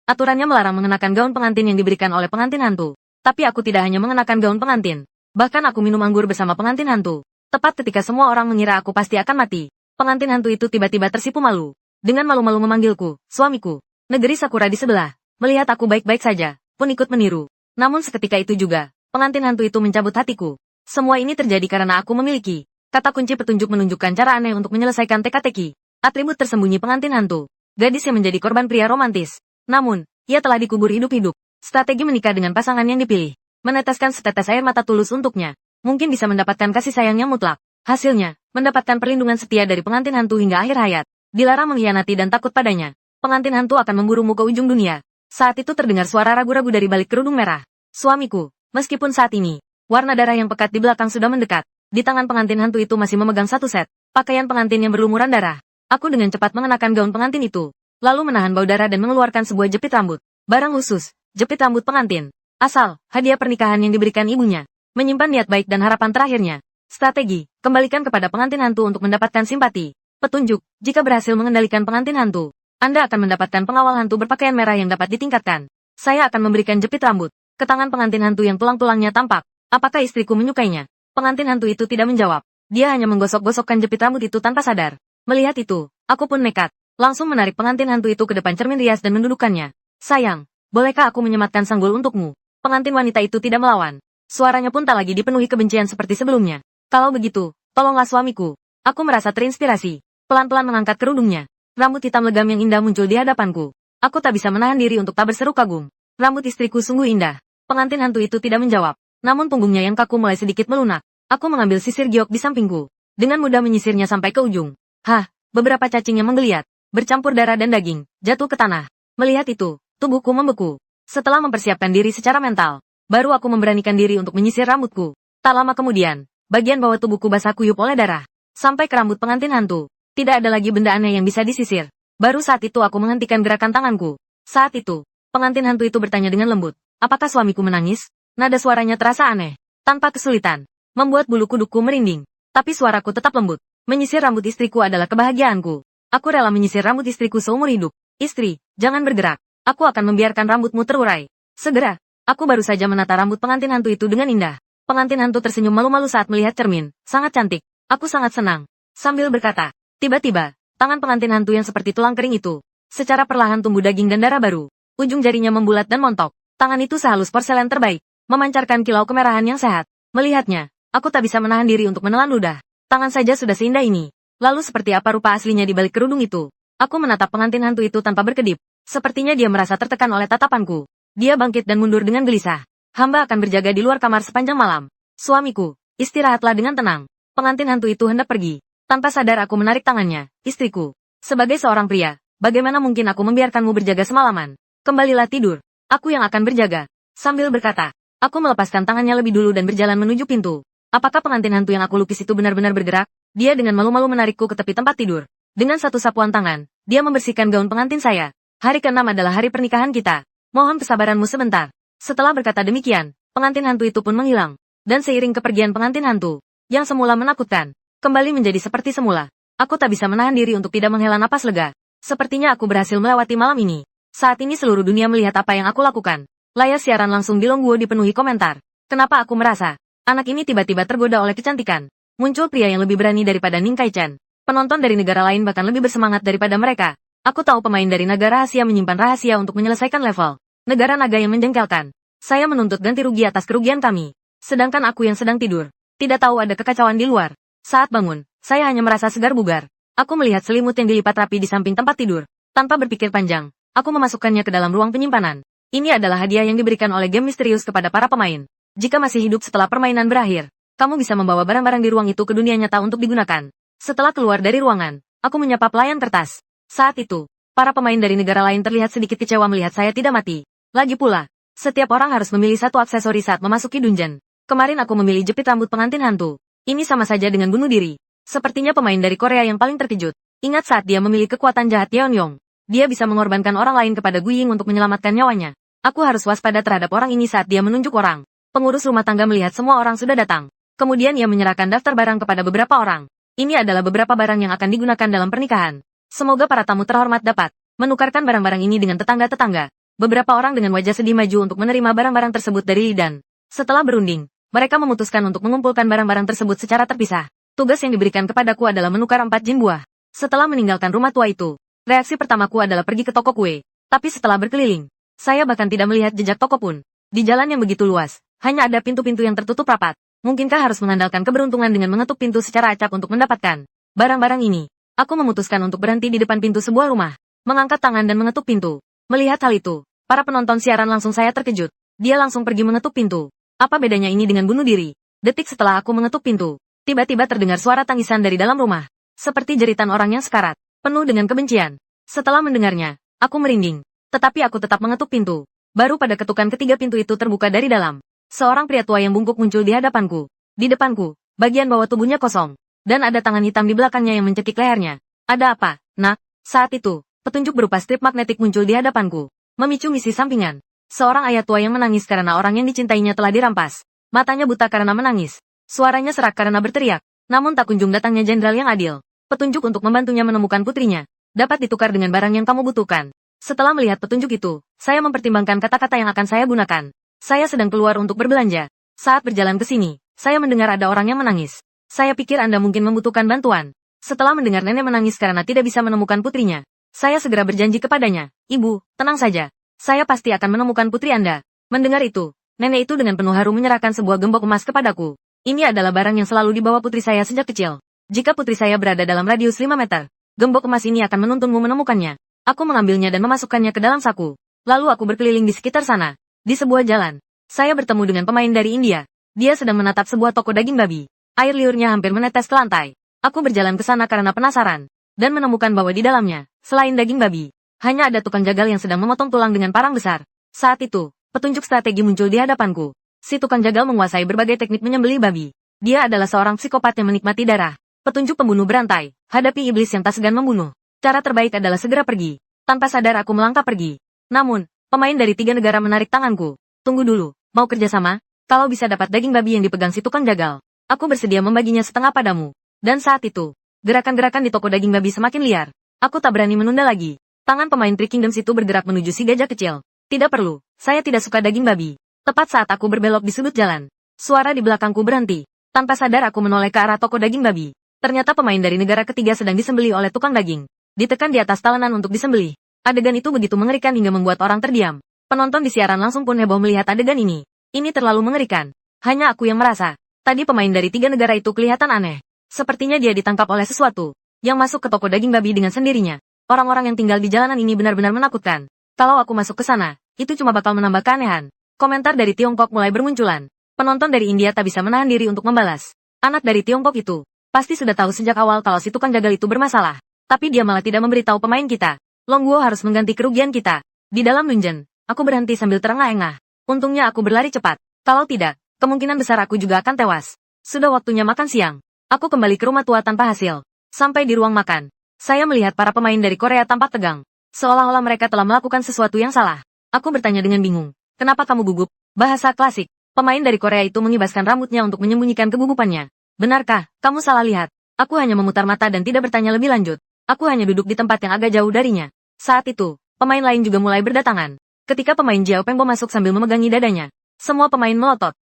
Aturannya melarang mengenakan gaun pengantin yang diberikan oleh pengantin hantu. Tapi aku tidak hanya mengenakan gaun pengantin. Bahkan aku minum anggur bersama pengantin hantu. Tepat ketika semua orang mengira aku pasti akan mati. Pengantin hantu itu tiba-tiba tersipu malu. Dengan malu-malu memanggilku, suamiku. Negeri Sakura di sebelah. Melihat aku baik-baik saja, pun ikut meniru. Namun seketika itu juga, pengantin hantu itu mencabut hatiku. Semua ini terjadi karena aku memiliki kata kunci petunjuk menunjukkan cara aneh untuk menyelesaikan teka-teki. Atribut tersembunyi pengantin hantu. Gadis yang menjadi korban pria romantis. Namun, ia telah dikubur hidup-hidup. Strategi menikah dengan pasangan yang dipilih. Meneteskan setetes air mata tulus untuknya. Mungkin bisa mendapatkan kasih sayang yang mutlak. Hasilnya, mendapatkan perlindungan setia dari pengantin hantu hingga akhir hayat. Dilarang mengkhianati dan takut padanya. Pengantin hantu akan memburumu ke ujung dunia. Saat itu terdengar suara ragu-ragu dari balik kerudung merah. Suamiku, meskipun saat ini, warna darah yang pekat di belakang sudah mendekat. Di tangan pengantin hantu itu masih memegang satu set pakaian pengantin yang berlumuran darah. Aku dengan cepat mengenakan gaun pengantin itu, lalu menahan bau darah dan mengeluarkan sebuah jepit rambut. Barang khusus, jepit rambut pengantin. Asal, hadiah pernikahan yang diberikan ibunya. Menyimpan niat baik dan harapan terakhirnya. Strategi, kembalikan kepada pengantin hantu untuk mendapatkan simpati. Petunjuk, jika berhasil mengendalikan pengantin hantu, Anda akan mendapatkan pengawal hantu berpakaian merah yang dapat ditingkatkan. Saya akan memberikan jepit rambut ke tangan pengantin hantu yang tulang-tulangnya tampak. Apakah istriku menyukainya? Pengantin hantu itu tidak menjawab. Dia hanya menggosok-gosokkan jepit rambut itu tanpa sadar. Melihat itu, aku pun nekat. Langsung menarik pengantin hantu itu ke depan cermin rias dan mendudukkannya. Sayang, bolehkah aku menyematkan sanggul untukmu? Pengantin wanita itu tidak melawan. Suaranya pun tak lagi dipenuhi kebencian seperti sebelumnya. Kalau begitu, tolonglah suamiku. Aku merasa terinspirasi. Pelan-pelan mengangkat kerudungnya. Rambut hitam legam yang indah muncul di hadapanku. Aku tak bisa menahan diri untuk tak berseru kagum. Rambut istriku sungguh indah. Pengantin hantu itu tidak menjawab. Namun punggungnya yang kaku mulai sedikit melunak. Aku mengambil sisir giok di sampingku. Dengan mudah menyisirnya sampai ke ujung. Hah, beberapa cacing yang menggeliat, bercampur darah dan daging, jatuh ke tanah. Melihat itu, tubuhku membeku. Setelah mempersiapkan diri secara mental, baru aku memberanikan diri untuk menyisir rambutku. Tak lama kemudian, bagian bawah tubuhku basah kuyup oleh darah. Sampai ke rambut pengantin hantu. Tidak ada lagi benda aneh yang bisa disisir. Baru saat itu aku menghentikan gerakan tanganku. Saat itu, pengantin hantu itu bertanya dengan lembut. Apakah suamiku menangis? Nada suaranya terasa aneh. Tanpa kesulitan. Membuat bulu kudukku merinding. Tapi suaraku tetap lembut. Menyisir rambut istriku adalah kebahagiaanku. Aku rela menyisir rambut istriku seumur hidup. Istri, jangan bergerak. Aku akan membiarkan rambutmu terurai. Segera. Aku baru saja menata rambut pengantin hantu itu dengan indah. Pengantin hantu tersenyum malu-malu saat melihat cermin. Sangat cantik. Aku sangat senang. Sambil berkata, tiba-tiba, tangan pengantin hantu yang seperti tulang kering itu, secara perlahan tumbuh daging dan darah baru. Ujung jarinya membulat dan montok. Tangan itu sehalus porselen terbaik, memancarkan kilau kemerahan yang sehat. Melihatnya, aku tak bisa menahan diri untuk menelan ludah. Tangan saja sudah seindah ini. Lalu seperti apa rupa aslinya di balik kerudung itu? Aku menatap pengantin hantu itu tanpa berkedip. Sepertinya dia merasa tertekan oleh tatapanku. Dia bangkit dan mundur dengan gelisah. Hamba akan berjaga di luar kamar sepanjang malam. Suamiku, istirahatlah dengan tenang. Pengantin hantu itu hendak pergi. Tanpa sadar aku menarik tangannya. Istriku, sebagai seorang pria, bagaimana mungkin aku membiarkanmu berjaga semalaman? Kembalilah tidur. Aku yang akan berjaga. Sambil berkata, aku melepaskan tangannya lebih dulu dan berjalan menuju pintu. Apakah pengantin hantu yang aku lukis itu benar-benar bergerak? Dia dengan malu-malu menarikku ke tepi tempat tidur. Dengan satu sapuan tangan, dia membersihkan gaun pengantin saya. Hari ke-6 adalah hari pernikahan kita. Mohon kesabaranmu sebentar. Setelah berkata demikian, pengantin hantu itu pun menghilang. Dan seiring kepergian pengantin hantu, yang semula menakutkan, kembali menjadi seperti semula. Aku tak bisa menahan diri untuk tidak menghela napas lega. Sepertinya aku berhasil melewati malam ini. Saat ini seluruh dunia melihat apa yang aku lakukan. Layar siaran langsung di Longguo dipenuhi komentar. Kenapa aku merasa anak ini tiba-tiba tergoda oleh kecantikan? Muncul pria yang lebih berani daripada Ning Kai-chan. Penonton dari negara lain bahkan lebih bersemangat daripada mereka. Aku tahu pemain dari naga rahasia menyimpan rahasia untuk menyelesaikan level. Negara naga yang menjengkelkan. Saya menuntut ganti rugi atas kerugian kami. Sedangkan aku yang sedang tidur, tidak tahu ada kekacauan di luar. Saat bangun, saya hanya merasa segar bugar. Aku melihat selimut yang dilipat rapi di samping tempat tidur. Tanpa berpikir panjang, aku memasukkannya ke dalam ruang penyimpanan. Ini adalah hadiah yang diberikan oleh game misterius kepada para pemain. Jika masih hidup setelah permainan berakhir, kamu bisa membawa barang-barang di ruang itu ke dunia nyata untuk digunakan. Setelah keluar dari ruangan, aku menyapa pelayan kertas. Saat itu, para pemain dari negara lain terlihat sedikit kecewa melihat saya tidak mati. Lagi pula, setiap orang harus memilih satu aksesori saat memasuki dungeon. Kemarin aku memilih jepit rambut pengantin hantu. Ini sama saja dengan bunuh diri. Sepertinya pemain dari Korea yang paling terkejut. Ingat saat dia memilih kekuatan jahat Yeonyong. Dia bisa mengorbankan orang lain kepada Guiying untuk menyelamatkan nyawanya. Aku harus waspada terhadap orang ini saat dia menunjuk orang. Pengurus rumah tangga melihat semua orang sudah datang. Kemudian ia menyerahkan daftar barang kepada beberapa orang. Ini adalah beberapa barang yang akan digunakan dalam pernikahan. Semoga para tamu terhormat dapat menukarkan barang-barang ini dengan tetangga-tetangga. Beberapa orang dengan wajah sedih maju untuk menerima barang-barang tersebut dari Lidan. Setelah berunding, mereka memutuskan untuk mengumpulkan barang-barang tersebut secara terpisah. Tugas yang diberikan kepadaku adalah menukar 4 jin buah. Setelah meninggalkan rumah tua itu, reaksi pertamaku adalah pergi ke toko kue. Tapi setelah berkeliling, saya bahkan tidak melihat jejak toko pun. Di jalan yang begitu luas, hanya ada pintu-pintu yang tertutup rapat. Mungkinkah harus mengandalkan keberuntungan dengan mengetuk pintu secara acak untuk mendapatkan barang-barang ini? Aku memutuskan untuk berhenti di depan pintu sebuah rumah, mengangkat tangan dan mengetuk pintu. Melihat hal itu, para penonton siaran langsung saya terkejut. Dia langsung pergi mengetuk pintu. Apa bedanya ini dengan bunuh diri? Detik setelah aku mengetuk pintu, tiba-tiba terdengar suara tangisan dari dalam rumah. Seperti jeritan orang yang sekarat, penuh dengan kebencian. Setelah mendengarnya, aku merinding. Tetapi aku tetap mengetuk pintu. Baru pada ketukan ketiga pintu itu terbuka dari dalam. Seorang pria tua yang bungkuk muncul di hadapanku. Di depanku, bagian bawah tubuhnya kosong. Dan ada tangan hitam di belakangnya yang mencekik lehernya. Ada apa, nak? Saat itu, petunjuk berupa strip magnetik muncul di hadapanku, memicu misi sampingan. Seorang ayah tua yang menangis karena orang yang dicintainya telah dirampas. Matanya buta karena menangis. Suaranya serak karena berteriak. Namun tak kunjung datangnya jenderal yang adil. Petunjuk untuk membantunya menemukan putrinya dapat ditukar dengan barang yang kamu butuhkan. Setelah melihat petunjuk itu, saya mempertimbangkan kata-kata yang akan saya gunakan. Saya sedang keluar untuk berbelanja. Saat berjalan ke sini, saya mendengar ada orang yang menangis. Saya pikir Anda mungkin membutuhkan bantuan. Setelah mendengar nenek menangis karena tidak bisa menemukan putrinya, saya segera berjanji kepadanya, "Ibu, tenang saja. Saya pasti akan menemukan putri Anda." Mendengar itu, nenek itu dengan penuh haru menyerahkan sebuah gembok emas kepadaku. Ini adalah barang yang selalu dibawa putri saya sejak kecil. Jika putri saya berada dalam radius 5 meter, gembok emas ini akan menuntunmu menemukannya. Aku mengambilnya dan memasukkannya ke dalam saku. Lalu aku berkeliling di sekitar sana. Di sebuah jalan, saya bertemu dengan pemain dari India. Dia sedang menatap sebuah toko daging babi. Air liurnya hampir menetes ke lantai. Aku berjalan ke sana karena penasaran, dan menemukan bahwa di dalamnya, selain daging babi, hanya ada tukang jagal yang sedang memotong tulang dengan parang besar. Saat itu, petunjuk strategi muncul di hadapanku. Si tukang jagal menguasai berbagai teknik menyembelih babi. Dia adalah seorang psikopat yang menikmati darah. Petunjuk pembunuh berantai, hadapi iblis yang tak segan membunuh. Cara terbaik adalah segera pergi. Tanpa sadar aku melangkah pergi. Namun, pemain dari 3 negara menarik tanganku. Tunggu dulu, mau kerjasama? Kalau bisa dapat daging babi yang dipegang si tukang jagal, aku bersedia membaginya setengah padamu. Dan saat itu, gerakan-gerakan di toko daging babi semakin liar. Aku tak berani menunda lagi. Tangan pemain Three Kingdoms itu bergerak menuju si gajah kecil. Tidak perlu, saya tidak suka daging babi. Tepat saat aku berbelok di sudut jalan, suara di belakangku berhenti. Tanpa sadar aku menoleh ke arah toko daging babi. Ternyata pemain dari negara ketiga sedang disembelih oleh tukang daging. Ditekan di atas talenan untuk disembelih. Adegan itu begitu mengerikan hingga membuat orang terdiam. Penonton di siaran langsung pun heboh melihat adegan ini. Ini terlalu mengerikan. Hanya aku yang merasa. Tadi pemain dari 3 negara itu kelihatan aneh. Sepertinya dia ditangkap oleh sesuatu yang masuk ke toko daging babi dengan sendirinya. Orang-orang yang tinggal di jalanan ini benar-benar menakutkan. Kalau aku masuk ke sana, itu cuma bakal menambah keanehan. Komentar dari Tiongkok mulai bermunculan. Penonton dari India tak bisa menahan diri untuk membalas. Anak dari Tiongkok itu pasti sudah tahu sejak awal kalau si tukang jagal itu bermasalah. Tapi dia malah tidak memberitahu pemain kita. Longguo harus mengganti kerugian kita. Di dalam dungeon, aku berhenti sambil terengah-engah. Untungnya aku berlari cepat. Kalau tidak, kemungkinan besar aku juga akan tewas. Sudah waktunya makan siang. Aku kembali ke rumah tua tanpa hasil. Sampai di ruang makan, saya melihat para pemain dari Korea tampak tegang. Seolah-olah mereka telah melakukan sesuatu yang salah. Aku bertanya dengan bingung. Kenapa kamu gugup? Bahasa klasik. Pemain dari Korea itu mengibaskan rambutnya untuk menyembunyikan kegugupannya. Benarkah, kamu salah lihat? Aku hanya memutar mata dan tidak bertanya lebih lanjut. Aku hanya duduk di tempat yang agak jauh darinya. Saat itu, pemain lain juga mulai berdatangan. Ketika pemain Jiao Pengbo masuk sambil memegangi dadanya, semua pemain melotot.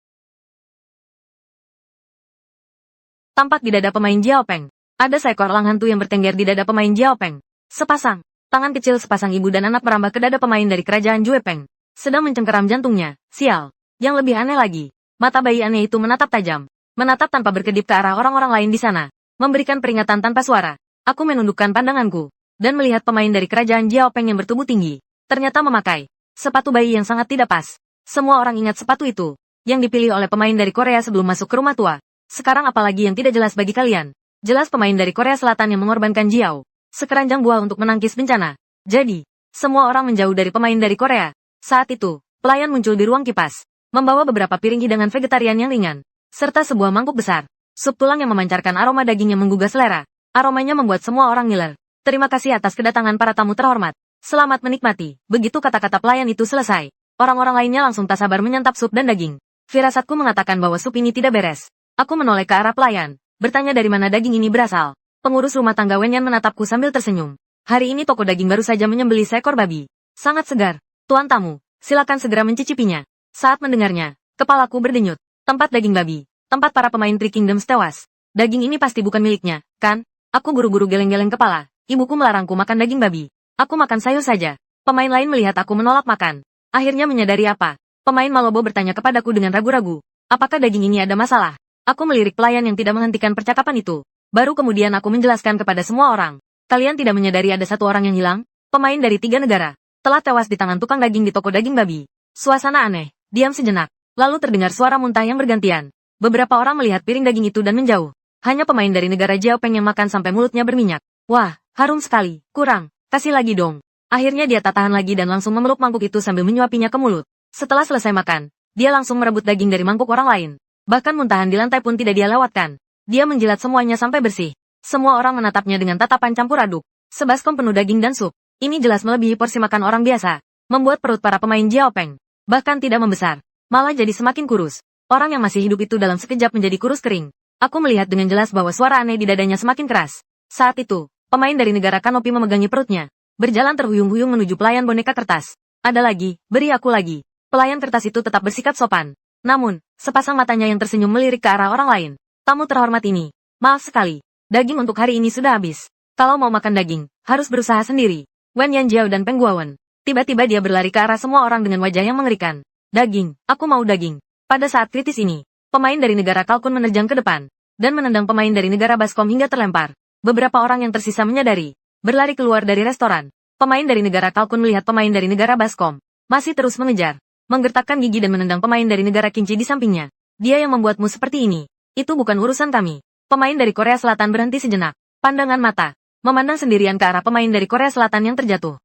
Tampak di dada pemain Jiao Peng, ada seekor elang hantu yang bertengger di dada pemain Jiao Peng. Sepasang tangan kecil sepasang ibu dan anak merambah ke dada pemain dari kerajaan Jue Peng. Sedang mencengkeram jantungnya. Sial. Yang lebih aneh lagi, mata bayi aneh itu menatap tajam. Menatap tanpa berkedip ke arah orang-orang lain di sana. Memberikan peringatan tanpa suara. Aku menundukkan pandanganku, dan melihat pemain dari kerajaan Jiao Peng yang bertubuh tinggi. Ternyata memakai sepatu bayi yang sangat tidak pas. Semua orang ingat sepatu itu, yang dipilih oleh pemain dari Korea sebelum masuk ke rumah tua. Sekarang apalagi yang tidak jelas bagi kalian? Jelas pemain dari Korea Selatan yang mengorbankan Jiao sekeranjang buah untuk menangkis bencana. Jadi, semua orang menjauh dari pemain dari Korea. Saat itu, pelayan muncul di ruang kipas, membawa beberapa piring hidangan vegetarian yang ringan, serta sebuah mangkuk besar, sup tulang yang memancarkan aroma daging yang menggugah selera. Aromanya membuat semua orang ngiler. Terima kasih atas kedatangan para tamu terhormat. Selamat menikmati. Begitu kata-kata pelayan itu selesai, orang-orang lainnya langsung tak sabar menyantap sup dan daging. Firasatku mengatakan bahwa sup ini tidak beres. Aku menoleh ke arah pelayan, bertanya dari mana daging ini berasal. Pengurus rumah tangga Wenyan menatapku sambil tersenyum. Hari ini toko daging baru saja menyembelih seekor babi. Sangat segar. Tuan tamu, silakan segera mencicipinya. Saat mendengarnya, kepalaku berdenyut. Tempat daging babi. Tempat para pemain Three Kingdoms tewas. Daging ini pasti bukan miliknya, kan? Aku buru-buru geleng-geleng kepala. Ibuku melarangku makan daging babi. Aku makan sayur saja. Pemain lain melihat aku menolak makan. Akhirnya menyadari apa. Pemain Malobo bertanya kepadaku dengan ragu-ragu. Apakah daging ini ada masalah? Aku melirik pelayan yang tidak menghentikan percakapan itu. Baru kemudian aku menjelaskan kepada semua orang. Kalian tidak menyadari ada satu orang yang hilang? Pemain dari 3 negara. Telah tewas di tangan tukang daging di toko daging babi. Suasana aneh. Diam sejenak. Lalu terdengar suara muntah yang bergantian. Beberapa orang melihat piring daging itu dan menjauh. Hanya pemain dari negara Jiaopeng yang makan sampai mulutnya berminyak. Wah, harum sekali. Kurang. Kasih lagi dong. Akhirnya dia tak tahan lagi dan langsung memeluk mangkuk itu sambil menyuapinya ke mulut. Setelah selesai makan, dia langsung merebut daging dari mangkuk orang lain. Bahkan muntahan di lantai pun tidak dia lewatkan. Dia menjilat semuanya sampai bersih. Semua orang menatapnya dengan tatapan campur aduk. Sebaskom penuh daging dan sup. Ini jelas melebihi porsi makan orang biasa. Membuat perut para pemain Jiaopeng bahkan tidak membesar. Malah jadi semakin kurus. Orang yang masih hidup itu dalam sekejap menjadi kurus kering. Aku melihat dengan jelas bahwa suara aneh di dadanya semakin keras. Saat itu, pemain dari negara Kanopi memegangi perutnya. Berjalan terhuyung-huyung menuju pelayan boneka kertas. Ada lagi, beri aku lagi. Pelayan kertas itu tetap bersikap sopan. Namun, sepasang matanya yang tersenyum melirik ke arah orang lain. Tamu terhormat ini. Maaf sekali. Daging untuk hari ini sudah habis. Kalau mau makan daging, harus berusaha sendiri. Wen Yanjiao dan Peng Guawen. Tiba-tiba dia berlari ke arah semua orang dengan wajah yang mengerikan. Daging, aku mau daging. Pada saat kritis ini, pemain dari negara Kalkun menerjang ke depan, dan menendang pemain dari negara Baskom hingga terlempar. Beberapa orang yang tersisa menyadari, berlari keluar dari restoran. Pemain dari negara Kalkun melihat pemain dari negara Baskom, masih terus mengejar, menggertakkan gigi dan menendang pemain dari negara Kinci di sampingnya. Dia yang membuatmu seperti ini. Itu bukan urusan kami. Pemain dari Korea Selatan berhenti sejenak. Pandangan mata, memandang sendirian ke arah pemain dari Korea Selatan yang terjatuh.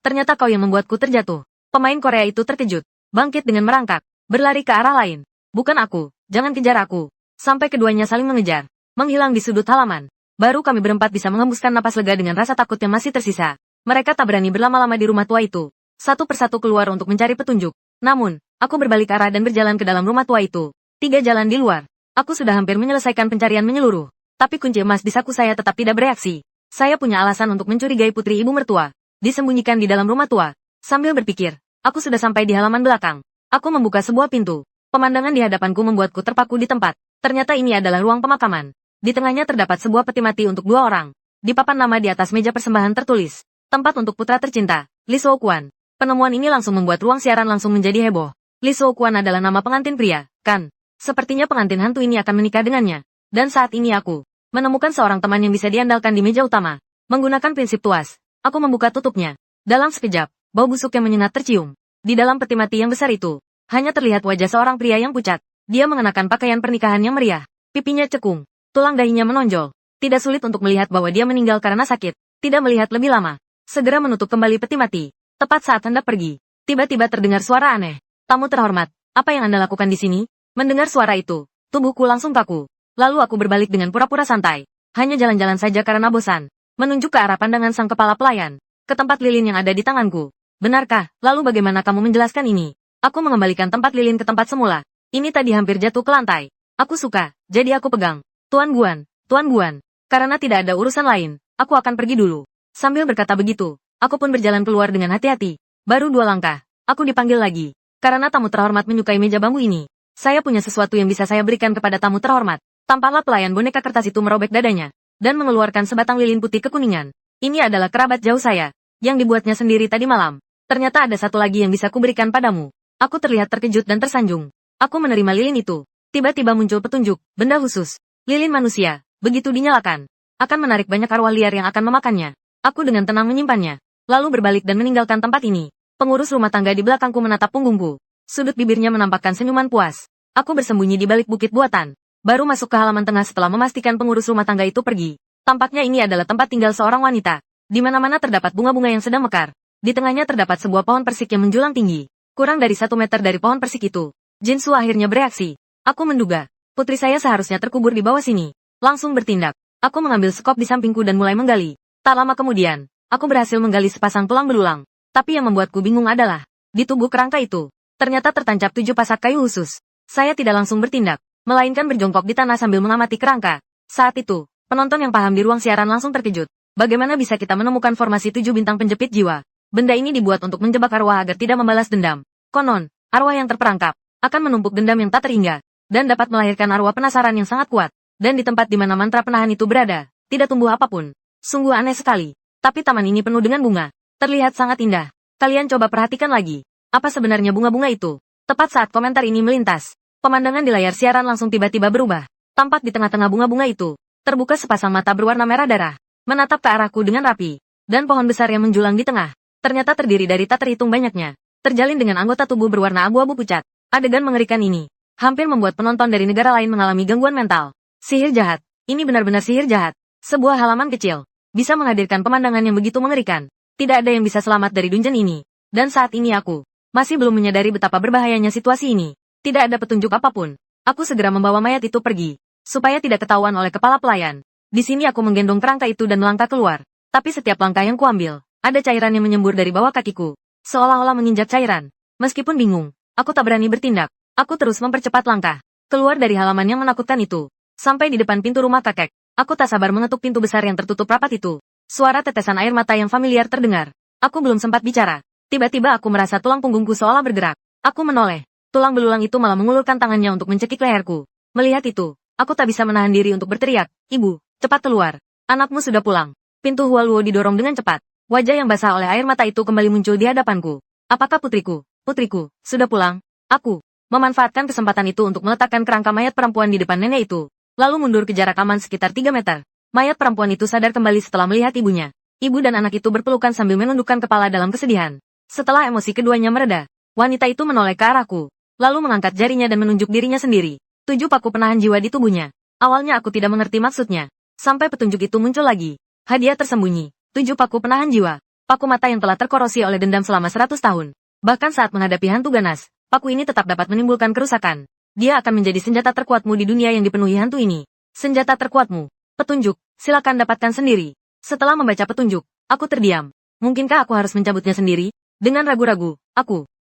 Ternyata kau yang membuatku terjatuh. Pemain Korea itu terkejut, bangkit dengan merangkak, berlari ke arah lain. Bukan aku, jangan kejar aku. Sampai keduanya saling mengejar, menghilang di sudut halaman. Baru kami berempat bisa menghembuskan napas lega dengan rasa takut yang masih tersisa. Mereka tak berani berlama-lama di rumah tua itu. Satu persatu keluar untuk mencari petunjuk. Namun, aku berbalik arah dan berjalan ke dalam rumah tua itu. 3 jalan di luar. Aku sudah hampir menyelesaikan pencarian menyeluruh. Tapi kunci emas di saku saya tetap tidak bereaksi. Saya punya alasan untuk mencurigai putri ibu mertua. Disembunyikan di dalam rumah tua. Sambil berpikir, aku sudah sampai di halaman belakang. Aku membuka sebuah pintu. Pemandangan di hadapanku membuatku terpaku di tempat. Ternyata ini adalah ruang pemakaman. Di tengahnya terdapat sebuah peti mati untuk 2 orang. Di papan nama di atas meja persembahan tertulis, tempat untuk putra tercinta, Li Shouquan. Penemuan ini langsung membuat ruang siaran langsung menjadi heboh. Li Shouquan adalah nama pengantin pria, kan? Sepertinya pengantin hantu ini akan menikah dengannya. Dan saat ini aku menemukan seorang teman yang bisa diandalkan di meja utama. Menggunakan prinsip tuas, aku membuka tutupnya. Dalam sekejap, bau busuk yang menyengat tercium. Di dalam peti mati yang besar itu, hanya terlihat wajah seorang pria yang pucat. Dia mengenakan pakaian pernikahan yang meriah. Pipinya cekung, tulang dahinya menonjol. Tidak sulit untuk melihat bahwa dia meninggal karena sakit. Tidak melihat lebih lama. Segera menutup kembali peti mati. Tepat saat hendak pergi, tiba-tiba terdengar suara aneh. Tamu terhormat, apa yang Anda lakukan di sini? Mendengar suara itu, tubuhku langsung kaku. Lalu aku berbalik dengan pura-pura santai. Hanya jalan-jalan saja karena bosan. Menunjuk ke arah pandangan sang kepala pelayan. Ke tempat lilin yang ada di tanganku. Benarkah? Lalu bagaimana kamu menjelaskan ini? Aku mengembalikan tempat lilin ke tempat semula. Ini tadi hampir jatuh ke lantai. Aku suka, jadi aku pegang. Tuan Guan, karena tidak ada urusan lain, aku akan pergi dulu. Sambil berkata begitu, aku pun berjalan keluar dengan hati-hati. Baru 2 langkah, aku dipanggil lagi. Karena tamu terhormat menyukai meja bambu ini. Saya punya sesuatu yang bisa saya berikan kepada tamu terhormat. Tampaklah pelayan boneka kertas itu merobek dadanya, dan mengeluarkan sebatang lilin putih kekuningan. Ini adalah kerabat jauh saya, yang dibuatnya sendiri tadi malam. Ternyata ada satu lagi yang bisa kuberikan padamu. Aku terlihat terkejut dan tersanjung. Aku menerima lilin itu. Tiba-tiba muncul petunjuk, benda khusus. Lilin manusia, begitu dinyalakan, akan menarik banyak arwah liar yang akan memakannya. Aku dengan tenang menyimpannya, lalu berbalik dan meninggalkan tempat ini. Pengurus rumah tangga di belakangku menatap punggungku. Sudut bibirnya menampakkan senyuman puas. Aku bersembunyi di balik bukit buatan. Baru masuk ke halaman tengah setelah memastikan pengurus rumah tangga itu pergi. Tampaknya ini adalah tempat tinggal seorang wanita. Di mana-mana terdapat bunga-bunga yang sedang mekar. Di tengahnya terdapat sebuah pohon persik yang menjulang tinggi. Kurang dari 1 meter dari pohon persik itu. Jinsu akhirnya bereaksi. Aku menduga, putri saya seharusnya terkubur di bawah sini. Langsung bertindak. Aku mengambil skop di sampingku dan mulai menggali. Tak lama kemudian, aku berhasil menggali sepasang tulang belulang. Tapi yang membuatku bingung adalah, di tubuh kerangka itu, ternyata tertancap 7 pasak kayu khusus. Saya tidak langsung bertindak, melainkan berjongkok di tanah sambil mengamati kerangka. Saat itu, penonton yang paham di ruang siaran langsung terkejut. Bagaimana bisa kita menemukan formasi 7 bintang penjepit jiwa? Benda ini dibuat untuk menjebak arwah agar tidak membalas dendam. Konon, arwah yang terperangkap akan menumpuk dendam yang tak terhingga dan dapat melahirkan arwah penasaran yang sangat kuat. Dan di tempat di mana mantra penahan itu berada, tidak tumbuh apapun. Sungguh aneh sekali. Tapi taman ini penuh dengan bunga. Terlihat sangat indah. Kalian coba perhatikan lagi. Apa sebenarnya bunga-bunga itu? Tepat saat komentar ini melintas, pemandangan di layar siaran langsung tiba-tiba berubah. Tampak di tengah-tengah bunga-bunga itu, terbuka sepasang mata berwarna merah darah, menatap ke arahku dengan rapi. Dan pohon besar yang menjulang di tengah, ternyata terdiri dari tak terhitung banyaknya, terjalin dengan anggota tubuh berwarna abu-abu pucat. Adegan mengerikan ini, hampir membuat penonton dari negara lain mengalami gangguan mental. Sihir jahat, ini benar-benar sihir jahat. Sebuah halaman kecil, bisa menghadirkan pemandangan yang begitu mengerikan. Tidak ada yang bisa selamat dari dungeon ini. Dan saat ini aku masih belum menyadari betapa berbahayanya situasi ini. Tidak ada petunjuk apapun. Aku segera membawa mayat itu pergi, supaya tidak ketahuan oleh kepala pelayan. Di sini aku menggendong kerangka itu dan melangkah keluar. Tapi setiap langkah yang kuambil, ada cairan yang menyembur dari bawah kakiku, seolah-olah menginjak cairan. Meskipun bingung, aku tak berani bertindak. Aku terus mempercepat langkah, keluar dari halaman yang menakutkan itu. Sampai di depan pintu rumah kakek, aku tak sabar mengetuk pintu besar yang tertutup rapat itu. Suara tetesan air mata yang familiar terdengar. Aku belum sempat bicara. Tiba-tiba aku merasa tulang punggungku seolah bergerak. Aku menoleh. Tulang belulang itu malah mengulurkan tangannya untuk mencekik leherku. Melihat itu, aku tak bisa menahan diri untuk berteriak, "Ibu, cepat keluar. Anakmu sudah pulang." Pintu Hualuo didorong dengan cepat. Wajah yang basah oleh air mata itu kembali muncul di hadapanku. "Apakah putriku? Putriku, sudah pulang?" Aku memanfaatkan kesempatan itu untuk meletakkan kerangka mayat perempuan di depan nenek itu, lalu mundur ke jarak aman sekitar 3 meter. Mayat perempuan itu sadar kembali setelah melihat ibunya. Ibu dan anak itu berpelukan sambil menundukkan kepala dalam kesedihan. Setelah emosi keduanya mereda, wanita itu menoleh ke arahku, lalu mengangkat jarinya dan menunjuk dirinya sendiri. 7 paku penahan jiwa di tubuhnya. Awalnya aku tidak mengerti maksudnya, sampai petunjuk itu muncul lagi. Hadiah tersembunyi, 7 paku penahan jiwa, paku mata yang telah terkorosi oleh dendam selama 100 tahun. Bahkan saat menghadapi hantu ganas, paku ini tetap dapat menimbulkan kerusakan. Dia akan menjadi senjata terkuatmu di dunia yang dipenuhi hantu ini. Senjata terkuatmu. Petunjuk, silakan dapatkan sendiri. Setelah membaca petunjuk, aku terdiam. Mungkinkah aku harus mencabutnya sendiri? Dengan ragu-ragu,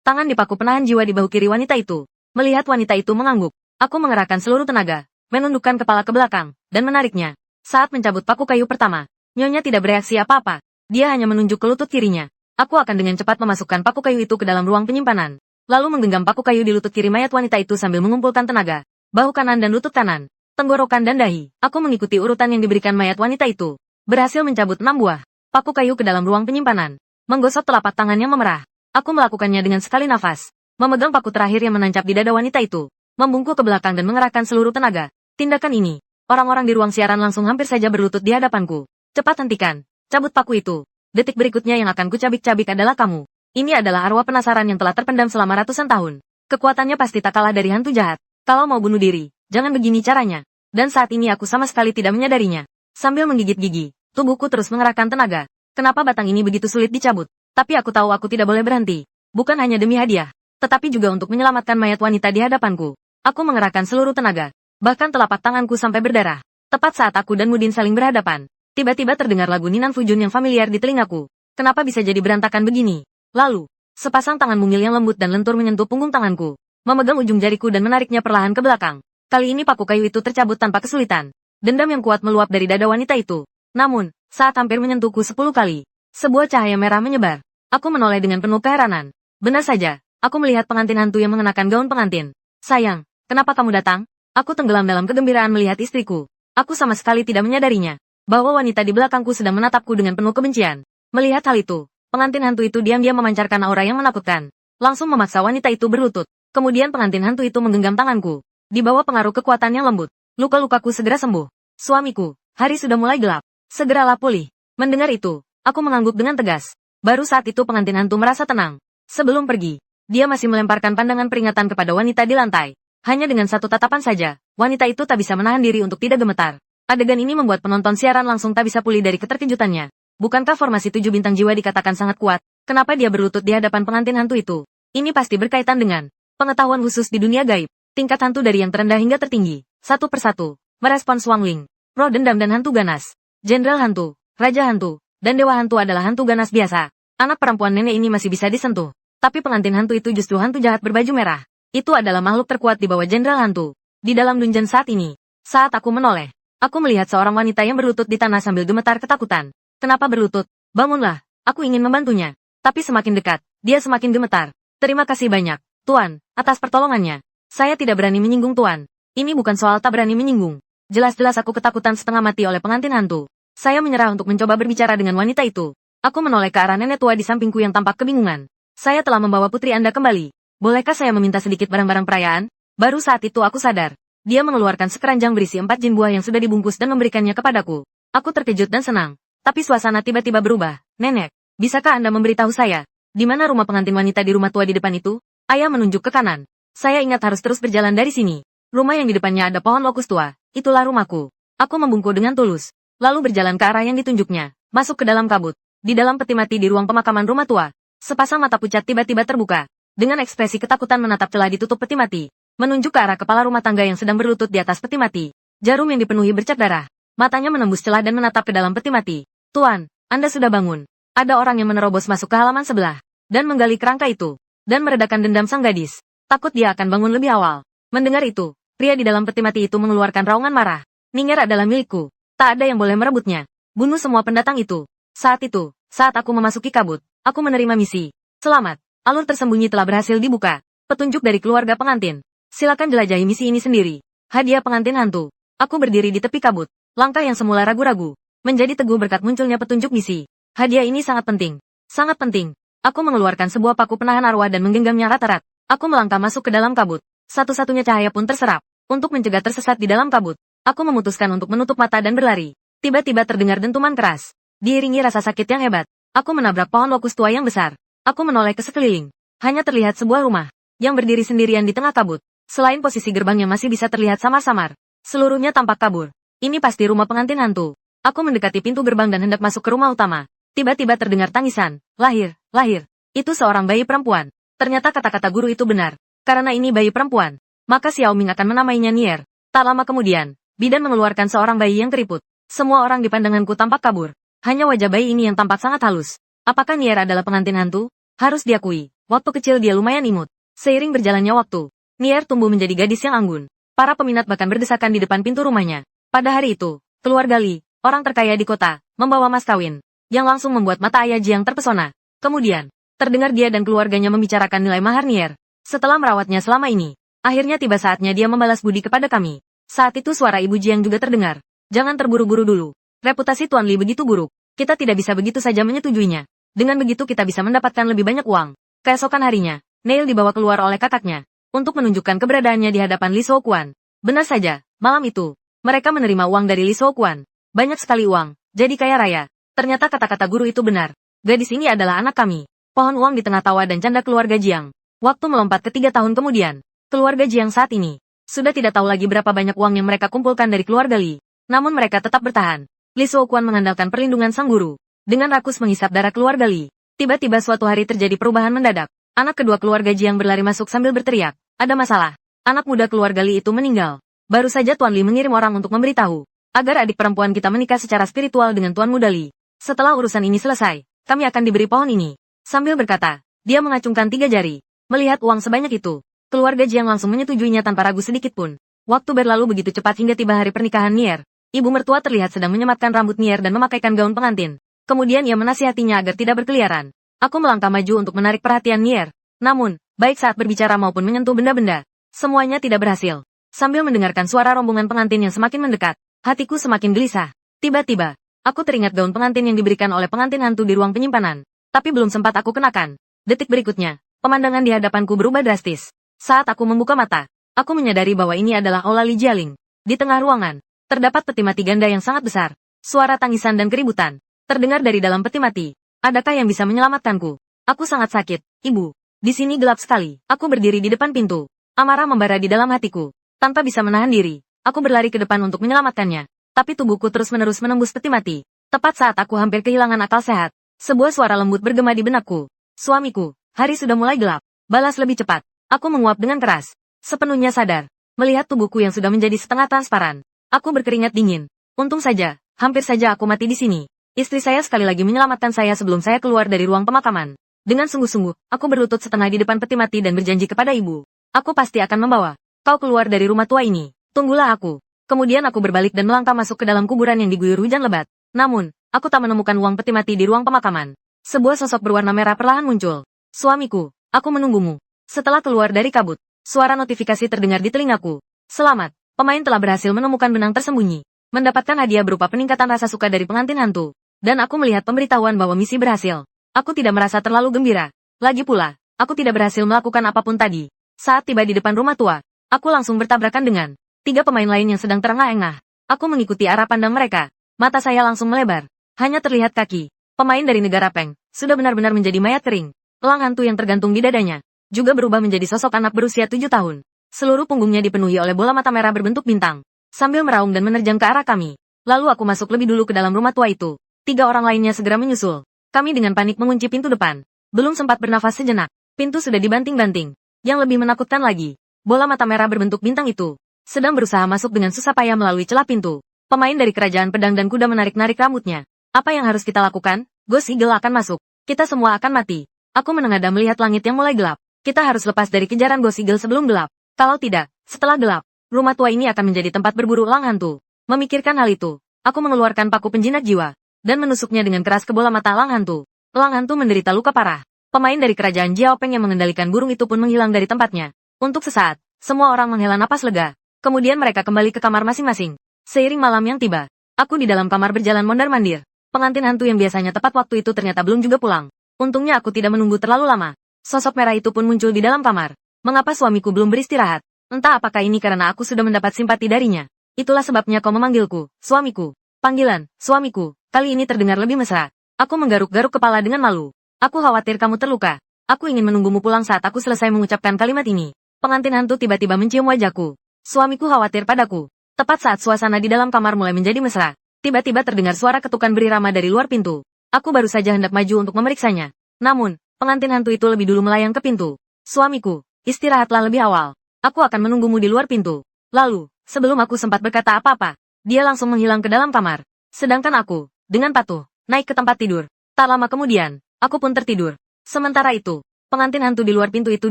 tangan di paku penahan jiwa di bahu kiri wanita itu. Melihat wanita itu mengangguk, aku mengerahkan seluruh tenaga, menundukkan kepala ke belakang, dan menariknya. Saat mencabut paku kayu pertama, Nyonya tidak bereaksi apa-apa. Dia hanya menunjuk ke lutut kirinya. Aku akan dengan cepat memasukkan paku kayu itu ke dalam ruang penyimpanan. Lalu menggenggam paku kayu di lutut kiri mayat wanita itu sambil mengumpulkan tenaga. Bahu kanan dan lutut kanan, tenggorokan dan dahi. Aku mengikuti urutan yang diberikan mayat wanita itu. Berhasil mencabut 6 buah paku kayu ke dalam ruang penyimpanan. Menggosok telapak tangan yang memerah. Aku melakukannya dengan sekali nafas. Memegang paku terakhir yang menancap di dada wanita itu. Membungkuk ke belakang dan mengerahkan seluruh tenaga. Tindakan ini, orang-orang di ruang siaran langsung hampir saja berlutut di hadapanku. Cepat hentikan. Cabut paku itu. Detik berikutnya yang akan kucabik-cabik adalah kamu. Ini adalah arwah penasaran yang telah terpendam selama ratusan tahun. Kekuatannya pasti tak kalah dari hantu jahat. Kalau mau bunuh diri, jangan begini caranya. Dan saat ini aku sama sekali tidak menyadarinya. Sambil menggigit gigi, tubuhku terus mengerahkan tenaga. Kenapa batang ini begitu sulit dicabut? Tapi aku tahu aku tidak boleh berhenti. Bukan hanya demi hadiah, tetapi juga untuk menyelamatkan mayat wanita di hadapanku. Aku mengerahkan seluruh tenaga. Bahkan telapak tanganku sampai berdarah. Tepat saat aku dan Mudin saling berhadapan, tiba-tiba terdengar lagu Ninan Fujun yang familiar di telingaku. Kenapa bisa jadi berantakan begini? Lalu, sepasang tangan mungil yang lembut dan lentur menyentuh punggung tanganku, memegang ujung jariku dan menariknya perlahan ke belakang. Kali ini paku kayu itu tercabut tanpa kesulitan. Dendam yang kuat meluap dari dada wanita itu. Namun, saat hampir menyentuhku 10 kali, sebuah cahaya merah menyebar. Aku menoleh dengan penuh keheranan. Benar saja, aku melihat pengantin hantu yang mengenakan gaun pengantin. Sayang, kenapa kamu datang? Aku tenggelam dalam kegembiraan melihat istriku. Aku sama sekali tidak menyadarinya bahwa wanita di belakangku sedang menatapku dengan penuh kebencian. Melihat hal itu, pengantin hantu itu diam-diam memancarkan aura yang menakutkan. Langsung memaksa wanita itu berlutut. Kemudian pengantin hantu itu menggenggam tanganku. Di bawah pengaruh kekuatan yang lembut, luka-lukaku segera sembuh. Suamiku, hari sudah mulai gelap. Segeralah pulih. Mendengar itu, aku mengangguk dengan tegas. Baru saat itu pengantin hantu merasa tenang. Sebelum pergi, dia masih melemparkan pandangan peringatan kepada wanita di lantai. Hanya dengan satu tatapan saja, wanita itu tak bisa menahan diri untuk tidak gemetar. Adegan ini membuat penonton siaran langsung tak bisa pulih dari keterkejutannya. Bukankah formasi 7 bintang jiwa dikatakan sangat kuat? Kenapa dia berlutut di hadapan pengantin hantu itu? Ini pasti berkaitan dengan pengetahuan khusus di dunia gaib. Tingkat hantu dari yang terendah hingga tertinggi. Satu persatu, merespons Wang Ling. Roh dendam dan hantu ganas. Jenderal hantu, raja hantu, dan dewa hantu adalah hantu ganas biasa. Anak perempuan nenek ini masih bisa disentuh. Tapi pengantin hantu itu justru hantu jahat berbaju merah. Itu adalah makhluk terkuat di bawah jenderal hantu. Di dalam dungeon saat ini, saat aku menoleh, aku melihat seorang wanita yang berlutut di tanah sambil gemetar ketakutan. Kenapa berlutut? Bangunlah, aku ingin membantunya. Tapi semakin dekat, dia semakin gemetar. Terima kasih banyak, Tuan, atas pertolongannya. Saya tidak berani menyinggung Tuan. Ini bukan soal tak berani menyinggung. Jelas-jelas aku ketakutan setengah mati oleh pengantin hantu. Saya menyerah untuk mencoba berbicara dengan wanita itu. Aku menoleh ke arah nenek tua di sampingku yang tampak kebingungan. Saya telah membawa putri Anda kembali. Bolehkah saya meminta sedikit barang-barang perayaan? Baru saat itu aku sadar. Dia mengeluarkan sekeranjang berisi 4 jin buah yang sudah dibungkus dan memberikannya kepadaku. Aku terkejut dan senang. Tapi suasana tiba-tiba berubah. Nenek, bisakah Anda memberitahu saya? Di mana rumah pengantin wanita di rumah tua di depan itu? Ayah menunjuk ke kanan. Saya ingat harus terus berjalan dari sini. Rumah yang di depannya ada pohon lokus tua. Itulah rumahku. Aku membungkuk dengan tulus. Lalu berjalan ke arah yang ditunjuknya. Masuk ke dalam kabut. Di dalam peti mati di ruang pemakaman rumah tua. Sepasang mata pucat tiba-tiba terbuka. Dengan ekspresi ketakutan menatap celah ditutup peti mati. Menunjuk ke arah kepala rumah tangga yang sedang berlutut di atas peti mati. Jarum yang dipenuhi bercak darah. Matanya menembus celah dan menatap ke dalam peti mati. Tuan, Anda sudah bangun. Ada orang yang menerobos masuk ke halaman sebelah. Dan menggali kerangka itu. Dan meredakan dendam sang gadis. Takut dia akan bangun lebih awal. Mendengar itu, pria di dalam peti mati itu mengeluarkan raungan marah. Ningyer adalah milikku. Tak ada yang boleh merebutnya. Bunuh semua pendatang itu. Saat itu, saat aku memasuki kabut, aku menerima misi. Selamat, alur tersembunyi telah berhasil dibuka. Petunjuk dari keluarga pengantin. Silakan jelajahi misi ini sendiri. Hadiah pengantin hantu. Aku berdiri di tepi kabut. Langkah yang semula ragu-ragu menjadi teguh berkat munculnya petunjuk misi. Hadiah ini sangat penting. Sangat penting. Aku mengeluarkan sebuah paku penahan arwah dan menggenggamnya erat-erat. Aku melangkah masuk ke dalam kabut. Satu-satunya cahaya pun terserap. Untuk mencegah tersesat di dalam kabut, aku memutuskan untuk menutup mata dan berlari. Tiba-tiba terdengar dentuman keras. Diiringi rasa sakit yang hebat, aku menabrak pohon lokus tua yang besar. Aku menoleh ke sekeliling. Hanya terlihat sebuah rumah yang berdiri sendirian di tengah kabut. Selain posisi gerbang yang masih bisa terlihat samar-samar, seluruhnya tampak kabur. Ini pasti rumah pengantin hantu. Aku mendekati pintu gerbang dan hendak masuk ke rumah utama. Tiba-tiba terdengar tangisan. Lahir, lahir. Itu seorang bayi perempuan. Ternyata kata-kata guru itu benar. Karena ini bayi perempuan, maka Xiao Ming akan menamainya Nier. Tak lama kemudian, bidan mengeluarkan seorang bayi yang keriput. Semua orang di pandanganku tampak kabur. Hanya wajah bayi ini yang tampak sangat halus. Apakah Nier adalah pengantin hantu? Harus diakui, waktu kecil dia lumayan imut. Seiring berjalannya waktu, Nier tumbuh menjadi gadis yang anggun. Para peminat bahkan berdesakan di depan pintu rumahnya. Pada hari itu, keluarga Li, orang terkaya di kota, membawa mas kawin, yang langsung membuat mata ayah Jiang terpesona. Kemudian, terdengar dia dan keluarganya membicarakan nilai mahar Nier. Setelah merawatnya selama ini, akhirnya tiba saatnya dia membalas budi kepada kami. Saat itu suara ibu Jiang juga terdengar. Jangan terburu-buru dulu. Reputasi Tuan Li begitu buruk. Kita tidak bisa begitu saja menyetujuinya. Dengan begitu kita bisa mendapatkan lebih banyak uang. Keesokan harinya, Neil dibawa keluar oleh kakaknya untuk menunjukkan keberadaannya di hadapan Li Shouquan. Benar saja, malam itu, mereka menerima uang dari Li Shouquan. Banyak sekali uang, jadi kaya raya. Ternyata kata-kata guru itu benar. Gadis ini adalah anak kami. Pohon uang di tengah tawa dan canda keluarga Jiang. Waktu melompat ke 3 tahun kemudian, keluarga Jiang saat ini sudah tidak tahu lagi berapa banyak uang yang mereka kumpulkan dari keluarga Li. Namun mereka tetap bertahan. Li Shouquan mengandalkan perlindungan sang guru. Dengan rakus menghisap darah keluarga Li. Tiba-tiba suatu hari terjadi perubahan mendadak. Anak kedua keluarga Jiang berlari masuk sambil berteriak. Ada masalah. Anak muda keluarga Li itu meninggal. Baru saja Tuan Li mengirim orang untuk memberitahu agar adik perempuan kita menikah secara spiritual dengan Tuan Muda Li. Setelah urusan ini selesai, kami akan diberi pohon ini. Sambil berkata, dia mengacungkan 3 jari. Melihat uang sebanyak itu, keluarga Jiang langsung menyetujuinya tanpa ragu sedikit pun. Waktu berlalu begitu cepat hingga tiba hari pernikahan Nier. Ibu mertua terlihat sedang menyematkan rambut Nier dan memakaikan gaun pengantin. Kemudian ia menasihatinya agar tidak berkeliaran. Aku melangkah maju untuk menarik perhatian Nier. Namun, baik saat berbicara maupun menyentuh benda-benda, semuanya tidak berhasil. Sambil mendengarkan suara rombongan pengantin yang semakin mendekat, hatiku semakin gelisah. Tiba-tiba, aku teringat gaun pengantin yang diberikan oleh pengantin hantu di ruang penyimpanan. Tapi belum sempat aku kenakan. Detik berikutnya, pemandangan di hadapanku berubah drastis. Saat aku membuka mata, aku menyadari bahwa ini adalah Aula Li Jialing. Di tengah ruangan, terdapat peti mati ganda yang sangat besar. Suara tangisan dan keributan terdengar dari dalam peti mati. Adakah yang bisa menyelamatkanku? Aku sangat sakit, Ibu. Di sini gelap sekali. Aku berdiri di depan pintu. Amarah membara di dalam hatiku. Tanpa bisa menahan diri, aku berlari ke depan untuk menyelamatkannya. Tapi tubuhku terus-menerus menembus peti mati. Tepat saat aku hampir kehilangan akal sehat, sebuah suara lembut bergema di benakku. Suamiku, hari sudah mulai gelap. Balas lebih cepat. Aku menguap dengan keras. Sepenuhnya sadar. Melihat tubuhku yang sudah menjadi setengah transparan. Aku berkeringat dingin. Untung saja, hampir saja aku mati di sini. Istri saya sekali lagi menyelamatkan saya sebelum saya keluar dari ruang pemakaman. Dengan sungguh-sungguh, aku berlutut setengah di depan peti mati dan berjanji kepada ibu. Aku pasti akan membawa kau keluar dari rumah tua ini. Tunggulah aku. Kemudian aku berbalik dan melangkah masuk ke dalam kuburan yang diguyur hujan lebat. Namun, aku tak menemukan uang peti mati di ruang pemakaman. Sebuah sosok berwarna merah perlahan muncul. Suamiku, aku menunggumu. Setelah keluar dari kabut, suara notifikasi terdengar di telingaku. Selamat, pemain telah berhasil menemukan benang tersembunyi. Mendapatkan hadiah berupa peningkatan rasa suka dari pengantin hantu. Dan aku melihat pemberitahuan bahwa misi berhasil. Aku tidak merasa terlalu gembira. Lagi pula, aku tidak berhasil melakukan apapun tadi. Saat tiba di depan rumah tua, aku langsung bertabrakan dengan 3 pemain lain yang sedang terengah-engah. Aku mengikuti arah pandang mereka. Mata saya langsung melebar. Hanya terlihat kaki. Pemain dari negara Peng sudah benar-benar menjadi mayat kering. Elang hantu yang tergantung di dadanya juga berubah menjadi sosok anak berusia 7 tahun. Seluruh punggungnya dipenuhi oleh bola mata merah berbentuk bintang. Sambil meraung dan menerjang ke arah kami. Lalu aku masuk lebih dulu ke dalam rumah tua itu. 3 orang lainnya segera menyusul. Kami dengan panik mengunci pintu depan. Belum sempat bernafas sejenak. Pintu sudah dibanting-banting. Yang lebih menakutkan lagi, bola mata merah berbentuk bintang itu sedang berusaha masuk dengan susah payah melalui celah pintu. Pemain dari kerajaan pedang dan kuda menarik-narik rambutnya. Apa yang harus kita lakukan? Ghost Eagle akan masuk. Kita semua akan mati. Aku menengadah melihat langit yang mulai gelap. Kita harus lepas dari kejaran Ghost Eagle sebelum gelap. Kalau tidak, setelah gelap, rumah tua ini akan menjadi tempat berburu elang hantu. Memikirkan hal itu, aku mengeluarkan paku penjinak jiwa dan menusuknya dengan keras ke bola mata elang hantu. Elang hantu menderita luka parah. Pemain dari kerajaan Jiaopeng yang mengendalikan burung itu pun menghilang dari tempatnya. Untuk sesaat, semua orang menghela napas lega. Kemudian mereka kembali ke kamar masing-masing. Seiring malam yang tiba, aku di dalam kamar berjalan mondar-mandir. Pengantin hantu yang biasanya tepat waktu itu ternyata belum juga pulang. Untungnya aku tidak menunggu terlalu lama. Sosok merah itu pun muncul di dalam kamar. Mengapa suamiku belum beristirahat? Entah apakah ini karena aku sudah mendapat simpati darinya. Itulah sebabnya kau memanggilku, suamiku. Panggilan, suamiku, kali ini terdengar lebih mesra. Aku menggaruk-garuk kepala dengan malu. Aku khawatir kamu terluka. Aku ingin menunggumu pulang saat aku selesai mengucapkan kalimat ini. Pengantin hantu tiba-tiba mencium wajahku. Suamiku khawatir padaku. Tepat saat suasana di dalam kamar mulai menjadi mesra, tiba-tiba terdengar suara ketukan berirama dari luar pintu. Aku baru saja hendak maju untuk memeriksanya. Namun, pengantin hantu itu lebih dulu melayang ke pintu. Suamiku, istirahatlah lebih awal. Aku akan menunggumu di luar pintu. Lalu, sebelum aku sempat berkata apa-apa, dia langsung menghilang ke dalam kamar. Sedangkan aku, dengan patuh, naik ke tempat tidur. Tak lama kemudian, aku pun tertidur. Sementara itu, pengantin hantu di luar pintu itu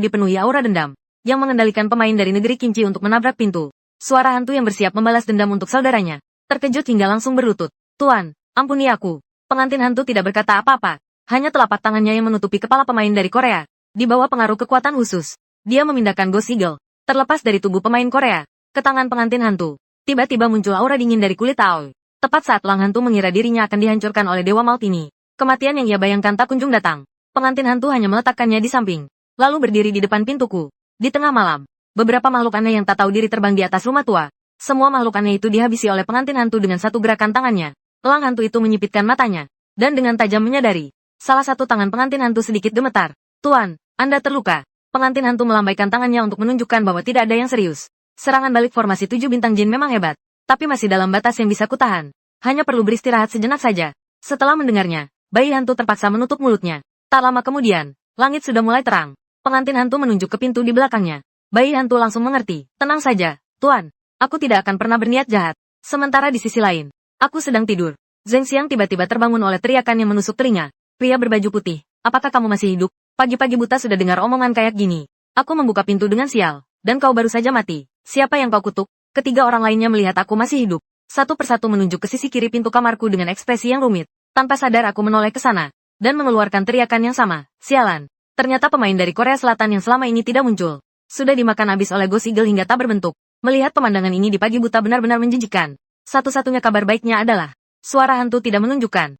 dipenuhi aura dendam, yang mengendalikan pemain dari negeri Kinci untuk menabrak pintu. Suara hantu yang bersiap membalas dendam untuk saudaranya. Terkejut hingga langsung berlutut. Tuan, ampuni aku. Pengantin hantu tidak berkata apa-apa. Hanya telapak tangannya yang menutupi kepala pemain dari Korea. Di bawah pengaruh kekuatan khusus, dia memindahkan Ghost Eagle. Terlepas dari tubuh pemain Korea, ke tangan pengantin hantu. Tiba-tiba muncul aura dingin dari kulit Aoi. Tepat saat elang hantu mengira dirinya akan dihancurkan oleh Dewa Maut ini. Kematian yang ia bayangkan tak kunjung datang. Pengantin hantu hanya meletakkannya di samping. Lalu berdiri di depan pintuku. Di tengah malam, beberapa makhluk aneh yang tak tahu diri terbang di atas rumah tua. Semua makhluk aneh itu dihabisi oleh pengantin hantu dengan satu gerakan tangannya. Elang hantu itu menyipitkan matanya. Dan dengan tajam menyadari. Salah satu tangan pengantin hantu sedikit gemetar. Tuan, Anda terluka. Pengantin hantu melambaikan tangannya untuk menunjukkan bahwa tidak ada yang serius. Serangan balik formasi 7 bintang jin memang hebat. Tapi masih dalam batas yang bisa kutahan. Hanya perlu beristirahat sejenak saja. Setelah mendengarnya, bayi hantu terpaksa menutup mulutnya. Tak lama kemudian, langit sudah mulai terang. Pengantin hantu menunjuk ke pintu di belakangnya. Bayi hantu langsung mengerti. Tenang saja, Tuan. Aku tidak akan pernah berniat jahat. Sementara di sisi lain, aku sedang tidur. Zheng Xiang tiba-tiba terbangun oleh teriakan yang menusuk telinga. Pria berbaju putih, apakah kamu masih hidup? Pagi-pagi buta sudah dengar omongan kayak gini. Aku membuka pintu dengan sial, dan kau baru saja mati. Siapa yang kau kutuk? Ketiga orang lainnya melihat aku masih hidup. Satu persatu menunjuk ke sisi kiri pintu kamarku dengan ekspresi yang rumit. Tanpa sadar aku menoleh ke sana, dan mengeluarkan teriakan yang sama. Sialan. Ternyata pemain dari Korea Selatan yang selama ini tidak muncul. Sudah dimakan habis oleh Ghost Eagle hingga tak berbentuk. Melihat pemandangan ini di pagi buta benar-benar menjijikkan. Satu-satunya kabar baiknya adalah, suara hantu tidak menunjukkan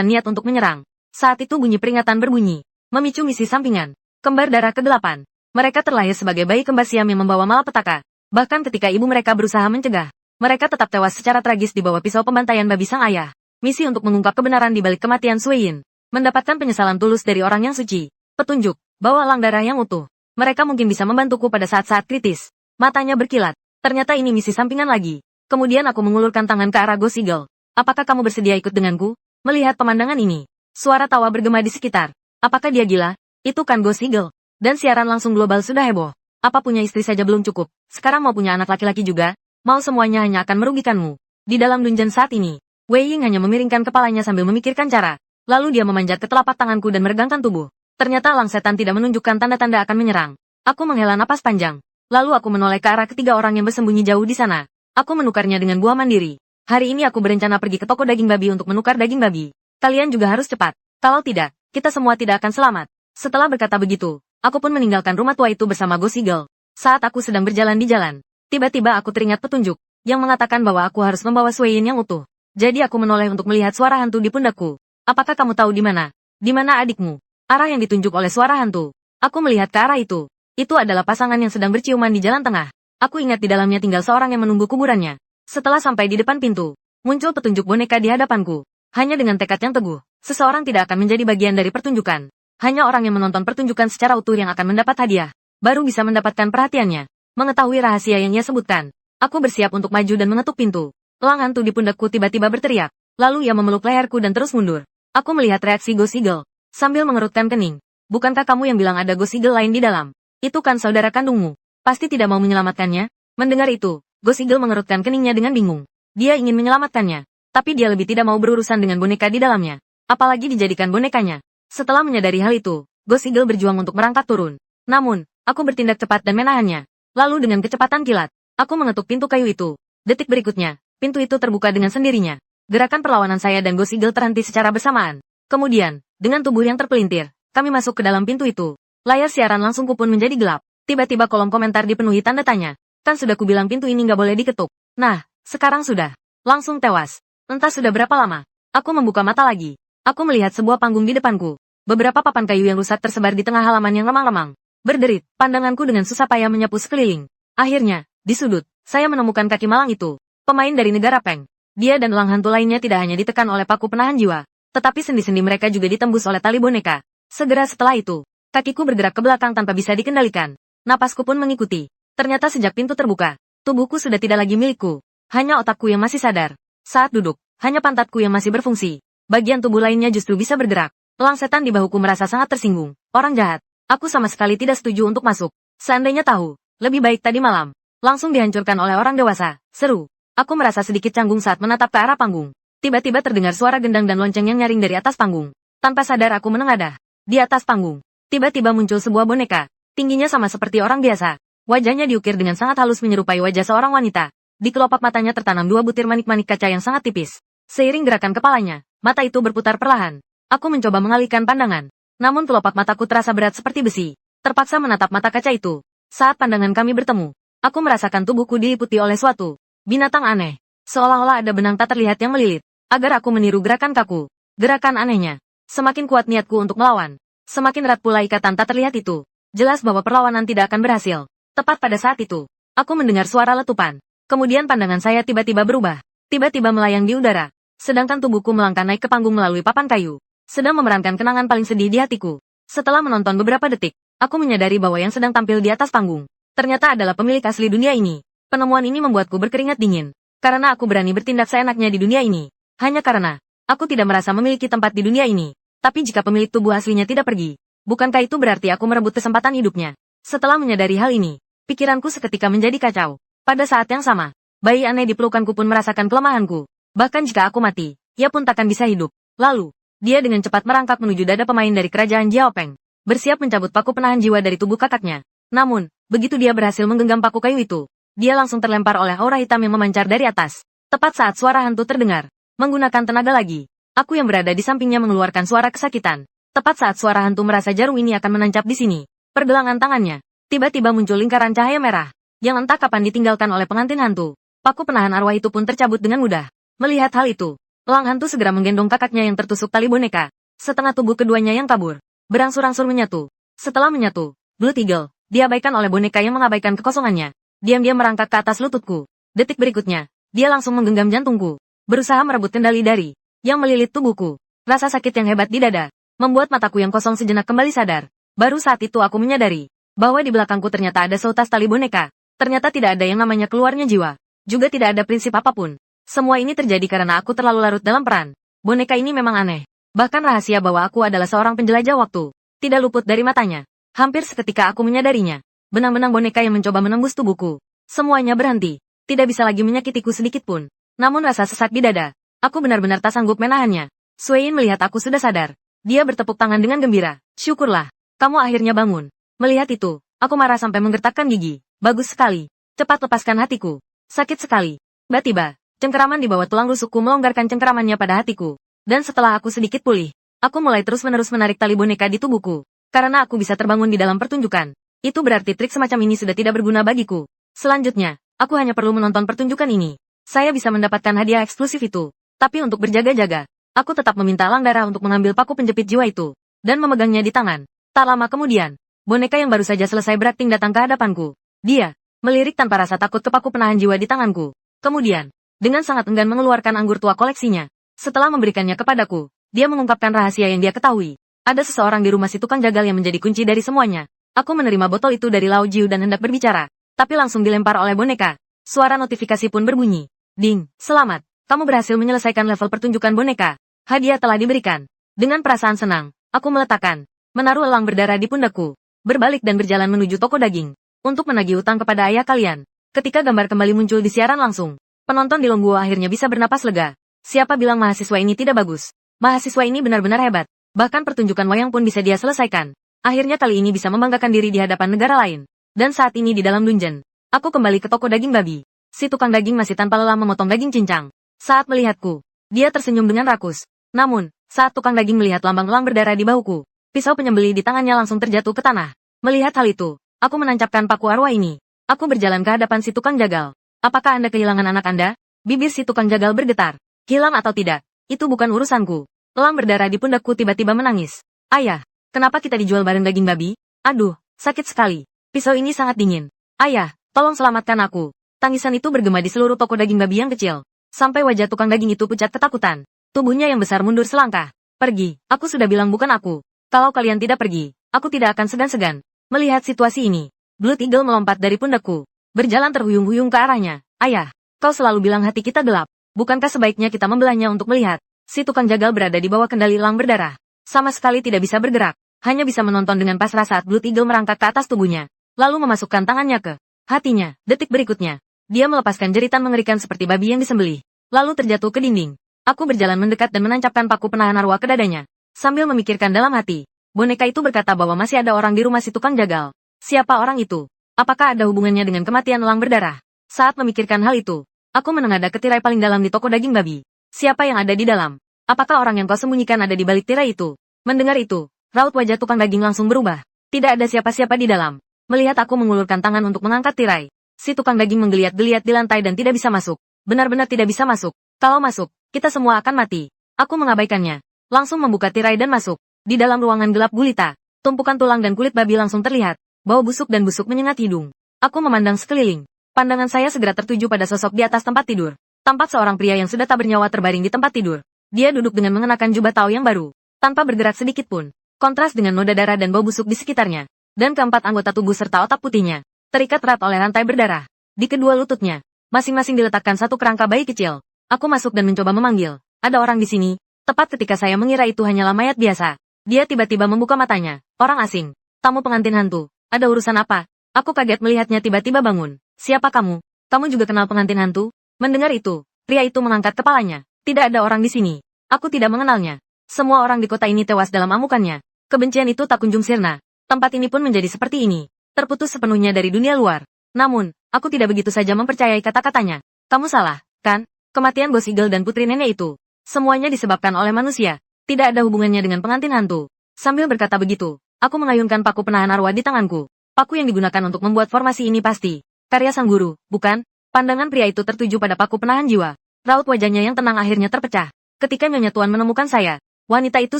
niat untuk menyerang. Saat itu bunyi peringatan berbunyi, memicu misi sampingan. Kembar darah ke-8. Mereka terlahir sebagai bayi kembar siam yang membawa malapetaka. Bahkan ketika ibu mereka berusaha mencegah, mereka tetap tewas secara tragis di bawah pisau pembantaian babi sang ayah. Misi untuk mengungkap kebenaran di balik kematian Sui Yin. Mendapatkan penyesalan tulus dari orang yang suci. Petunjuk, bawa elang darah yang utuh. Mereka mungkin bisa membantuku pada saat-saat kritis. Matanya berkilat. Ternyata ini misi sampingan lagi. Kemudian aku mengulurkan tangan ke arah Ghost Eagle. Apakah kamu bersedia ikut denganku? Melihat pemandangan ini, suara tawa bergema di sekitar. Apakah dia gila? Itu kan Ghost Eagle. Dan siaran langsung global sudah heboh. Apa punya istri saja belum cukup? Sekarang mau punya anak laki-laki juga? Mau semuanya hanya akan merugikanmu. Di dalam dungeon saat ini, Wei Ying hanya memiringkan kepalanya sambil memikirkan cara. Lalu dia memanjat ke telapak tanganku dan meregangkan tubuh. Ternyata elang setan tidak menunjukkan tanda-tanda akan menyerang. Aku menghela napas panjang. Lalu aku menoleh ke arah ketiga orang yang bersembunyi jauh di sana. Aku menukarnya dengan buah mandiri. Hari ini aku berencana pergi ke toko daging babi untuk menukar daging babi. Kalian juga harus cepat. Kalau tidak, kita semua tidak akan selamat. Setelah berkata begitu, aku pun meninggalkan rumah tua itu bersama Ghost Eagle. Saat aku sedang berjalan di jalan, tiba-tiba aku teringat petunjuk yang mengatakan bahwa aku harus membawa Sueyin yang utuh. Jadi aku menoleh untuk melihat suara hantu di pundakku. Apakah kamu tahu di mana? Di mana adikmu? Arah yang ditunjuk oleh suara hantu. Aku melihat ke arah itu. Itu adalah pasangan yang sedang berciuman di jalan tengah. Aku ingat di dalamnya tinggal seorang yang menunggu kuburannya. Setelah sampai di depan pintu, muncul petunjuk boneka di hadapanku. Hanya dengan tekad yang teguh, seseorang tidak akan menjadi bagian dari pertunjukan. Hanya orang yang menonton pertunjukan secara utuh yang akan mendapat hadiah, baru bisa mendapatkan perhatiannya. Mengetahui rahasia yang ia sebutkan, aku bersiap untuk maju dan mengetuk pintu. Elang hantu di pundakku tiba-tiba berteriak. Lalu ia memeluk leherku dan terus mundur. Aku melihat reaksi Ghost Eagle, sambil mengerutkan kening. Bukankah kamu yang bilang ada Ghost Eagle lain di dalam? Itu kan saudara kandungmu. Pasti tidak mau menyelamatkannya? Mendengar itu, Ghost Eagle mengerutkan keningnya dengan bingung. Dia ingin menyelamatkannya, tapi dia lebih tidak mau berurusan dengan boneka di dalamnya. Apalagi dijadikan bonekanya. Setelah menyadari hal itu, Ghost Eagle berjuang untuk merangkak turun. Namun, aku bertindak cepat dan menahannya. Lalu dengan kecepatan kilat, aku mengetuk pintu kayu itu. Detik berikutnya, pintu itu terbuka dengan sendirinya. Gerakan perlawanan saya dan Ghost Eagle terhenti secara bersamaan. Kemudian, dengan tubuh yang terpelintir, kami masuk ke dalam pintu itu. Layar siaran langsungku pun menjadi gelap. Tiba-tiba kolom komentar dipenuhi tanda tanya. Kan sudah kubilang pintu ini nggak boleh diketuk. Nah, sekarang sudah. Langsung tewas. Entah sudah berapa lama. Aku membuka mata lagi. Aku melihat sebuah panggung di depanku. Beberapa papan kayu yang rusak tersebar di tengah halaman yang remang-remang. Berderit, pandanganku dengan susah payah menyapu sekeliling. Akhirnya, di sudut, saya menemukan kaki malang itu. Pemain dari negara Peng. Dia dan elang hantu lainnya tidak hanya ditekan oleh paku penahan jiwa, tetapi sendi-sendi mereka juga ditembus oleh tali boneka. Segera setelah itu, kakiku bergerak ke belakang tanpa bisa dikendalikan. Napasku pun mengikuti. Ternyata sejak pintu terbuka, tubuhku sudah tidak lagi milikku. Hanya otakku yang masih sadar. Saat duduk, hanya pantatku yang masih berfungsi. Bagian tubuh lainnya justru bisa bergerak. Elang setan di bahuku merasa sangat tersinggung. Orang jahat. Aku sama sekali tidak setuju untuk masuk. Seandainya tahu, lebih baik tadi malam. Langsung dihancurkan oleh orang dewasa. Seru. Aku merasa sedikit canggung saat menatap ke arah panggung. Tiba-tiba terdengar suara gendang dan lonceng yang nyaring dari atas panggung. Tanpa sadar aku menengadah. Di atas panggung, tiba-tiba muncul sebuah boneka. Tingginya sama seperti orang biasa. Wajahnya diukir dengan sangat halus menyerupai wajah seorang wanita. Di kelopak matanya tertanam dua butir manik-manik kaca yang sangat tipis. Seiring gerakan kepalanya, mata itu berputar perlahan. Aku mencoba mengalihkan pandangan. Namun kelopak mataku terasa berat seperti besi. Terpaksa menatap mata kaca itu. Saat pandangan kami bertemu, aku merasakan tubuhku diliputi oleh suatu binatang aneh. Seolah-olah ada benang tak terlihat yang melilit. Agar aku meniru gerakan kaku. Gerakan anehnya. Semakin kuat niatku untuk melawan, semakin erat pula ikatan tak terlihat itu. Jelas bahwa perlawanan tidak akan berhasil. Tepat pada saat itu, aku mendengar suara letupan. Kemudian pandangan saya tiba-tiba berubah. Tiba-tiba melayang di udara. Sedangkan tubuhku melangkah naik ke panggung melalui papan kayu. Sedang memerankan kenangan paling sedih di hatiku. Setelah menonton beberapa detik, aku menyadari bahwa yang sedang tampil di atas panggung ternyata adalah pemilik asli dunia ini. Penemuan ini membuatku berkeringat dingin. Karena aku berani bertindak seenaknya di dunia ini. Hanya karena aku tidak merasa memiliki tempat di dunia ini. Tapi jika pemilik tubuh aslinya tidak pergi, bukankah itu berarti aku merebut kesempatan hidupnya? Setelah menyadari hal ini, pikiranku seketika menjadi kacau. Pada saat yang sama, bayi aneh di pelukanku pun merasakan kelemahanku. Bahkan jika aku mati, ia pun takkan bisa hidup. Lalu, dia dengan cepat merangkak menuju dada pemain dari kerajaan Jiaopeng. Bersiap mencabut paku penahan jiwa dari tubuh kakaknya. Namun, begitu dia berhasil menggenggam paku kayu itu, dia langsung terlempar oleh aura hitam yang memancar dari atas. Tepat saat suara hantu terdengar, menggunakan tenaga lagi, aku yang berada di sampingnya mengeluarkan suara kesakitan. Tepat saat suara hantu merasa jarum ini akan menancap di sini, pergelangan tangannya, tiba-tiba muncul lingkaran cahaya merah, yang entah kapan ditinggalkan oleh pengantin hantu. Paku penahan arwah itu pun tercabut dengan mudah. Melihat hal itu, elang hantu segera menggendong kakaknya yang tertusuk tali boneka. Setengah tubuh keduanya yang kabur, berangsur-angsur menyatu. Setelah menyatu, Blood Eagle, diabaikan oleh boneka yang mengabaikan kekosongannya. Diam-diam merangkak ke atas lututku. Detik berikutnya, dia langsung menggenggam jantungku, berusaha merebut kendali dari yang melilit tubuhku. Rasa sakit yang hebat di dada membuat mataku yang kosong sejenak kembali sadar. Baru saat itu aku menyadari bahwa di belakangku ternyata ada seutas tali boneka. Ternyata tidak ada yang namanya keluarnya jiwa. Juga tidak ada prinsip apapun. Semua ini terjadi karena aku terlalu larut dalam peran. Boneka ini memang aneh. Bahkan rahasia bahwa aku adalah seorang penjelajah waktu tidak luput dari matanya. Hampir seketika aku menyadarinya. Benang-benang boneka yang mencoba menembus tubuhku. Semuanya berhenti. Tidak bisa lagi menyakitiku sedikit pun. Namun rasa sesak di dada. Aku benar-benar tak sanggup menahannya. Sueyin melihat aku sudah sadar. Dia bertepuk tangan dengan gembira. Syukurlah. Kamu akhirnya bangun. Melihat itu, aku marah sampai menggertakkan gigi. Bagus sekali. Cepat lepaskan hatiku. Sakit sekali. Tiba-tiba, cengkeraman di bawah tulang rusukku melonggarkan cengkeramannya pada hatiku. Dan setelah aku sedikit pulih, Aku mulai terus-menerus menarik tali boneka di tubuhku. Karena aku bisa terbangun di dalam pertunjukan. Itu berarti trik semacam ini sudah tidak berguna bagiku. Selanjutnya, aku hanya perlu menonton pertunjukan ini. Saya bisa mendapatkan hadiah eksklusif itu. Tapi untuk berjaga-jaga, aku tetap meminta Langdara untuk mengambil paku penjepit jiwa itu. Dan memegangnya di tangan. Tak lama kemudian, boneka yang baru saja selesai berakting datang ke hadapanku. Dia melirik tanpa rasa takut ke paku penahan jiwa di tanganku. Kemudian, dengan sangat enggan mengeluarkan anggur tua koleksinya. Setelah memberikannya kepadaku, dia mengungkapkan rahasia yang dia ketahui. Ada seseorang di rumah si tukang jagal yang menjadi kunci dari semuanya. Aku menerima botol itu dari Lao Jiu dan hendak berbicara. Tapi langsung dilempar oleh boneka. Suara notifikasi pun berbunyi. Ding, selamat. Kamu berhasil menyelesaikan level pertunjukan boneka. Hadiah telah diberikan. Dengan perasaan senang, aku menaruh elang berdarah di pundakku. Berbalik dan berjalan menuju toko daging. Untuk menagih utang kepada ayah kalian. Ketika gambar kembali muncul di siaran langsung. Penonton di Longguo akhirnya bisa bernapas lega. Siapa bilang mahasiswa ini tidak bagus? Mahasiswa ini benar-benar hebat. Bahkan pertunjukan wayang pun bisa dia selesaikan. Akhirnya kali ini bisa membanggakan diri di hadapan negara lain. Dan saat ini di dalam dungeon, aku kembali ke toko daging babi. Si tukang daging masih tanpa lelah memotong daging cincang. Saat melihatku, dia tersenyum dengan rakus. Namun, saat tukang daging melihat lambang elang berdarah di bahuku, pisau penyembeli di tangannya langsung terjatuh ke tanah. Melihat hal itu, aku menancapkan paku arwah ini. Aku berjalan ke hadapan si tukang jagal. Apakah Anda kehilangan anak Anda? Bibir si tukang jagal bergetar. Hilang atau tidak, itu bukan urusanku. Elang berdarah di pundakku tiba-tiba menangis. Ayah, kenapa kita dijual bareng daging babi? Aduh, sakit sekali. Pisau ini sangat dingin. Ayah, tolong selamatkan aku. Tangisan itu bergema di seluruh toko daging babi yang kecil. Sampai wajah tukang daging itu pucat ketakutan. Tubuhnya yang besar mundur selangkah. Pergi, aku sudah bilang bukan aku. Kalau kalian tidak pergi, aku tidak akan segan-segan. Melihat situasi ini, Blood Eagle melompat dari pundakku. Berjalan terhuyung-huyung ke arahnya. Ayah, kau selalu bilang hati kita gelap. Bukankah sebaiknya kita membelahnya untuk melihat? Si tukang jagal berada di bawah kendali elang berdarah. Sama sekali tidak bisa bergerak. Hanya bisa menonton dengan pasrah saat Blood Eagle merangkak ke atas tubuhnya. Lalu memasukkan tangannya ke hatinya. Detik berikutnya, dia melepaskan jeritan mengerikan seperti babi yang disembelih. Lalu terjatuh ke dinding. Aku berjalan mendekat dan menancapkan paku penahan arwah ke dadanya. Sambil memikirkan dalam hati. Boneka itu berkata bahwa masih ada orang di rumah si tukang jagal. Siapa orang itu? Apakah ada hubungannya dengan kematian elang berdarah? Saat memikirkan hal itu, aku menengadah ke tirai paling dalam di toko daging babi. Siapa yang ada di dalam? Apakah orang yang kau sembunyikan ada di balik tirai itu? Mendengar itu, raut wajah tukang daging langsung berubah. Tidak ada siapa-siapa di dalam. Melihat aku mengulurkan tangan untuk mengangkat tirai, si tukang daging menggeliat-geliat di lantai dan tidak bisa masuk. Benar-benar tidak bisa masuk. Kalau masuk, kita semua akan mati. Aku mengabaikannya. Langsung membuka tirai dan masuk. Di dalam ruangan gelap gulita, tumpukan tulang dan kulit babi langsung terlihat. Bau busuk dan busuk menyengat hidung. Aku memandang sekeliling. Pandangan saya segera tertuju pada sosok di atas tempat tidur. Tampak seorang pria yang sudah tak bernyawa terbaring di tempat tidur. Dia duduk dengan mengenakan jubah tao yang baru, tanpa bergerak sedikit pun. Kontras dengan noda darah dan bau busuk di sekitarnya. Dan keempat anggota tubuh serta otak putihnya, terikat erat oleh rantai berdarah. Di kedua lututnya, masing-masing diletakkan satu kerangka bayi kecil. Aku masuk dan mencoba memanggil. Ada orang di sini. Tepat ketika saya mengira itu hanyalah mayat biasa. Dia tiba-tiba membuka matanya. Orang asing. Tamu pengantin hantu. Ada urusan apa? Aku kaget melihatnya tiba-tiba bangun. Siapa kamu? Kamu juga kenal pengantin hantu? Mendengar itu, pria itu mengangkat kepalanya. Tidak ada orang di sini. Aku tidak mengenalnya. Semua orang di kota ini tewas dalam amukannya. Kebencian itu tak kunjung sirna. Tempat ini pun menjadi seperti ini. Terputus sepenuhnya dari dunia luar. Namun, aku tidak begitu saja mempercayai kata-katanya. Kamu salah, kan? Kematian Ghost Eagle dan putri nenek itu. Semuanya disebabkan oleh manusia. Tidak ada hubungannya dengan pengantin hantu. Sambil berkata begitu, aku mengayunkan paku penahan arwah di tanganku. Paku yang digunakan untuk membuat formasi ini pasti karya sang guru, bukan? Pandangan pria itu tertuju pada paku penahan jiwa. Raut wajahnya yang tenang akhirnya terpecah. Ketika Nyonya Tuan menemukan saya, wanita itu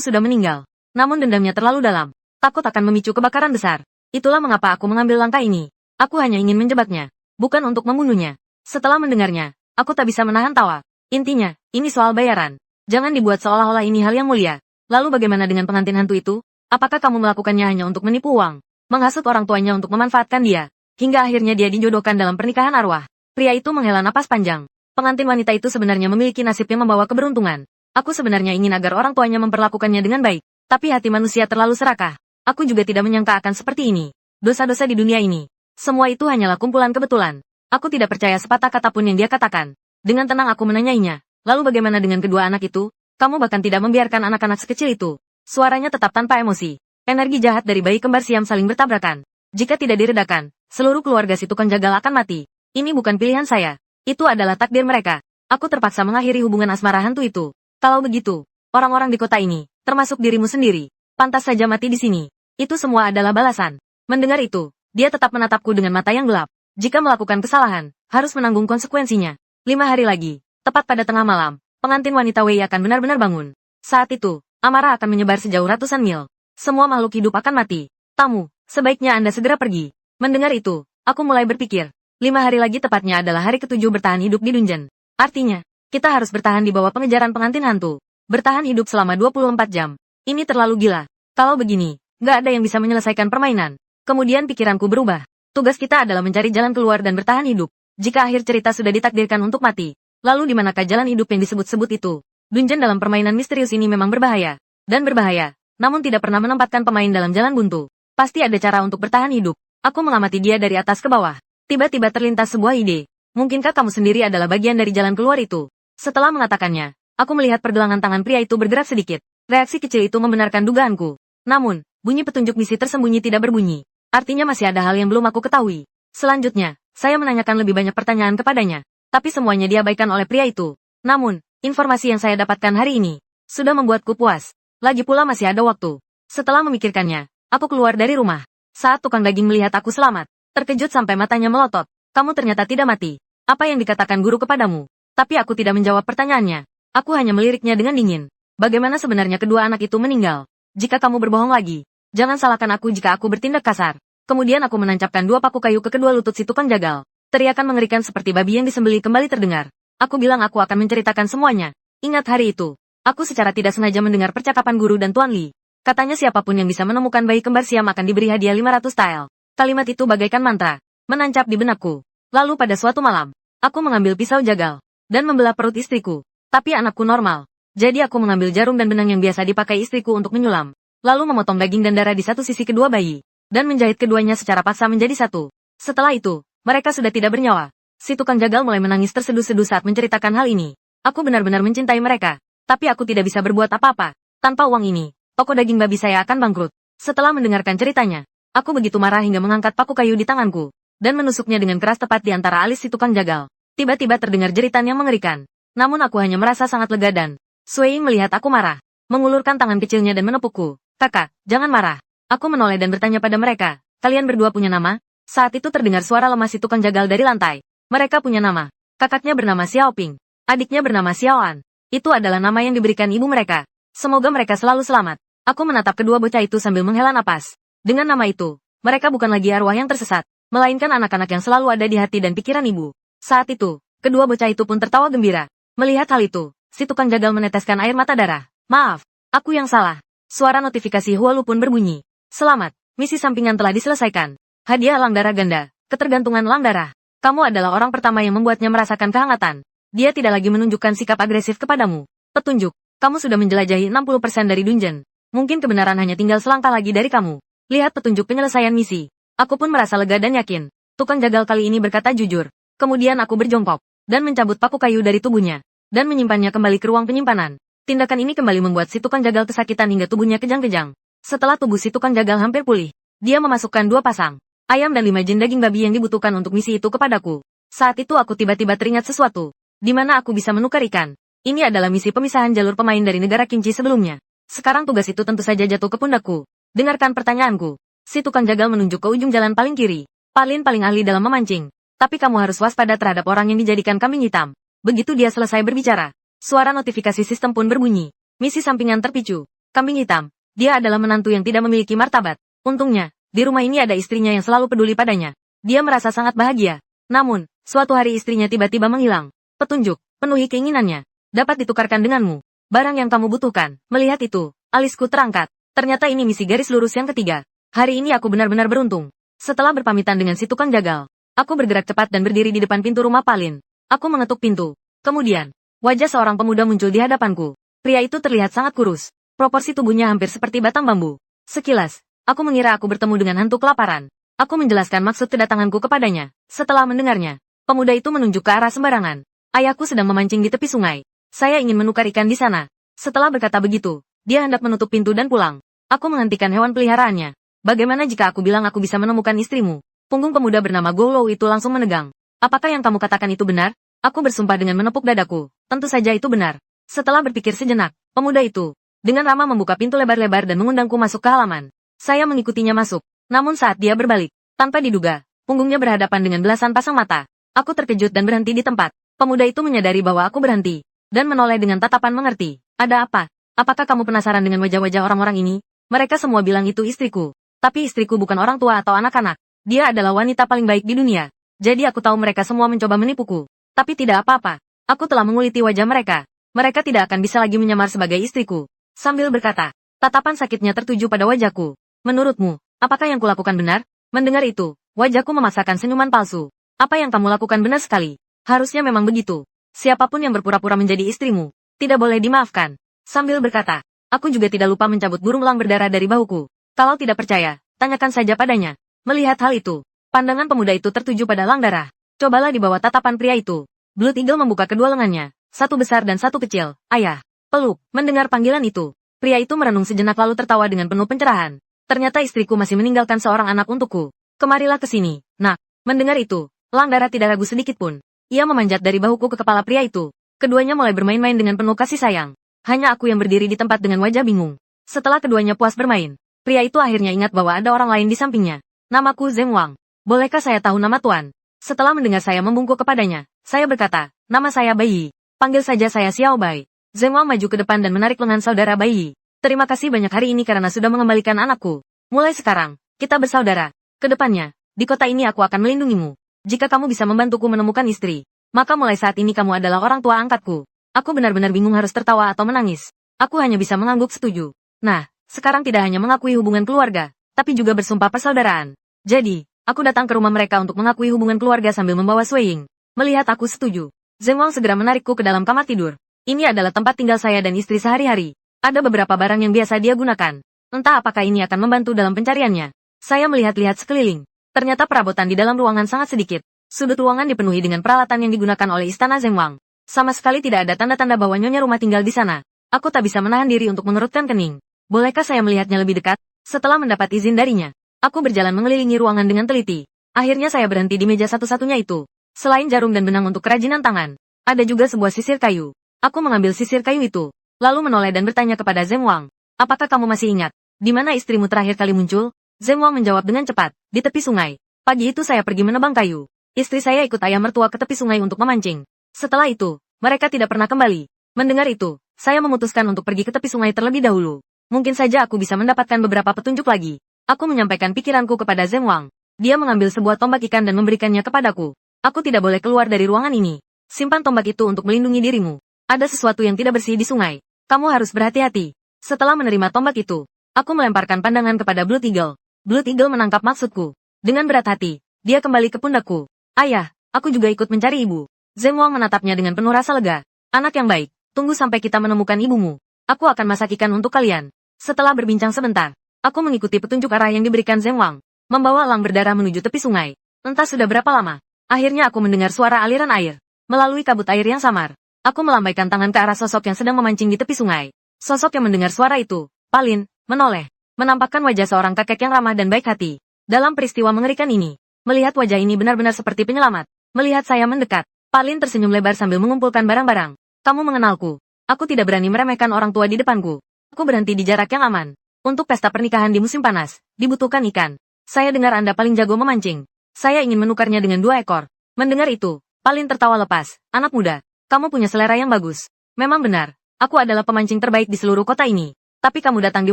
sudah meninggal. Namun dendamnya terlalu dalam. Takut akan memicu kebakaran besar. Itulah mengapa aku mengambil langkah ini. Aku hanya ingin menjebaknya, bukan untuk membunuhnya. Setelah mendengarnya, aku tak bisa menahan tawa. Intinya, ini soal bayaran. Jangan dibuat seolah-olah ini hal yang mulia. Lalu bagaimana dengan pengantin hantu itu? Apakah kamu melakukannya hanya untuk menipu uang? Menghasut orang tuanya untuk memanfaatkan dia? Hingga akhirnya dia dijodohkan dalam pernikahan arwah. Pria itu menghela napas panjang. Pengantin wanita itu sebenarnya memiliki nasib yang membawa keberuntungan. Aku sebenarnya ingin agar orang tuanya memperlakukannya dengan baik. Tapi hati manusia terlalu serakah. Aku juga tidak menyangka akan seperti ini. Dosa-dosa di dunia ini. Semua itu hanyalah kumpulan kebetulan. Aku tidak percaya sepatah kata pun yang dia katakan. Dengan tenang aku menanyainya. Lalu bagaimana dengan kedua anak itu? Kamu bahkan tidak membiarkan anak-anak sekecil itu. Suaranya tetap tanpa emosi. Energi jahat dari bayi kembar siam saling bertabrakan. Jika tidak diredakan, seluruh keluarga si tukang jagal akan mati. Ini bukan pilihan saya. Itu adalah takdir mereka. Aku terpaksa mengakhiri hubungan asmara hantu itu. Kalau begitu, orang-orang di kota ini termasuk dirimu sendiri. Pantas saja mati di sini. Itu semua adalah balasan. Mendengar itu, dia tetap menatapku dengan mata yang gelap. Jika melakukan kesalahan, harus menanggung konsekuensinya. 5 hari lagi, tepat pada tengah malam, pengantin wanita Wei akan benar-benar bangun. Saat itu, amarah akan menyebar sejauh ratusan mil. Semua makhluk hidup akan mati. Tamu, sebaiknya Anda segera pergi. Mendengar itu, aku mulai berpikir. 5 hari lagi tepatnya adalah hari ke-7 bertahan hidup di dungeon. Artinya, kita harus bertahan di bawah pengejaran pengantin hantu. Bertahan hidup selama 24 jam. Ini terlalu gila. Kalau begini, nggak ada yang bisa menyelesaikan permainan. Kemudian pikiranku berubah. Tugas kita adalah mencari jalan keluar dan bertahan hidup. Jika akhir cerita sudah ditakdirkan untuk mati, lalu di manakah jalan hidup yang disebut-sebut itu? Dungeon dalam permainan misterius ini memang berbahaya. Dan berbahaya, namun tidak pernah menempatkan pemain dalam jalan buntu. Pasti ada cara untuk bertahan hidup. Aku mengamati dia dari atas ke bawah. Tiba-tiba terlintas sebuah ide. Mungkinkah kamu sendiri adalah bagian dari jalan keluar itu? Setelah mengatakannya, aku melihat pergelangan tangan pria itu bergerak sedikit. Reaksi kecil itu membenarkan dugaanku. Namun, bunyi petunjuk misi tersembunyi tidak berbunyi. Artinya masih ada hal yang belum aku ketahui. Selanjutnya, saya menanyakan lebih banyak pertanyaan kepadanya. Tapi semuanya diabaikan oleh pria itu. Namun, informasi yang saya dapatkan hari ini sudah membuatku puas. Lagi pula masih ada waktu. Setelah memikirkannya, aku keluar dari rumah. Saat tukang daging melihat aku selamat, terkejut sampai matanya melotot. Kamu ternyata tidak mati. Apa yang dikatakan guru kepadamu? Tapi aku tidak menjawab pertanyaannya. Aku hanya meliriknya dengan dingin. Bagaimana sebenarnya kedua anak itu meninggal? Jika kamu berbohong lagi, jangan salahkan aku jika aku bertindak kasar. Kemudian aku menancapkan 2 paku kayu ke kedua lutut si tukang jagal. Teriakan mengerikan seperti babi yang disembelih kembali terdengar. Aku bilang aku akan menceritakan semuanya. Ingat hari itu, aku secara tidak sengaja mendengar percakapan guru dan Tuan Li. Katanya siapapun yang bisa menemukan bayi kembar siam akan diberi hadiah 500 tael. Kalimat itu bagaikan mantra, menancap di benakku. Lalu pada suatu malam, aku mengambil pisau jagal dan membelah perut istriku. Tapi anakku normal. Jadi aku mengambil jarum dan benang yang biasa dipakai istriku untuk menyulam. Lalu memotong daging dan darah di satu sisi kedua bayi. Dan menjahit keduanya secara paksa menjadi satu. Setelah itu, mereka sudah tidak bernyawa. Si tukang jagal mulai menangis terseduh-seduh saat menceritakan hal ini. Aku benar-benar mencintai mereka. Tapi aku tidak bisa berbuat apa-apa. Tanpa uang ini, toko daging babi saya akan bangkrut. Setelah mendengarkan ceritanya, aku begitu marah hingga mengangkat paku kayu di tanganku. Dan menusuknya dengan keras tepat di antara alis si tukang jagal. Tiba-tiba terdengar jeritan yang mengerikan. Namun aku hanya merasa sangat lega dan Sui melihat aku marah, mengulurkan tangan kecilnya dan menepukku. Kakak, jangan marah. Aku menoleh dan bertanya pada mereka, kalian berdua punya nama? Saat itu terdengar suara lemah si tukang jagal dari lantai. Mereka punya nama. Kakaknya bernama Xiao Ping. Adiknya bernama Xiao An. Itu adalah nama yang diberikan ibu mereka. Semoga mereka selalu selamat. Aku menatap kedua bocah itu sambil menghela napas. Dengan nama itu, mereka bukan lagi arwah yang tersesat, melainkan anak-anak yang selalu ada di hati dan pikiran ibu. Saat itu, kedua bocah itu pun tertawa gembira. Melihat hal itu, si tukang jagal meneteskan air mata darah. Maaf, aku yang salah. Suara notifikasi Hualu pun berbunyi. Selamat, misi sampingan telah diselesaikan. Hadiah elang darah ganda, ketergantungan elang darah. Kamu adalah orang pertama yang membuatnya merasakan kehangatan. Dia tidak lagi menunjukkan sikap agresif kepadamu. Petunjuk, kamu sudah menjelajahi 60% dari dungeon. Mungkin kebenaran hanya tinggal selangkah lagi dari kamu. Lihat petunjuk penyelesaian misi. Aku pun merasa lega dan yakin. Tukang jagal kali ini berkata jujur. Kemudian aku berjongkok dan mencabut paku kayu dari tubuhnya dan menyimpannya kembali ke ruang penyimpanan. Tindakan ini kembali membuat si tukang jagal kesakitan hingga tubuhnya kejang-kejang. Setelah tubuh si tukang jagal hampir pulih, dia memasukkan 2 pasang ayam dan 5 jin daging babi yang dibutuhkan untuk misi itu kepadaku. Saat itu aku tiba-tiba teringat sesuatu. Di mana aku bisa menukar ikan. Ini adalah misi pemisahan jalur pemain dari negara Kinci sebelumnya. Sekarang tugas itu tentu saja jatuh ke pundakku. Dengarkan pertanyaanku. Si tukang jagal menunjuk ke ujung jalan paling kiri. Palin paling ahli dalam memancing. Tapi kamu harus waspada terhadap orang yang dijadikan kambing hitam. Begitu dia selesai berbicara, suara notifikasi sistem pun berbunyi. Misi sampingan terpicu. Kambing hitam. Dia adalah menantu yang tidak memiliki martabat. Untungnya, di rumah ini ada istrinya yang selalu peduli padanya. Dia merasa sangat bahagia. Namun, suatu hari istrinya tiba-tiba menghilang. Petunjuk, penuhi keinginannya. Dapat ditukarkan denganmu. Barang yang kamu butuhkan. Melihat itu, alisku terangkat. Ternyata ini misi garis lurus yang ketiga. Hari ini aku benar-benar beruntung. Setelah berpamitan dengan si tukang jagal, aku bergerak cepat dan berdiri di depan pintu rumah Palin. Aku mengetuk pintu. Kemudian, wajah seorang pemuda muncul di hadapanku. Pria itu terlihat sangat kurus. Proporsi tubuhnya hampir seperti batang bambu. Sekilas, aku mengira aku bertemu dengan hantu kelaparan. Aku menjelaskan maksud kedatanganku kepadanya. Setelah mendengarnya, pemuda itu menunjuk ke arah sembarangan. Ayahku sedang memancing di tepi sungai. Saya ingin menukar ikan di sana. Setelah berkata begitu, dia hendak menutup pintu dan pulang. Aku menghentikan hewan peliharaannya. Bagaimana jika aku bilang aku bisa menemukan istrimu? Punggung pemuda bernama Goulo itu langsung menegang. Apakah yang kamu katakan itu benar? Aku bersumpah dengan menepuk dadaku. Tentu saja itu benar. Setelah berpikir sejenak, pemuda itu dengan ramah membuka pintu lebar-lebar dan mengundangku masuk ke halaman. Saya mengikutinya masuk. Namun saat dia berbalik, tanpa diduga, punggungnya berhadapan dengan belasan pasang mata. Aku terkejut dan berhenti di tempat. Pemuda itu menyadari bahwa aku berhenti, dan menoleh dengan tatapan mengerti. Ada apa? Apakah kamu penasaran dengan wajah-wajah orang-orang ini? Mereka semua bilang itu istriku. Tapi istriku bukan orang tua atau anak-anak. Dia adalah wanita paling baik di dunia. Jadi aku tahu mereka semua mencoba menipuku. Tapi tidak apa-apa. Aku telah menguliti wajah mereka. Mereka tidak akan bisa lagi menyamar sebagai istriku. Sambil berkata, tatapan sakitnya tertuju pada wajahku. Menurutmu, apakah yang kulakukan benar? Mendengar itu, wajahku memaksakan senyuman palsu. Apa yang kamu lakukan benar sekali. Harusnya memang begitu. Siapapun yang berpura-pura menjadi istrimu, tidak boleh dimaafkan. Sambil berkata, aku juga tidak lupa mencabut burung elang berdarah dari bahuku. Kalau tidak percaya, tanyakan saja padanya. Melihat hal itu, pandangan pemuda itu tertuju pada elang darah. Cobalah di bawah tatapan pria itu. Blood Eagle membuka kedua lengannya, satu besar dan satu kecil. Ayah, peluk. Mendengar panggilan itu, pria itu merenung sejenak lalu tertawa dengan penuh pencerahan. Ternyata istriku masih meninggalkan seorang anak untukku. Kemarilah ke sini, nak. Mendengar itu, elang darah tidak ragu sedikit pun. Ia memanjat dari bahuku ke kepala pria itu. Keduanya mulai bermain-main dengan penuh kasih sayang. Hanya aku yang berdiri di tempat dengan wajah bingung. Setelah keduanya puas bermain, pria itu akhirnya ingat bahwa ada orang lain di sampingnya. Namaku Zeng Wang. Bolehkah saya tahu nama tuan? Setelah mendengar saya membungkuk kepadanya, saya berkata, nama saya Bai Yi. Panggil saja saya Xiao Bai. Zeng Wang maju ke depan dan menarik lengan saudara Bai Yi. Terima kasih banyak hari ini karena sudah mengembalikan anakku. Mulai sekarang, kita bersaudara. Kedepannya, di kota ini aku akan melindungimu. Jika kamu bisa membantuku menemukan istri, maka mulai saat ini kamu adalah orang tua angkatku. Aku benar-benar bingung harus tertawa atau menangis. Aku hanya bisa mengangguk setuju. Nah, sekarang tidak hanya mengakui hubungan keluarga, tapi juga bersumpah persaudaraan. Jadi, aku datang ke rumah mereka untuk mengakui hubungan keluarga sambil membawa Sui Ying. Melihat aku setuju, Zeng Wang segera menarikku ke dalam kamar tidur. Ini adalah tempat tinggal saya dan istri sehari-hari. Ada beberapa barang yang biasa dia gunakan. Entah apakah ini akan membantu dalam pencariannya. Saya melihat-lihat sekeliling. Ternyata perabotan di dalam ruangan sangat sedikit. Sudut ruangan dipenuhi dengan peralatan yang digunakan oleh istana Zeng Wang. Sama sekali tidak ada tanda-tanda bahwa nyonya rumah tinggal di sana. Aku tak bisa menahan diri untuk mengerutkan kening. Bolehkah saya melihatnya lebih dekat? Setelah mendapat izin darinya, aku berjalan mengelilingi ruangan dengan teliti. Akhirnya saya berhenti di meja satu-satunya itu. Selain jarum dan benang untuk kerajinan tangan, ada juga sebuah sisir kayu. Aku mengambil sisir kayu itu, lalu menoleh dan bertanya kepada Zeng Wang. Apakah kamu masih ingat, di mana istrimu terakhir kali muncul? Zeng Wang menjawab dengan cepat, di tepi sungai. Pagi itu saya pergi menebang kayu. Istri saya ikut ayah mertua ke tepi sungai untuk memancing. Setelah itu, mereka tidak pernah kembali. Mendengar itu, saya memutuskan untuk pergi ke tepi sungai terlebih dahulu. Mungkin saja aku bisa mendapatkan beberapa petunjuk lagi. Aku menyampaikan pikiranku kepada Zeng Wang. Dia mengambil sebuah tombak ikan dan memberikannya kepadaku. Aku tidak boleh keluar dari ruangan ini. Simpan tombak itu untuk melindungi dirimu. Ada sesuatu yang tidak bersih di sungai. Kamu harus berhati-hati. Setelah menerima tombak itu, aku melemparkan pandangan kepada Blood Eagle. Blood Eagle menangkap maksudku. Dengan berat hati, dia kembali ke pundakku. Ayah, aku juga ikut mencari ibu. Zeng Wang menatapnya dengan penuh rasa lega. Anak yang baik, tunggu sampai kita menemukan ibumu. Aku akan masak ikan untuk kalian. Setelah berbincang sebentar, aku mengikuti petunjuk arah yang diberikan Zeng Wang, membawa elang berdarah menuju tepi sungai. Entah sudah berapa lama, akhirnya aku mendengar suara aliran air. Melalui kabut air yang samar, aku melambaikan tangan ke arah sosok yang sedang memancing di tepi sungai. Sosok yang mendengar suara itu, Palin, menoleh, menampakkan wajah seorang kakek yang ramah dan baik hati. Dalam peristiwa mengerikan ini, melihat wajah ini benar-benar seperti penyelamat. Melihat saya mendekat, Palin tersenyum lebar sambil mengumpulkan barang-barang. Kamu mengenalku. Aku tidak berani meremehkan orang tua di depanku. Aku berhenti di jarak yang aman. Untuk pesta pernikahan di musim panas, dibutuhkan ikan. Saya dengar Anda paling jago memancing. Saya ingin menukarnya dengan 2 ekor. Mendengar itu, Palin tertawa lepas. Anak muda, kamu punya selera yang bagus. Memang benar, aku adalah pemancing terbaik di seluruh kota ini. Tapi kamu datang di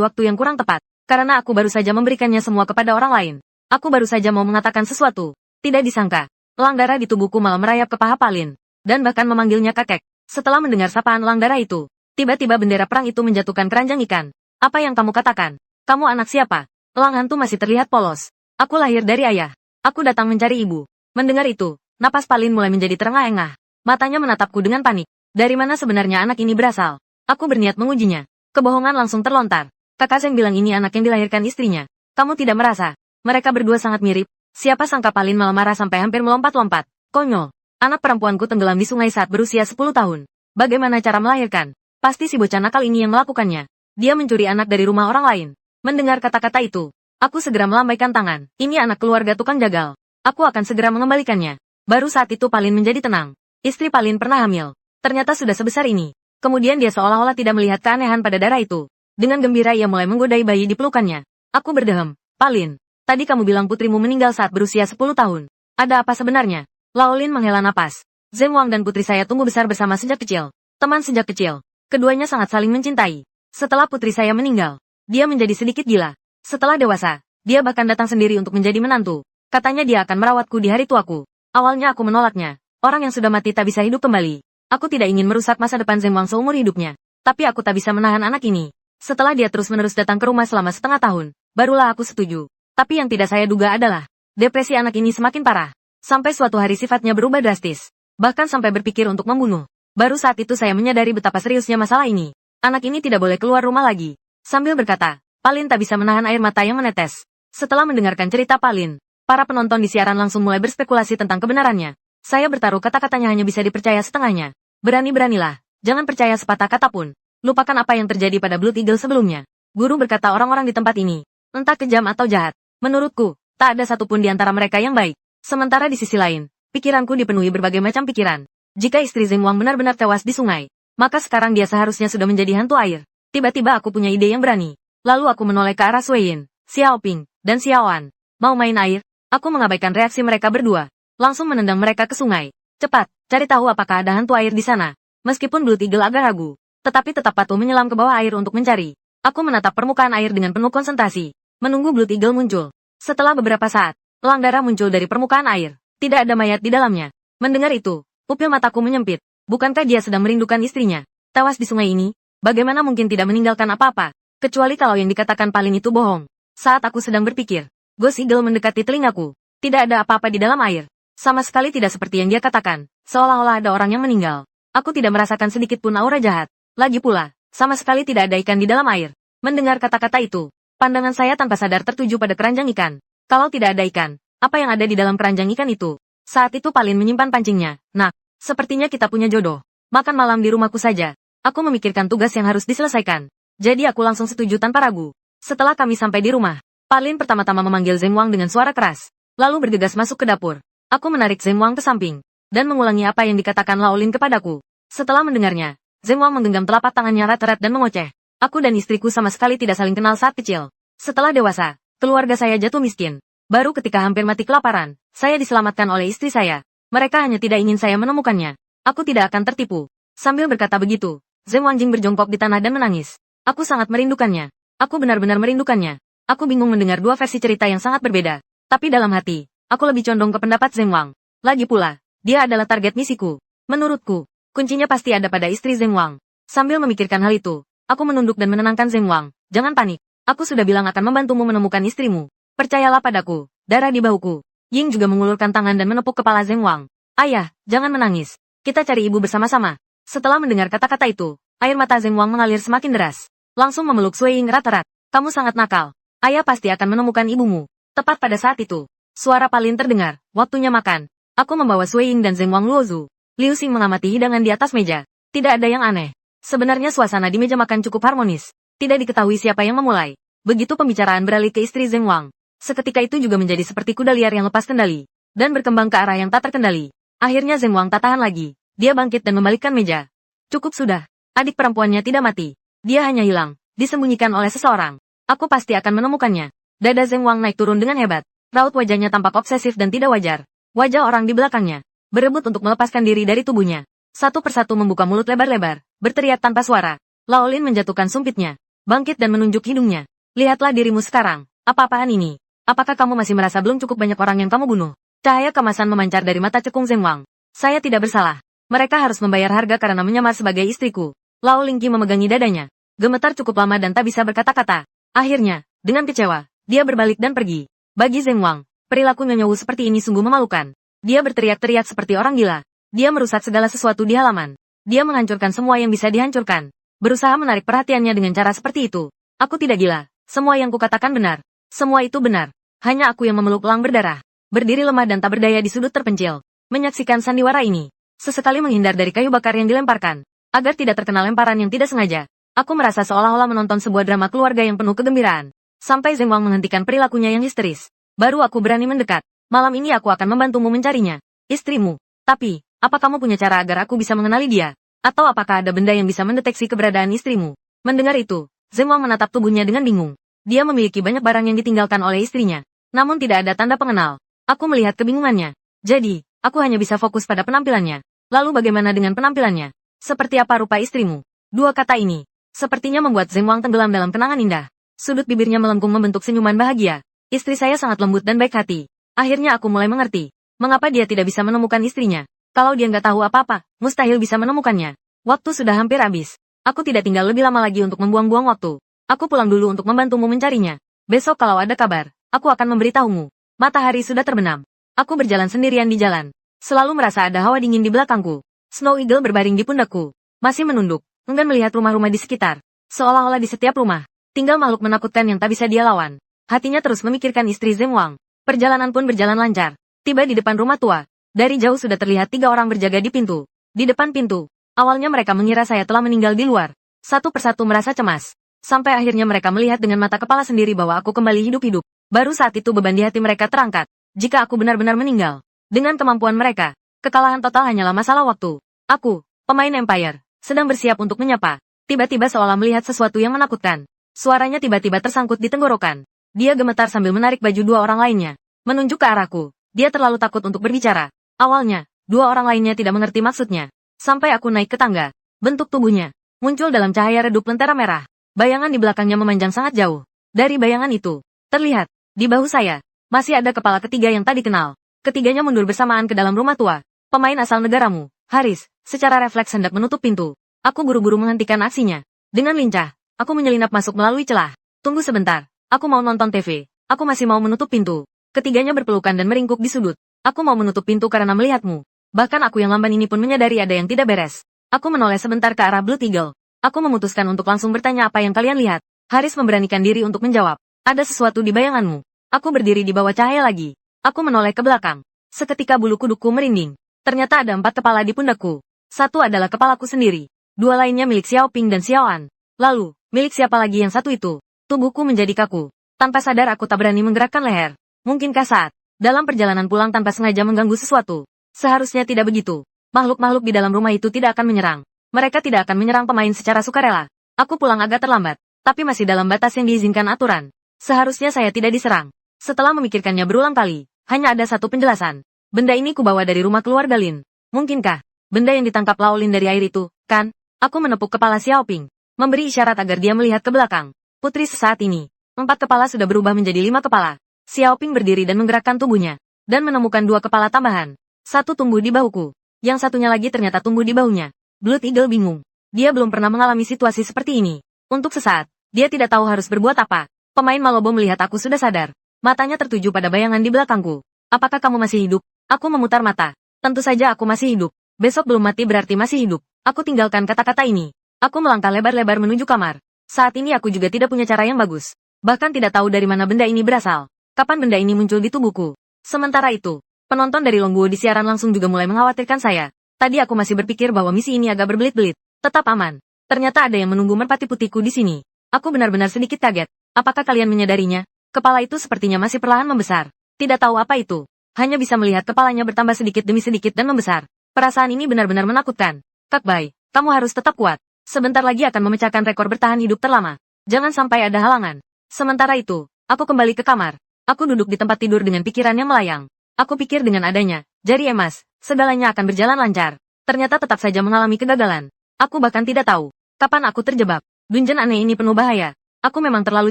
waktu yang kurang tepat. Karena aku baru saja memberikannya semua kepada orang lain. Aku baru saja mau mengatakan sesuatu. Tidak disangka, elang darah di tubuhku malah merayap ke paha Palin. Dan bahkan memanggilnya kakek. Setelah mendengar sapaan elang darah itu, tiba-tiba bendera perang itu menjatuhkan keranjang ikan. Apa yang kamu katakan? Kamu anak siapa? Elang hantu masih terlihat polos. Aku lahir dari ayah. Aku datang mencari ibu. Mendengar itu, napas Palin mulai menjadi terengah-engah. Matanya menatapku dengan panik. Dari mana sebenarnya anak ini berasal? Aku berniat mengujinya. Kebohongan langsung terlontar. Kakak Zeng bilang ini anak yang dilahirkan istrinya. Kamu tidak merasa? Mereka berdua sangat mirip. Siapa sangka Palin malah marah sampai hampir melompat-lompat. Konyol. Anak perempuanku tenggelam di sungai saat berusia 10 tahun. Bagaimana cara melahirkan? Pasti si bocah nakal ini yang melakukannya. Dia mencuri anak dari rumah orang lain. Mendengar kata-kata itu, aku segera melambaikan tangan. Ini anak keluarga tukang jagal. Aku akan segera mengembalikannya. Baru saat itu Palin menjadi tenang. Istri Palin pernah hamil. Ternyata sudah sebesar ini. Kemudian dia seolah-olah tidak melihat keanehan pada darah itu. Dengan gembira ia mulai menggodai bayi di pelukannya. Aku berdehem. Palin, tadi kamu bilang putrimu meninggal saat berusia 10 tahun. Ada apa sebenarnya? Laolin menghela napas. Zeng Wang dan putri saya tumbuh besar bersama sejak kecil. Teman sejak kecil. Keduanya sangat saling mencintai. Setelah putri saya meninggal, dia menjadi sedikit gila. Setelah dewasa, dia bahkan datang sendiri untuk menjadi menantu. Katanya dia akan merawatku di hari tuaku. Awalnya aku menolaknya. Orang yang sudah mati tak bisa hidup kembali. Aku tidak ingin merusak masa depan Zeng Wang seumur hidupnya. Tapi aku tak bisa menahan anak ini. Setelah dia terus-menerus datang ke rumah selama setengah tahun, barulah aku setuju. Tapi yang tidak saya duga adalah, depresi anak ini semakin parah. Sampai suatu hari sifatnya berubah drastis. Bahkan sampai berpikir untuk membunuh. Baru saat itu saya menyadari betapa seriusnya masalah ini. Anak ini tidak boleh keluar rumah lagi. Sambil berkata, Palin tak bisa menahan air mata yang menetes. Setelah mendengarkan cerita Palin, para penonton di siaran langsung mulai berspekulasi tentang kebenarannya. Saya bertaruh kata-katanya hanya bisa dipercaya setengahnya. Berani-beranilah, jangan percaya sepatah kata pun. Lupakan apa yang terjadi pada Blood Eagle sebelumnya. Guru berkata orang-orang di tempat ini, entah kejam atau jahat. Menurutku, tak ada satupun di antara mereka yang baik. Sementara di sisi lain, pikiranku dipenuhi berbagai macam pikiran. Jika istri Zeng Wang benar-benar tewas di sungai, maka sekarang dia seharusnya sudah menjadi hantu air. Tiba-tiba aku punya ide yang berani. Lalu aku menoleh ke arah Sui Yin, Xiao Ping, dan Xiao An. Mau main air? Aku mengabaikan reaksi mereka berdua. Langsung menendang mereka ke sungai. Cepat, cari tahu apakah ada hantu air di sana. Meskipun Blood Eagle agak ragu, tetapi tetap patuh menyelam ke bawah air untuk mencari. Aku menatap permukaan air dengan penuh konsentrasi, menunggu Blood Eagle muncul. Setelah beberapa saat, elang darah muncul dari permukaan air. Tidak ada mayat di dalamnya. Mendengar itu, pupil mataku menyempit. Bukankah dia sedang merindukan istrinya? Tewas di sungai ini, bagaimana mungkin tidak meninggalkan apa-apa? Kecuali kalau yang dikatakan Palin itu bohong. Saat aku sedang berpikir, Ghost Eagle mendekati telingaku. Tidak ada apa-apa di dalam air. Sama sekali tidak seperti yang dia katakan, seolah-olah ada orang yang meninggal. Aku tidak merasakan sedikit pun aura jahat. Lagi pula, sama sekali tidak ada ikan di dalam air. Mendengar kata-kata itu, pandangan saya tanpa sadar tertuju pada keranjang ikan. Kalau tidak ada ikan, apa yang ada di dalam keranjang ikan itu? Saat itu Palin menyimpan pancingnya. Nah, sepertinya kita punya jodoh. Makan malam di rumahku saja. Aku memikirkan tugas yang harus diselesaikan. Jadi aku langsung setuju tanpa ragu. Setelah kami sampai di rumah, Palin pertama-tama memanggil Zeng Wang dengan suara keras. Lalu bergegas masuk ke dapur. Aku menarik Zeng Wang ke samping. Dan mengulangi apa yang dikatakan Laolin kepadaku. Setelah mendengarnya, Zeng Wang menggenggam telapak tangannya erat-erat dan mengoceh. Aku dan istriku sama sekali tidak saling kenal saat kecil. Setelah dewasa, keluarga saya jatuh miskin. Baru ketika hampir mati kelaparan, saya diselamatkan oleh istri saya. Mereka hanya tidak ingin saya menemukannya. Aku tidak akan tertipu. Sambil berkata begitu, Zeng Wangjing berjongkok di tanah dan menangis. Aku sangat merindukannya. Aku benar-benar merindukannya. Aku bingung mendengar dua versi cerita yang sangat berbeda. Tapi dalam hati, aku lebih condong ke pendapat Zeng Wang. Lagi pula, dia adalah target misiku. Menurutku, kuncinya pasti ada pada istri Zeng Wang. Sambil memikirkan hal itu, aku menunduk dan menenangkan Zeng Wang. Jangan panik. Aku sudah bilang akan membantumu menemukan istrimu. Percayalah padaku. Darah di bahuku. Ying juga mengulurkan tangan dan menepuk kepala Zeng Wang. Ayah, jangan menangis. Kita cari ibu bersama-sama. Setelah mendengar kata-kata itu, air mata Zeng Wang mengalir semakin deras. Langsung memeluk Sui Ying erat-erat. Kamu sangat nakal. Ayah pasti akan menemukan ibumu. Tepat pada saat itu, suara Palin terdengar. Waktunya makan. Aku membawa Sui Ying dan Zeng Wang Luozu. Liu Xing mengamati hidangan di atas meja. Tidak ada yang aneh. Sebenarnya suasana di meja makan cukup harmonis. Tidak diketahui siapa yang memulai. Begitu pembicaraan beralih ke istri Zeng Wang. Seketika itu juga menjadi seperti kuda liar yang lepas kendali. Dan berkembang ke arah yang tak terkendali. Akhirnya Zeng Wang tak tahan lagi. Dia bangkit dan membalikkan meja. Cukup sudah. Adik perempuannya tidak mati. Dia hanya hilang. Disembunyikan oleh seseorang. Aku pasti akan menemukannya. Dada Zeng Wang naik turun dengan hebat. Raut wajahnya tampak obsesif dan tidak wajar. Wajah orang di belakangnya berebut untuk melepaskan diri dari tubuhnya. Satu persatu membuka mulut lebar-lebar, berteriak tanpa suara. Laolin menjatuhkan sumpitnya, bangkit dan menunjuk hidungnya. Lihatlah dirimu sekarang. Apa-apaan ini? Apakah kamu masih merasa belum cukup banyak orang yang kamu bunuh? Cahaya kemasan memancar dari mata cekung Zeng Wang. Saya tidak bersalah. Mereka harus membayar harga karena menyamar sebagai istriku. Lao Lingqi memegangi dadanya. Gemetar cukup lama dan tak bisa berkata-kata. Akhirnya, dengan kecewa, dia berbalik dan pergi. Bagi Zeng Wang, perilaku Nyonya Wu seperti ini sungguh memalukan. Dia berteriak-teriak seperti orang gila. Dia merusak segala sesuatu di halaman. Dia menghancurkan semua yang bisa dihancurkan. Berusaha menarik perhatiannya dengan cara seperti itu. Aku tidak gila. Semua yang kukatakan benar. Semua itu benar. Hanya aku yang memeluk elang berdarah. Berdiri lemah dan tak berdaya di sudut terpencil. Menyaksikan sandiwara ini. Sesekali menghindar dari kayu bakar yang dilemparkan. Agar tidak terkena lemparan yang tidak sengaja. Aku merasa seolah-olah menonton sebuah drama keluarga yang penuh kegembiraan. Sampai Zeng Wang menghentikan perilakunya yang histeris. Baru aku berani mendekat. Malam ini aku akan membantumu mencarinya. Istrimu. Tapi, apa kamu punya cara agar aku bisa mengenali dia? Atau apakah ada benda yang bisa mendeteksi keberadaan istrimu? Mendengar itu, Zeng Wang menatap tubuhnya dengan bingung. Dia memiliki banyak barang yang ditinggalkan oleh istrinya. Namun tidak ada tanda pengenal. Aku melihat kebingungannya. Jadi, aku hanya bisa fokus pada penampilannya. Lalu bagaimana dengan penampilannya? Seperti apa rupa istrimu? Dua kata ini sepertinya membuat Zeng Wang tenggelam dalam kenangan indah. Sudut bibirnya melengkung membentuk senyuman bahagia. Istri saya sangat lembut dan baik hati. Akhirnya aku mulai mengerti. Mengapa dia tidak bisa menemukan istrinya? Kalau dia nggak tahu apa-apa, mustahil bisa menemukannya. Waktu sudah hampir habis. Aku tidak tinggal lebih lama lagi untuk membuang-buang waktu. Aku pulang dulu untuk membantumu mencarinya. Besok kalau ada kabar, aku akan memberitahumu. Matahari sudah terbenam. Aku berjalan sendirian di jalan. Selalu merasa ada hawa dingin di belakangku. Snow Eagle berbaring di pundakku. Masih menunduk, enggan melihat rumah-rumah di sekitar. Seolah-olah di setiap rumah, tinggal makhluk menakutkan yang tak bisa dia lawan. Hatinya terus memikirkan istri Zeng Wang. Perjalanan pun berjalan lancar. Tiba di depan rumah tua. Dari jauh sudah terlihat 3 orang berjaga di pintu. Di depan pintu, awalnya mereka mengira saya telah meninggal di luar. Satu persatu merasa cemas. Sampai akhirnya mereka melihat dengan mata kepala sendiri bahwa aku kembali hidup-hidup. Baru saat itu beban di hati mereka terangkat. Jika aku benar-benar meninggal, dengan kemampuan mereka, kekalahan total hanyalah masalah waktu. Aku, pemain Empire, sedang bersiap untuk menyapa. Tiba-tiba seolah melihat sesuatu yang menakutkan. Suaranya tiba-tiba tersangkut di tenggorokan. Dia gemetar sambil menarik baju 2 orang lainnya. Menunjuk ke arahku. Dia terlalu takut untuk berbicara. Awalnya, 2 orang lainnya tidak mengerti maksudnya. Sampai aku naik ke tangga. Bentuk tubuhnya muncul dalam cahaya redup lentera merah. Bayangan di belakangnya memanjang sangat jauh. Dari bayangan itu, terlihat, di bahu saya, masih ada kepala ketiga yang tak dikenal. Ketiganya mundur bersamaan ke dalam rumah tua. Pemain asal negaramu, Haris, secara refleks hendak menutup pintu. Aku buru-buru menghentikan aksinya. Dengan lincah, aku menyelinap masuk melalui celah. Tunggu sebentar, aku mau nonton TV. Aku masih mau menutup pintu. Ketiganya berpelukan dan meringkuk di sudut. Aku mau menutup pintu karena melihatmu. Bahkan aku yang lamban ini pun menyadari ada yang tidak beres. Aku menoleh sebentar ke arah Blue Eagle. Aku memutuskan untuk langsung bertanya apa yang kalian lihat. Haris memberanikan diri untuk menjawab. Ada sesuatu di bayanganmu. Aku berdiri di bawah cahaya lagi. Aku menoleh ke belakang. Seketika bulu kudukku merinding. Ternyata ada 4 kepala di pundakku. Satu adalah kepalaku sendiri. 2 lainnya milik Xiao Ping dan Xiao An. Lalu, milik siapa lagi yang satu itu? Tubuhku menjadi kaku. Tanpa sadar aku tak berani menggerakkan leher. Mungkinkah saat dalam perjalanan pulang tanpa sengaja mengganggu sesuatu? Seharusnya tidak begitu. Makhluk-makhluk di dalam rumah itu tidak akan menyerang. Mereka tidak akan menyerang pemain secara sukarela. Aku pulang agak terlambat, tapi masih dalam batas yang diizinkan aturan. Seharusnya saya tidak diserang. Setelah memikirkannya berulang kali, hanya ada satu penjelasan. Benda ini kubawa dari rumah keluarga Lin. Mungkinkah benda yang ditangkap Lao Lin dari air itu, kan? Aku menepuk kepala Xiao Ping, memberi isyarat agar dia melihat ke belakang. Putri sesaat ini, 4 kepala sudah berubah menjadi 5 kepala. Xiao Ping berdiri dan menggerakkan tubuhnya, dan menemukan 2 kepala tambahan. Satu tumbuh di bahuku, yang satunya lagi ternyata tumbuh di bahunya. Blood Eagle bingung. Dia belum pernah mengalami situasi seperti ini. Untuk sesaat, dia tidak tahu harus berbuat apa. Pemain Malobo melihat aku sudah sadar. Matanya tertuju pada bayangan di belakangku. Apakah kamu masih hidup? Aku memutar mata. Tentu saja aku masih hidup. Besok belum mati berarti masih hidup. Aku tinggalkan kata-kata ini. Aku melangkah lebar-lebar menuju kamar. Saat ini aku juga tidak punya cara yang bagus. Bahkan tidak tahu dari mana benda ini berasal. Kapan benda ini muncul di tubuhku? Sementara itu, penonton dari Longguo di siaran langsung juga mulai mengkhawatirkan saya. Tadi aku masih berpikir bahwa misi ini agak berbelit-belit. Tetap aman. Ternyata ada yang menunggu merpati putihku di sini. Aku benar-benar sedikit kaget. Apakah kalian menyadarinya? Kepala itu sepertinya masih perlahan membesar. Tidak tahu apa itu. Hanya bisa melihat kepalanya bertambah sedikit demi sedikit dan membesar. Perasaan ini benar-benar menakutkan. Kak Bai, kamu harus tetap kuat. Sebentar lagi akan memecahkan rekor bertahan hidup terlama. Jangan sampai ada halangan. Sementara itu, aku kembali ke kamar. Aku duduk di tempat tidur dengan pikiran yang melayang. Aku pikir dengan adanya jari emas, segalanya akan berjalan lancar. Ternyata tetap saja mengalami kegagalan. Aku bahkan tidak tahu kapan aku terjebak. Dungeon aneh ini penuh bahaya. Aku memang terlalu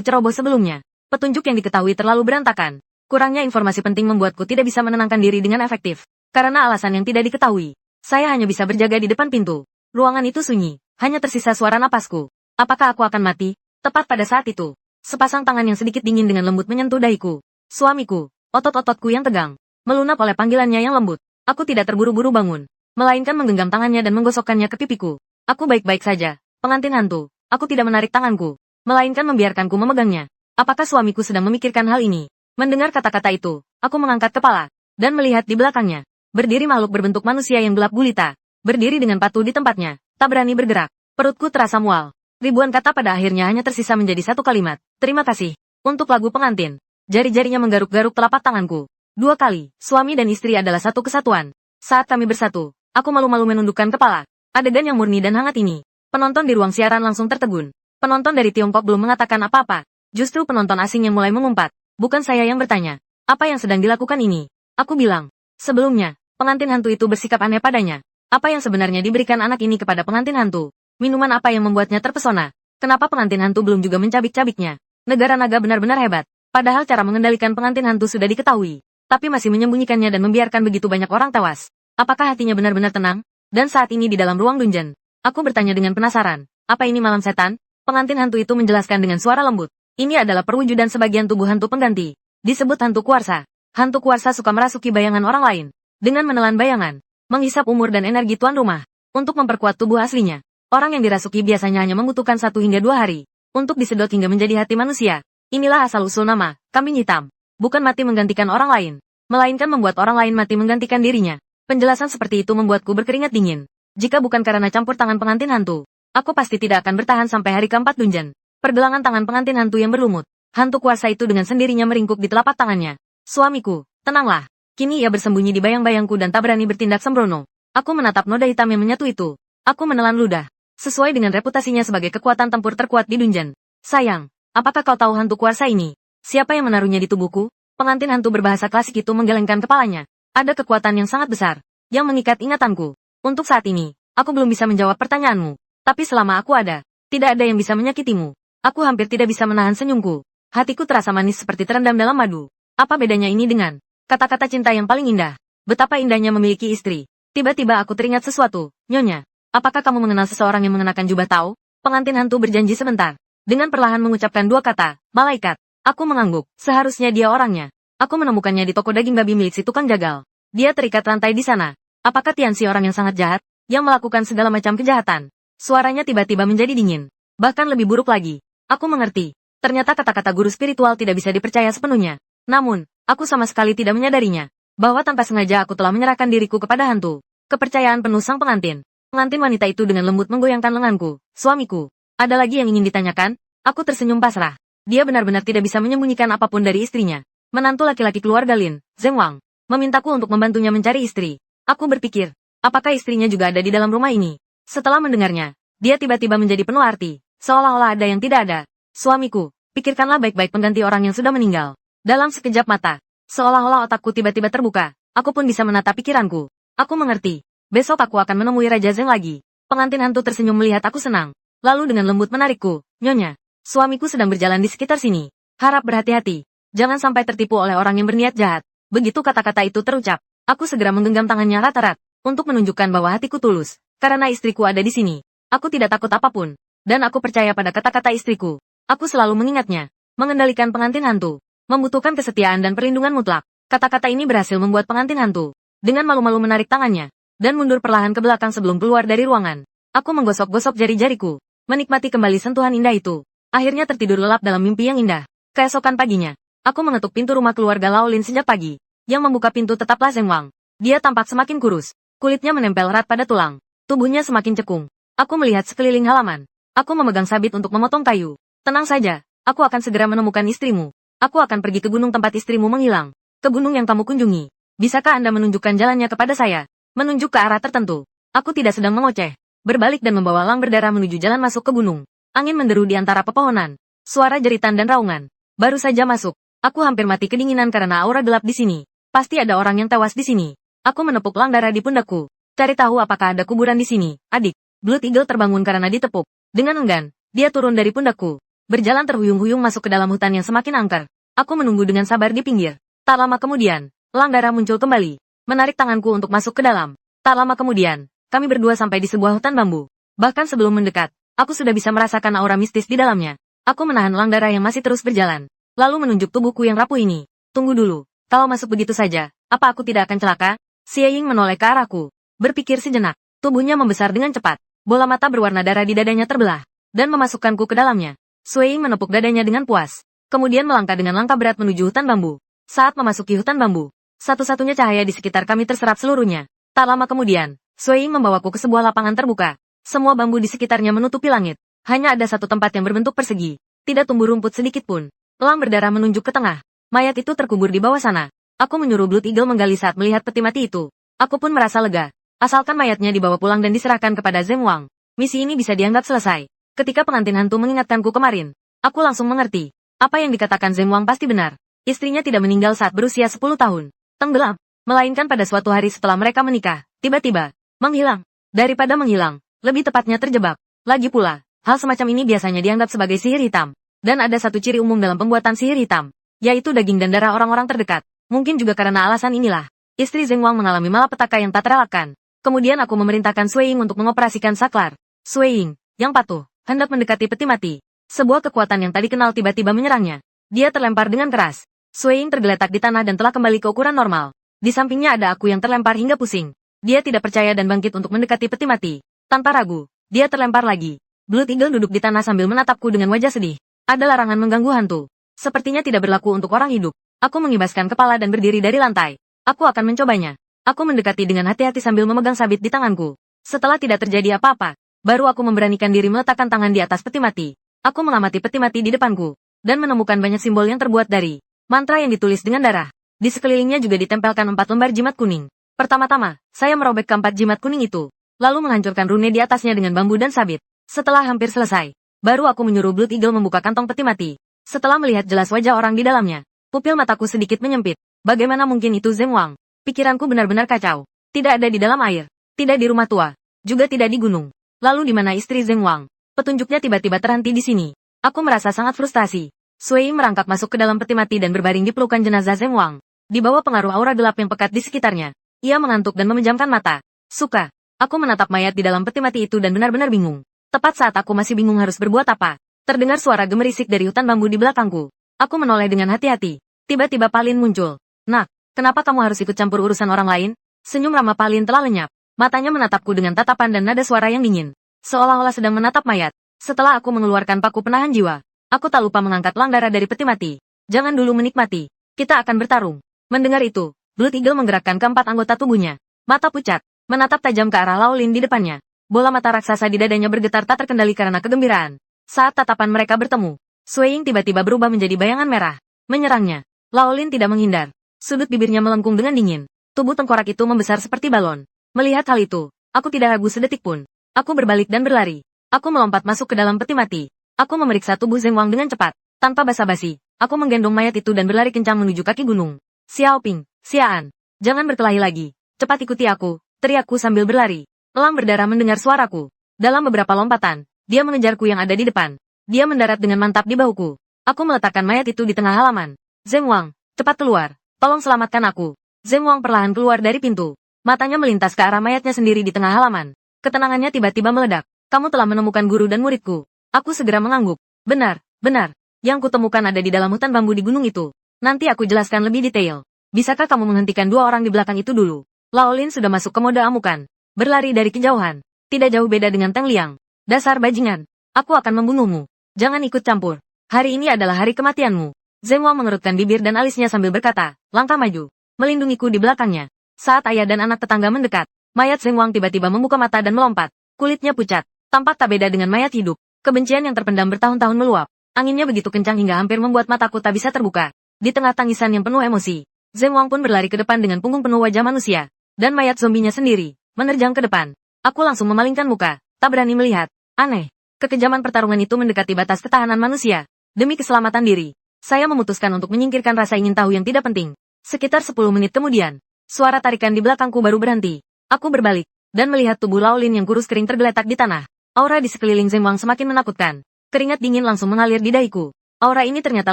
ceroboh sebelumnya. Petunjuk yang diketahui terlalu berantakan. Kurangnya informasi penting membuatku tidak bisa menenangkan diri dengan efektif. Karena alasan yang tidak diketahui, saya hanya bisa berjaga di depan pintu. Ruangan itu sunyi, hanya tersisa suara napasku. Apakah aku akan mati? Tepat pada saat itu, sepasang tangan yang sedikit dingin dengan lembut menyentuh dahiku. Suamiku, otot-ototku yang tegang, melunak oleh panggilannya yang lembut. Aku tidak terburu-buru bangun, melainkan menggenggam tangannya dan menggosokkannya ke pipiku. Aku baik-baik saja, pengantin hantu. Aku tidak menarik tanganku, melainkan membiarkanku memegangnya. Apakah suamiku sedang memikirkan hal ini? Mendengar kata-kata itu, aku mengangkat kepala, dan melihat di belakangnya. Berdiri makhluk berbentuk manusia yang gelap gulita. Berdiri dengan patuh di tempatnya, tak berani bergerak. Perutku terasa mual. Ribuan kata pada akhirnya hanya tersisa menjadi satu kalimat. Terima kasih. Untuk lagu pengantin. Jari-jarinya menggaruk-garuk telapak tanganku. 2 kali, suami dan istri adalah satu kesatuan. Saat kami bersatu, aku malu-malu menundukkan kepala. Adegan yang murni dan hangat ini. Penonton di ruang siaran langsung tertegun. Penonton dari Tiongkok belum mengatakan apa-apa. Justru penonton asing yang mulai mengumpat. Bukan saya yang bertanya. Apa yang sedang dilakukan ini? Aku bilang. Sebelumnya, pengantin hantu itu bersikap aneh padanya. Apa yang sebenarnya diberikan anak ini kepada pengantin hantu? Minuman apa yang membuatnya terpesona? Kenapa pengantin hantu belum juga mencabik-cabiknya? Negara naga benar-benar hebat. Padahal cara mengendalikan pengantin hantu sudah diketahui. Tapi masih menyembunyikannya dan membiarkan begitu banyak orang tewas. Apakah hatinya benar-benar tenang? Dan saat ini di dalam ruang dungeon, aku bertanya dengan penasaran, apa ini malam setan? Pengantin hantu itu menjelaskan dengan suara lembut. Ini adalah perwujudan sebagian tubuh hantu pengganti. Disebut hantu kuarsa. Hantu kuarsa suka merasuki bayangan orang lain. Dengan menelan bayangan, menghisap umur dan energi tuan rumah. Untuk memperkuat tubuh aslinya. Orang yang dirasuki biasanya hanya membutuhkan 1 hingga 2 hari. Untuk disedot hingga menjadi hati manusia. Inilah asal-usul nama, kambing hitam. Bukan mati menggantikan orang lain. Melainkan membuat orang lain mati menggantikan dirinya. Penjelasan seperti itu membuatku berkeringat dingin. Jika bukan karena campur tangan pengantin hantu, aku pasti tidak akan bertahan sampai hari keempat dungeon. Pergelangan tangan pengantin hantu yang berlumut. Hantu kuarsa itu dengan sendirinya meringkuk di telapak tangannya. Suamiku, tenanglah. Kini ia bersembunyi di bayang-bayangku dan tak berani bertindak sembrono. Aku menatap noda hitam yang menyatu itu. Aku menelan ludah. Sesuai dengan reputasinya sebagai kekuatan tempur terkuat di dungeon. Sayang, apakah kau tahu hantu kuarsa ini? Siapa yang menaruhnya di tubuhku? Pengantin hantu berbahasa klasik itu menggelengkan kepalanya. Ada kekuatan yang sangat besar, yang mengikat ingatanku. Untuk saat ini, aku belum bisa menjawab pertanyaanmu. Tapi selama aku ada, tidak ada yang bisa menyakitimu. Aku hampir tidak bisa menahan senyumku. Hatiku terasa manis seperti terendam dalam madu. Apa bedanya ini dengan kata-kata cinta yang paling indah? Betapa indahnya memiliki istri. Tiba-tiba aku teringat sesuatu. Nyonya, apakah kamu mengenal seseorang yang mengenakan jubah tau? Pengantin hantu berjanji sebentar. Dengan perlahan mengucapkan 2 kata, malaikat. Aku mengangguk. Seharusnya dia orangnya. Aku menemukannya di toko daging babi milik si tukang jagal. Dia terikat rantai di sana. Apakah Tianxi orang yang sangat jahat, yang melakukan segala macam kejahatan? Suaranya tiba-tiba menjadi dingin. Bahkan lebih buruk lagi. Aku mengerti. Ternyata kata-kata guru spiritual tidak bisa dipercaya sepenuhnya. Namun, aku sama sekali tidak menyadarinya. Bahwa tanpa sengaja aku telah menyerahkan diriku kepada hantu. Kepercayaan penuh sang pengantin. Pengantin wanita itu dengan lembut menggoyangkan lenganku. Suamiku, ada lagi yang ingin ditanyakan? Aku tersenyum pasrah. Dia benar-benar tidak bisa menyembunyikan apapun dari istrinya. Menantu laki-laki keluarga Lin, Zeng Wang, memintaku untuk membantunya mencari istri. Aku berpikir, apakah istrinya juga ada di dalam rumah ini? Setelah mendengarnya, dia tiba-tiba menjadi penuh arti, seolah-olah ada yang tidak ada. Suamiku, pikirkanlah baik-baik pengganti orang yang sudah meninggal. Dalam sekejap mata, seolah-olah otakku tiba-tiba terbuka, aku pun bisa menata pikiranku. Aku mengerti, besok aku akan menemui Raja Zeng lagi. Pengantin hantu tersenyum melihat aku senang, lalu dengan lembut menarikku. Nyonya, suamiku sedang berjalan di sekitar sini. Harap berhati-hati. Jangan sampai tertipu oleh orang yang berniat jahat. Begitu kata-kata itu terucap, aku segera menggenggam tangannya rat-rat, untuk menunjukkan bahwa hatiku tulus, karena istriku ada di sini. Aku tidak takut apapun, dan aku percaya pada kata-kata istriku. Aku selalu mengingatnya, mengendalikan pengantin hantu, membutuhkan kesetiaan dan perlindungan mutlak. Kata-kata ini berhasil membuat pengantin hantu, dengan malu-malu menarik tangannya, dan mundur perlahan ke belakang sebelum keluar dari ruangan. Aku menggosok-gosok jari-jariku, menikmati kembali sentuhan indah itu. Akhirnya tertidur lelap dalam mimpi yang indah. Keesokan paginya, aku mengetuk pintu rumah keluarga Laolin sejak pagi. Yang membuka pintu tetaplah Zeng Wang. Dia tampak semakin kurus. Kulitnya menempel erat pada tulang. Tubuhnya semakin cekung. Aku melihat sekeliling halaman. Aku memegang sabit untuk memotong kayu. Tenang saja, aku akan segera menemukan istrimu. Aku akan pergi ke gunung tempat istrimu menghilang. Ke gunung yang kamu kunjungi. Bisakah Anda menunjukkan jalannya kepada saya? Menunjuk ke arah tertentu. Aku tidak sedang mengoceh. Berbalik dan membawa Lang berdarah menuju jalan masuk ke gunung. Angin menderu di antara pepohonan. Suara jeritan dan raungan. Baru saja masuk. Aku hampir mati kedinginan karena aura gelap di sini. Pasti ada orang yang tewas di sini. Aku menepuk Lang darah di pundakku. Cari tahu apakah ada kuburan di sini, adik. Blood Eagle terbangun karena ditepuk. Dengan enggan, dia turun dari pundakku. Berjalan terhuyung-huyung masuk ke dalam hutan yang semakin angker. Aku menunggu dengan sabar di pinggir. Tak lama kemudian, Lang darah muncul kembali. Menarik tanganku untuk masuk ke dalam. Tak lama kemudian, kami berdua sampai di sebuah hutan bambu. Bahkan sebelum mendekat, aku sudah bisa merasakan aura mistis di dalamnya. Aku menahan Lang darah yang masih terus berjalan. Lalu menunjuk tubuhku yang rapuh ini. Tunggu dulu, kalau masuk begitu saja, apa aku tidak akan celaka? Xie Ying menoleh ke arahku. Berpikir sejenak, tubuhnya membesar dengan cepat. Bola mata berwarna darah di dadanya terbelah, dan memasukkanku ke dalamnya. Xie Ying menepuk dadanya dengan puas. Kemudian melangkah dengan langkah berat menuju hutan bambu. Saat memasuki hutan bambu, satu-satunya cahaya di sekitar kami terserap seluruhnya. Tak lama kemudian, Xie Ying membawaku ke sebuah lapangan terbuka. Semua bambu di sekitarnya menutupi langit. Hanya ada satu tempat yang berbentuk persegi. Tidak tumbuh rumput sedikit pun. Lang berdarah menunjuk ke tengah. Mayat itu terkubur di bawah sana. Aku menyuruh Blood Eagle menggali saat melihat peti mati itu. Aku pun merasa lega. Asalkan mayatnya dibawa pulang dan diserahkan kepada Zeng Wang, misi ini bisa dianggap selesai. Ketika pengantin hantu mengingatkanku kemarin, aku langsung mengerti. Apa yang dikatakan Zeng Wang pasti benar. Istrinya tidak meninggal saat berusia 10 tahun. Tenggelam. Melainkan pada suatu hari setelah mereka menikah, tiba-tiba menghilang. Daripada menghilang, lebih tepatnya terjebak. Lagi pula, hal semacam ini biasanya dianggap sebagai sihir hitam. Dan ada satu ciri umum dalam pembuatan sihir hitam, yaitu daging dan darah orang-orang terdekat. Mungkin juga karena alasan inilah, istri Zeng Wang mengalami malapetaka yang tak terelakkan. Kemudian aku memerintahkan Sui Ying untuk mengoperasikan saklar. Sui Ying, yang patuh, hendak mendekati peti mati. Sebuah kekuatan yang tadi kenal tiba-tiba menyerangnya. Dia terlempar dengan keras. Sui Ying tergeletak di tanah dan telah kembali ke ukuran normal. Di sampingnya ada aku yang terlempar hingga pusing. Dia tidak percaya dan bangkit untuk mendekati peti mati. Tanpa ragu, dia terlempar lagi. Blood Eagle duduk di tanah sambil menatapku dengan wajah sedih. Ada larangan mengganggu hantu. Sepertinya tidak berlaku untuk orang hidup. Aku mengibaskan kepala dan berdiri dari lantai. Aku akan mencobanya. Aku mendekati dengan hati-hati sambil memegang sabit di tanganku. Setelah tidak terjadi apa-apa, baru aku memberanikan diri meletakkan tangan di atas peti mati. Aku mengamati peti mati di depanku, dan menemukan banyak simbol yang terbuat dari mantra yang ditulis dengan darah. Di sekelilingnya juga ditempelkan 4 lembar jimat kuning. Pertama-tama, saya merobek keempat jimat kuning itu, lalu menghancurkan rune di atasnya dengan bambu dan sabit. Setelah hampir selesai, baru aku menyuruh Blood Eagle membuka kantong peti mati. Setelah melihat jelas wajah orang di dalamnya, pupil mataku sedikit menyempit. Bagaimana mungkin itu Zeng Wang? Pikiranku benar-benar kacau. Tidak ada di dalam air, tidak di rumah tua, juga tidak di gunung. Lalu di mana istri Zeng Wang? Petunjuknya tiba-tiba terhenti di sini. Aku merasa sangat frustasi. Sui merangkak masuk ke dalam peti mati dan berbaring di pelukan jenazah Zeng Wang. Di bawah pengaruh aura gelap yang pekat di sekitarnya, ia mengantuk dan memejamkan mata. Suka. Aku menatap mayat di dalam peti mati itu dan benar-benar bingung. Tepat saat aku masih bingung harus berbuat apa, terdengar suara gemerisik dari hutan bambu di belakangku. Aku menoleh dengan hati-hati. Tiba-tiba Palin muncul. Nak, kenapa kamu harus ikut campur urusan orang lain? Senyum ramah Palin telah lenyap. Matanya menatapku dengan tatapan dan nada suara yang dingin, seolah-olah sedang menatap mayat. Setelah aku mengeluarkan paku penahan jiwa, aku tak lupa mengangkat lang darah dari peti mati. Jangan dulu menikmati. Kita akan bertarung. Mendengar itu, Blood Eagle menggerakkan keempat anggota tubuhnya. Mata pucat, menatap tajam ke arah Laolin di depannya. Bola mata raksasa di dadanya bergetar tak terkendali karena kegembiraan. Saat tatapan mereka bertemu, Sui Ying tiba-tiba berubah menjadi bayangan merah, menyerangnya. Laolin tidak menghindar. Sudut bibirnya melengkung dengan dingin. Tubuh tengkorak itu membesar seperti balon. Melihat hal itu, aku tidak ragu sedetik pun. Aku berbalik dan berlari. Aku melompat masuk ke dalam peti mati. Aku memeriksa tubuh Zeng Wang dengan cepat. Tanpa basa-basi, aku menggendong mayat itu dan berlari kencang menuju kaki gunung. Xiaoping, Xiaan, jangan berkelahi lagi. Cepat ikuti aku, teriakku sambil berlari. Elang berdarah mendengar suaraku. Dalam beberapa lompatan, dia mengejarku yang ada di depan. Dia mendarat dengan mantap di bahuku. Aku meletakkan mayat itu di tengah halaman. Zeng Wang, cepat keluar. Tolong selamatkan aku. Zeng Wang perlahan keluar dari pintu. Matanya melintas ke arah mayatnya sendiri di tengah halaman. Ketenangannya tiba-tiba meledak. Kamu telah menemukan guru dan muridku. Aku segera mengangguk. Benar, benar. Yang kutemukan ada di dalam hutan bambu di gunung itu. Nanti aku jelaskan lebih detail. Bisakah kamu menghentikan 2 orang di belakang itu dulu? Laolin sudah masuk ke mode amukan. Berlari dari kejauhan. Tidak jauh beda dengan Teng Liang. Dasar bajingan. Aku akan membunuhmu. Jangan ikut campur. Hari ini adalah hari kematianmu. Zeng Wang mengerutkan bibir dan alisnya sambil berkata, langkah maju. Melindungiku di belakangnya. Saat ayah dan anak tetangga mendekat, mayat Zeng Wang tiba-tiba membuka mata dan melompat. Kulitnya pucat. Tampak tak beda dengan mayat hidup. Kebencian yang terpendam bertahun-tahun meluap. Anginnya begitu kencang hingga hampir membuat mataku tak bisa terbuka. Di tengah tangisan yang penuh emosi, Zeng Wang pun berlari ke depan dengan punggung penuh wajah manusia. Dan mayat zombinya sendiri menerjang ke depan. Aku langsung memalingkan muka, tak berani melihat. Aneh. Kekejaman pertarungan itu mendekati batas ketahanan manusia. Demi keselamatan diri, saya memutuskan untuk menyingkirkan rasa ingin tahu yang tidak penting. Sekitar 10 menit kemudian, suara tarikan di belakangku baru berhenti. Aku berbalik, dan melihat tubuh Laolin yang kurus kering tergeletak di tanah. Aura di sekeliling Zeng Wang semakin menakutkan. Keringat dingin langsung mengalir di dahiku. Aura ini ternyata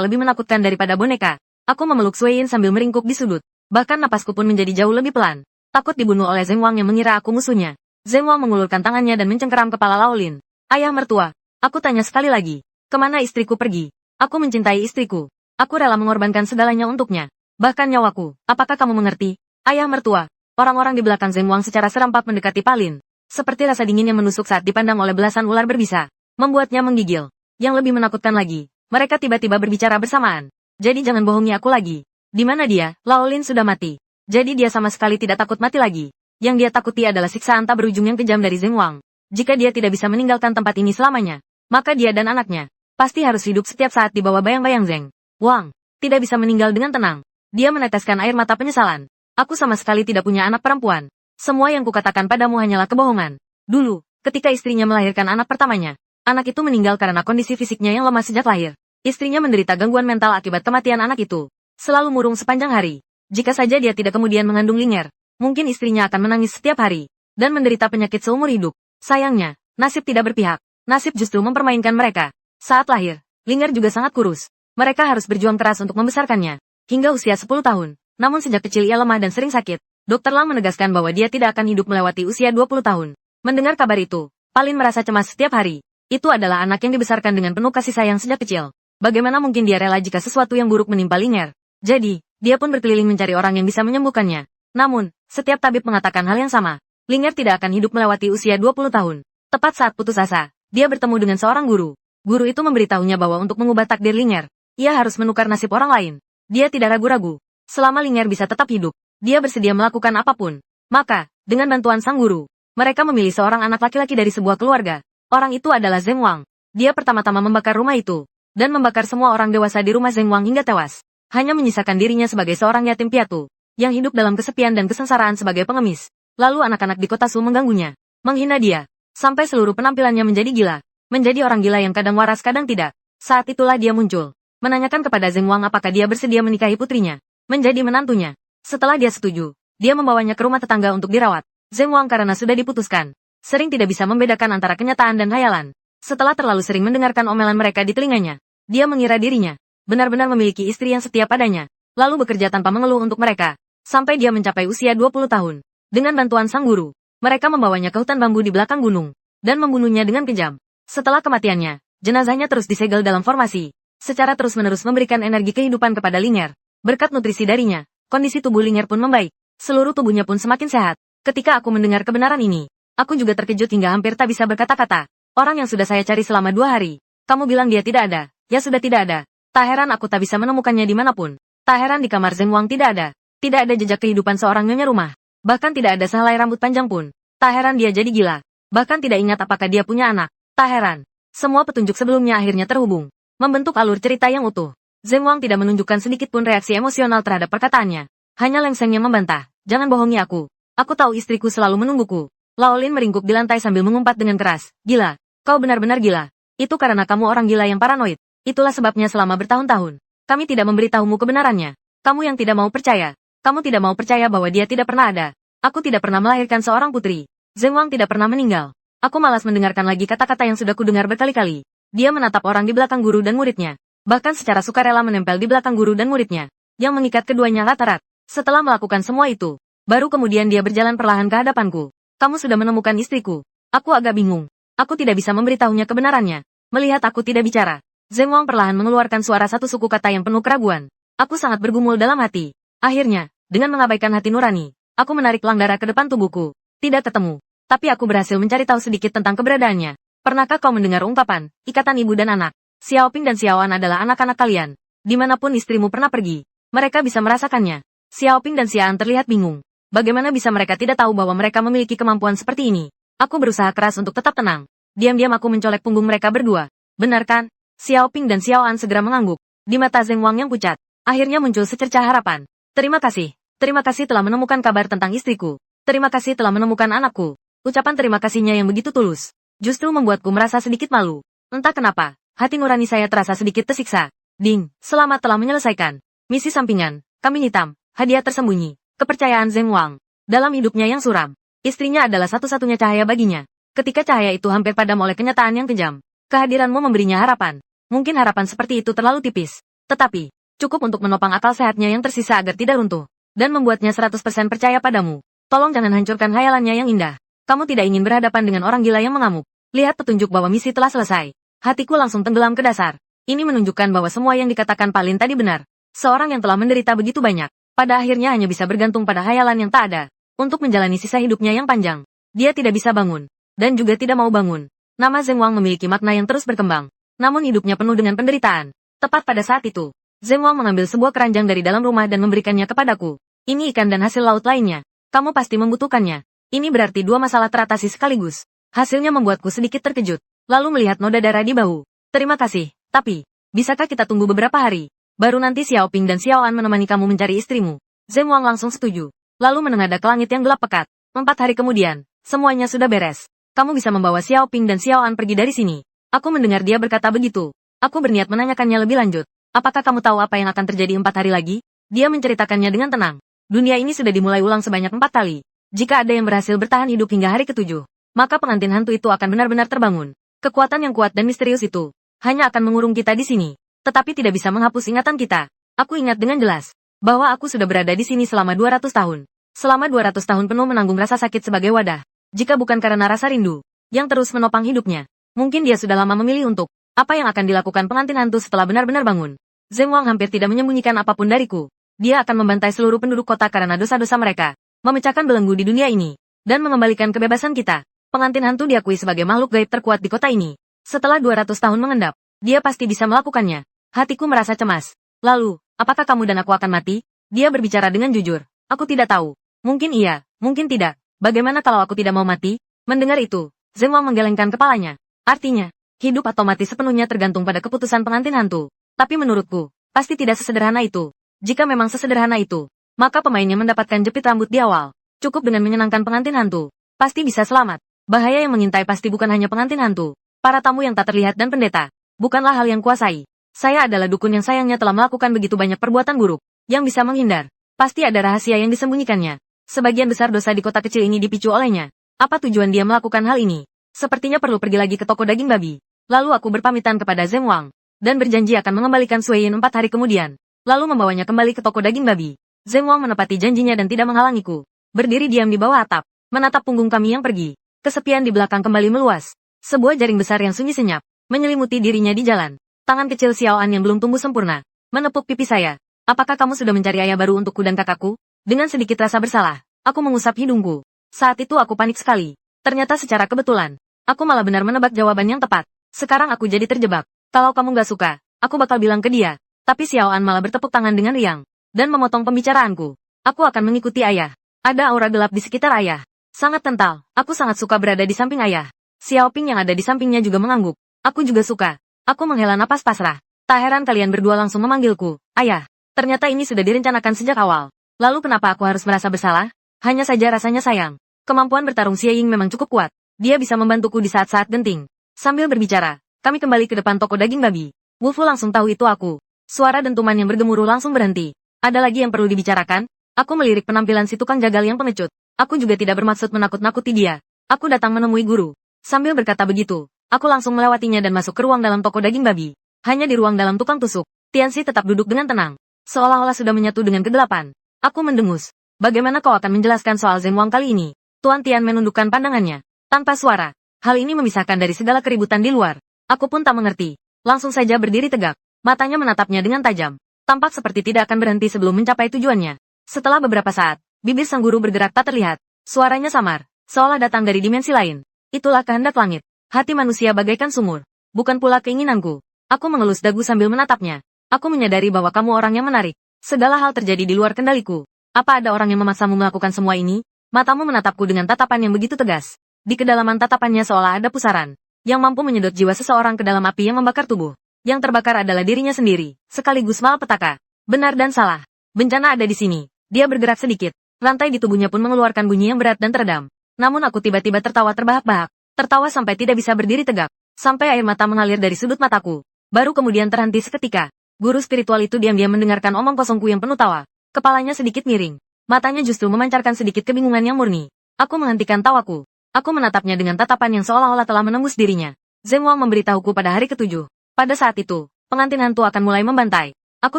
lebih menakutkan daripada boneka. Aku memeluk Sui Yin sambil meringkuk di sudut. Bahkan napasku pun menjadi jauh lebih pelan. Takut dibunuh oleh Zeng Wang yang mengira aku musuhnya. Zeng Wang mengulurkan tangannya dan mencengkeram kepala Laolin. Ayah mertua, aku tanya sekali lagi. Kemana istriku pergi? Aku mencintai istriku. Aku rela mengorbankan segalanya untuknya. Bahkan nyawaku. Apakah kamu mengerti? Ayah mertua. Orang-orang di belakang Zeng Wang secara serempak mendekati Palin. Seperti rasa dingin yang menusuk saat dipandang oleh belasan ular berbisa. Membuatnya menggigil. Yang lebih menakutkan lagi, mereka tiba-tiba berbicara bersamaan. Jadi jangan bohongi aku lagi. Di mana dia? Laolin sudah mati. Jadi dia sama sekali tidak takut mati lagi. Yang dia takuti adalah siksaan tak berujung yang kejam dari Zeng Wang. Jika dia tidak bisa meninggalkan tempat ini selamanya, maka dia dan anaknya pasti harus hidup setiap saat di bawah bayang-bayang Zeng Wang. Tidak bisa meninggal dengan tenang. Dia meneteskan air mata penyesalan. Aku sama sekali tidak punya anak perempuan. Semua yang kukatakan padamu hanyalah kebohongan. Dulu, ketika istrinya melahirkan anak pertamanya, Anak itu meninggal karena kondisi fisiknya yang lemah sejak lahir. Istrinya menderita gangguan mental akibat kematian anak itu. Selalu murung sepanjang hari. Jika saja dia tidak kemudian mengandung Ling'er, mungkin istrinya akan menangis setiap hari dan menderita penyakit seumur hidup. Sayangnya, nasib tidak berpihak. Nasib justru mempermainkan mereka. Saat lahir, Ling'er juga sangat kurus. Mereka harus berjuang keras untuk membesarkannya hingga usia 10 tahun. Namun sejak kecil ia lemah dan sering sakit. Dokter Lang menegaskan bahwa dia tidak akan hidup melewati usia 20 tahun. Mendengar kabar itu, Palin merasa cemas setiap hari. Itu adalah anak yang dibesarkan dengan penuh kasih sayang sejak kecil. Bagaimana mungkin dia rela jika sesuatu yang buruk menimpa Ling'er? Jadi, dia pun berkeliling mencari orang yang bisa menyembuhkannya. Namun, setiap tabib mengatakan hal yang sama. Ling'er tidak akan hidup melewati usia 20 tahun. Tepat saat putus asa, dia bertemu dengan seorang guru. Guru itu memberitahunya bahwa untuk mengubah takdir Ling'er, ia harus menukar nasib orang lain. Dia tidak ragu-ragu. Selama Ling'er bisa tetap hidup, dia bersedia melakukan apapun. Maka, dengan bantuan sang guru, mereka memilih seorang anak laki-laki dari sebuah keluarga. Orang itu adalah Zeng Wang. Dia pertama-tama membakar rumah itu dan membakar semua orang dewasa di rumah Zeng Wang hingga tewas. Hanya menyisakan dirinya sebagai seorang yatim piatu, yang hidup dalam kesepian dan kesengsaraan sebagai pengemis. Lalu anak-anak di kota Su mengganggunya, menghina dia, sampai seluruh penampilannya menjadi gila. Menjadi orang gila yang kadang waras kadang tidak. Saat itulah dia muncul, menanyakan kepada Zeng Wang apakah dia bersedia menikahi putrinya, menjadi menantunya. Setelah dia setuju, dia membawanya ke rumah tetangga untuk dirawat. Zeng Wang karena sudah diputuskan, sering tidak bisa membedakan antara kenyataan dan hayalan. Setelah terlalu sering mendengarkan omelan mereka di telinganya, dia mengira dirinya benar-benar memiliki istri yang setia padanya, lalu bekerja tanpa mengeluh untuk mereka, sampai dia mencapai usia 20 tahun. Dengan bantuan sang guru, mereka membawanya ke hutan bambu di belakang gunung, dan membunuhnya dengan kejam. Setelah kematiannya, jenazahnya terus disegel dalam formasi, secara terus-menerus memberikan energi kehidupan kepada Ling'er. Berkat nutrisi darinya, kondisi tubuh Ling'er pun membaik, seluruh tubuhnya pun semakin sehat. Ketika aku mendengar kebenaran ini, aku juga terkejut hingga hampir tak bisa berkata-kata. Orang yang sudah saya cari selama 2 hari, kamu bilang dia tidak ada. Ya sudah tidak ada. Tak heran aku tak bisa menemukannya dimanapun. Tak heran di kamar Zeng Wang tidak ada. Tidak ada jejak kehidupan seorang nyonya rumah. Bahkan tidak ada sehelai rambut panjang pun. Tak heran dia jadi gila. Bahkan tidak ingat apakah dia punya anak. Tak heran. Semua petunjuk sebelumnya akhirnya terhubung, membentuk alur cerita yang utuh. Zeng Wang tidak menunjukkan sedikit pun reaksi emosional terhadap perkataannya. Hanya lengseng yang membantah. Jangan bohongi aku. Aku tahu istriku selalu menungguku. Laolin meringkuk di lantai sambil mengumpat dengan keras. Gila. Kau benar-benar gila. Itu karena kamu orang gila yang paranoid. Itulah sebabnya selama bertahun-tahun, kami tidak memberitahumu kebenarannya. Kamu yang tidak mau percaya. Kamu tidak mau percaya bahwa dia tidak pernah ada. Aku tidak pernah melahirkan seorang putri. Zeng Wang tidak pernah meninggal. Aku malas mendengarkan lagi kata-kata yang sudah kudengar berkali-kali. Dia menatap orang di belakang guru dan muridnya. Bahkan secara sukarela menempel di belakang guru dan muridnya, yang mengikat keduanya erat-erat. Setelah melakukan semua itu, baru kemudian dia berjalan perlahan ke hadapanku. Kamu sudah menemukan istriku. Aku agak bingung. Aku tidak bisa memberitahunya kebenarannya. Melihat aku tidak bicara, Zeng Wang perlahan mengeluarkan suara satu suku kata yang penuh keraguan. Aku sangat bergumul dalam hati. Akhirnya, dengan mengabaikan hati nurani, aku menarik pelang darah ke depan tubuhku. Tidak ketemu. Tapi aku berhasil mencari tahu sedikit tentang keberadaannya. Pernahkah kau mendengar ungkapan, ikatan ibu dan anak? Xiaoping dan Xiaoan adalah anak-anak kalian. Dimanapun istrimu pernah pergi, mereka bisa merasakannya. Xiaoping dan Xiaoan terlihat bingung. Bagaimana bisa mereka tidak tahu bahwa mereka memiliki kemampuan seperti ini? Aku berusaha keras untuk tetap tenang. Diam-diam aku mencolek punggung mereka berdua. Benar kan? Xiaoping dan Xiaoan segera mengangguk. Di mata Zeng Wang yang pucat, akhirnya muncul secercah harapan. Terima kasih. Terima kasih telah menemukan kabar tentang istriku. Terima kasih telah menemukan anakku. Ucapan terima kasihnya yang begitu tulus, justru membuatku merasa sedikit malu. Entah kenapa, hati nurani saya terasa sedikit tersiksa. Ding, selamat telah menyelesaikan misi sampingan, kambing hitam, hadiah tersembunyi, kepercayaan Zeng Wang. Dalam hidupnya yang suram, istrinya adalah satu-satunya cahaya baginya. Ketika cahaya itu hampir padam oleh kenyataan yang kejam, kehadiranmu memberinya harapan. Mungkin harapan seperti itu terlalu tipis, tetapi cukup untuk menopang akal sehatnya yang tersisa agar tidak runtuh, dan membuatnya 100% percaya padamu. Tolong jangan hancurkan hayalannya yang indah. Kamu tidak ingin berhadapan dengan orang gila yang mengamuk. Lihat petunjuk bahwa misi telah selesai. Hatiku langsung tenggelam ke dasar. Ini menunjukkan bahwa semua yang dikatakan Palin tadi benar. Seorang yang telah menderita begitu banyak, pada akhirnya hanya bisa bergantung pada hayalan yang tak ada, untuk menjalani sisa hidupnya yang panjang. Dia tidak bisa bangun, dan juga tidak mau bangun. Nama Zeng Wang memiliki makna yang terus berkembang, namun hidupnya penuh dengan penderitaan. Tepat pada saat itu, Zeng Wang mengambil sebuah keranjang dari dalam rumah dan memberikannya kepadaku. Ini ikan dan hasil laut lainnya. Kamu pasti membutuhkannya. Ini berarti 2 masalah teratasi sekaligus. Hasilnya membuatku sedikit terkejut, lalu melihat noda darah di bahu. Terima kasih, tapi, bisakah kita tunggu beberapa hari? Baru nanti Xiaoping dan Xiaoan menemani kamu mencari istrimu. Zeng Wang langsung setuju, lalu menengadah ke langit yang gelap pekat. 4 hari kemudian, semuanya sudah beres. Kamu bisa membawa Xiaoping dan Xiaoan pergi dari sini. Aku mendengar dia berkata begitu. Aku berniat menanyakannya lebih lanjut. Apakah kamu tahu apa yang akan terjadi 4 hari lagi? Dia menceritakannya dengan tenang. Dunia ini sudah dimulai ulang sebanyak 4 kali. Jika ada yang berhasil bertahan hidup hingga hari ke-7, maka pengantin hantu itu akan benar-benar terbangun. Kekuatan yang kuat dan misterius itu hanya akan mengurung kita di sini, tetapi tidak bisa menghapus ingatan kita. Aku ingat dengan jelas bahwa aku sudah berada di sini selama 200 tahun. Selama 200 tahun penuh menanggung rasa sakit sebagai wadah. Jika bukan karena rasa rindu yang terus menopang hidupnya, mungkin dia sudah lama memilih untuk apa yang akan dilakukan pengantin hantu setelah benar-benar bangun. Zeng Wang hampir tidak menyembunyikan apapun dariku. Dia akan membantai seluruh penduduk kota karena dosa-dosa mereka, memecahkan belenggu di dunia ini, dan mengembalikan kebebasan kita. Pengantin hantu diakui sebagai makhluk gaib terkuat di kota ini. Setelah 200 tahun mengendap, dia pasti bisa melakukannya. Hatiku merasa cemas. Lalu, apakah kamu dan aku akan mati? Dia berbicara dengan jujur. Aku tidak tahu. Mungkin iya, mungkin tidak. Bagaimana kalau aku tidak mau mati? Mendengar itu, Zeng Wang menggelengkan kepalanya. Artinya, hidup atau mati sepenuhnya tergantung pada keputusan pengantin hantu. Tapi menurutku, pasti tidak sesederhana itu. Jika memang sesederhana itu, maka pemainnya mendapatkan jepit rambut di awal. Cukup dengan menyenangkan pengantin hantu. Pasti bisa selamat. Bahaya yang mengintai pasti bukan hanya pengantin hantu. Para tamu yang tak terlihat dan pendeta. Bukanlah hal yang kuasai. Saya adalah dukun yang sayangnya telah melakukan begitu banyak perbuatan buruk. Yang bisa menghindar. Pasti ada rahasia yang disembunyikannya. Sebagian besar dosa di kota kecil ini dipicu olehnya. Apa tujuan dia melakukan hal ini? Sepertinya perlu pergi lagi ke toko daging babi. Lalu aku berpamitan kepada Zeng Wang. Dan berjanji akan mengembalikan Sui Yin 4 hari kemudian. Lalu membawanya kembali ke toko daging babi. Zeng Wang menepati janjinya dan tidak menghalangiku. Berdiri diam di bawah atap, menatap punggung kami yang pergi. Kesepian di belakang kembali meluas. Sebuah jaring besar yang sunyi senyap, menyelimuti dirinya di jalan. Tangan kecil Xiao An yang belum tumbuh sempurna, menepuk pipi saya. Apakah kamu sudah mencari ayah baru untukku dan kakakku? Dengan sedikit rasa bersalah, aku mengusap hidungku. Saat itu aku panik sekali. Ternyata secara kebetulan, aku malah benar menebak jawaban yang tepat. Sekarang aku jadi terjebak. Kalau kamu gak suka, aku bakal bilang ke dia. Tapi Xiao An malah bertepuk tangan dengan riang, dan memotong pembicaraanku. Aku akan mengikuti ayah. Ada aura gelap di sekitar ayah. Sangat kental, aku sangat suka berada di samping ayah. Xiao Ping yang ada di sampingnya juga mengangguk. Aku juga suka. Aku menghela napas pasrah. Tak heran kalian berdua langsung memanggilku, ayah. Ternyata ini sudah direncanakan sejak awal. Lalu kenapa aku harus merasa bersalah? Hanya saja rasanya sayang. Kemampuan bertarung Xie Ying memang cukup kuat. Dia bisa membantuku di saat-saat genting. Sambil berbicara, kami kembali ke depan toko daging babi. Wu Fu langsung tahu itu aku. Suara dentuman yang bergemuruh langsung berhenti. Ada lagi yang perlu dibicarakan? Aku melirik penampilan si tukang jagal yang pengecut. Aku juga tidak bermaksud menakut-nakuti dia. Aku datang menemui guru. Sambil berkata begitu, aku langsung melewatinya dan masuk ke ruang dalam toko daging babi. Hanya di ruang dalam tukang tusuk, Tianxi tetap duduk dengan tenang. Seolah-olah sudah menyatu dengan kegelapan. Aku mendengus. Bagaimana kau akan menjelaskan soal Zeng Wang kali ini? Tuan Tian menundukkan pandangannya. Tanpa suara. Hal ini memisahkan dari segala keributan di luar. Aku pun tak mengerti. Langsung saja berdiri tegak. Matanya menatapnya dengan tajam. Tampak seperti tidak akan berhenti sebelum mencapai tujuannya. Setelah beberapa saat, bibir sang guru bergerak tak terlihat. Suaranya samar, seolah datang dari dimensi lain. Itulah kehendak langit. Hati manusia bagaikan sumur. Bukan pula keinginanku. Aku mengelus dagu sambil menatapnya. Aku menyadari bahwa kamu orang yang menarik. Segala hal terjadi di luar kendaliku. Apa ada orang yang memaksamu melakukan semua ini? Matamu menatapku dengan tatapan yang begitu tegas. Di kedalaman tatapannya seolah ada pusaran yang mampu menyedot jiwa seseorang ke dalam api yang membakar tubuh. Yang terbakar adalah dirinya sendiri, sekaligus malapetaka. Benar dan salah. Bencana ada di sini. Dia bergerak sedikit. Rantai di tubuhnya pun mengeluarkan bunyi yang berat dan teredam. Namun aku tiba-tiba tertawa terbahak-bahak. Tertawa sampai tidak bisa berdiri tegak. Sampai air mata mengalir dari sudut mataku. Baru kemudian terhenti seketika. Guru spiritual itu diam-diam mendengarkan omong kosongku yang penuh tawa. Kepalanya sedikit miring. Matanya justru memancarkan sedikit kebingungan yang murni. Aku menghentikan tawaku. Aku menatapnya dengan tatapan yang seolah-olah telah menembus dirinya. Zeng Wang memberitahuku pada hari ke-7. Pada saat itu, pengantin hantu akan mulai membantai. Aku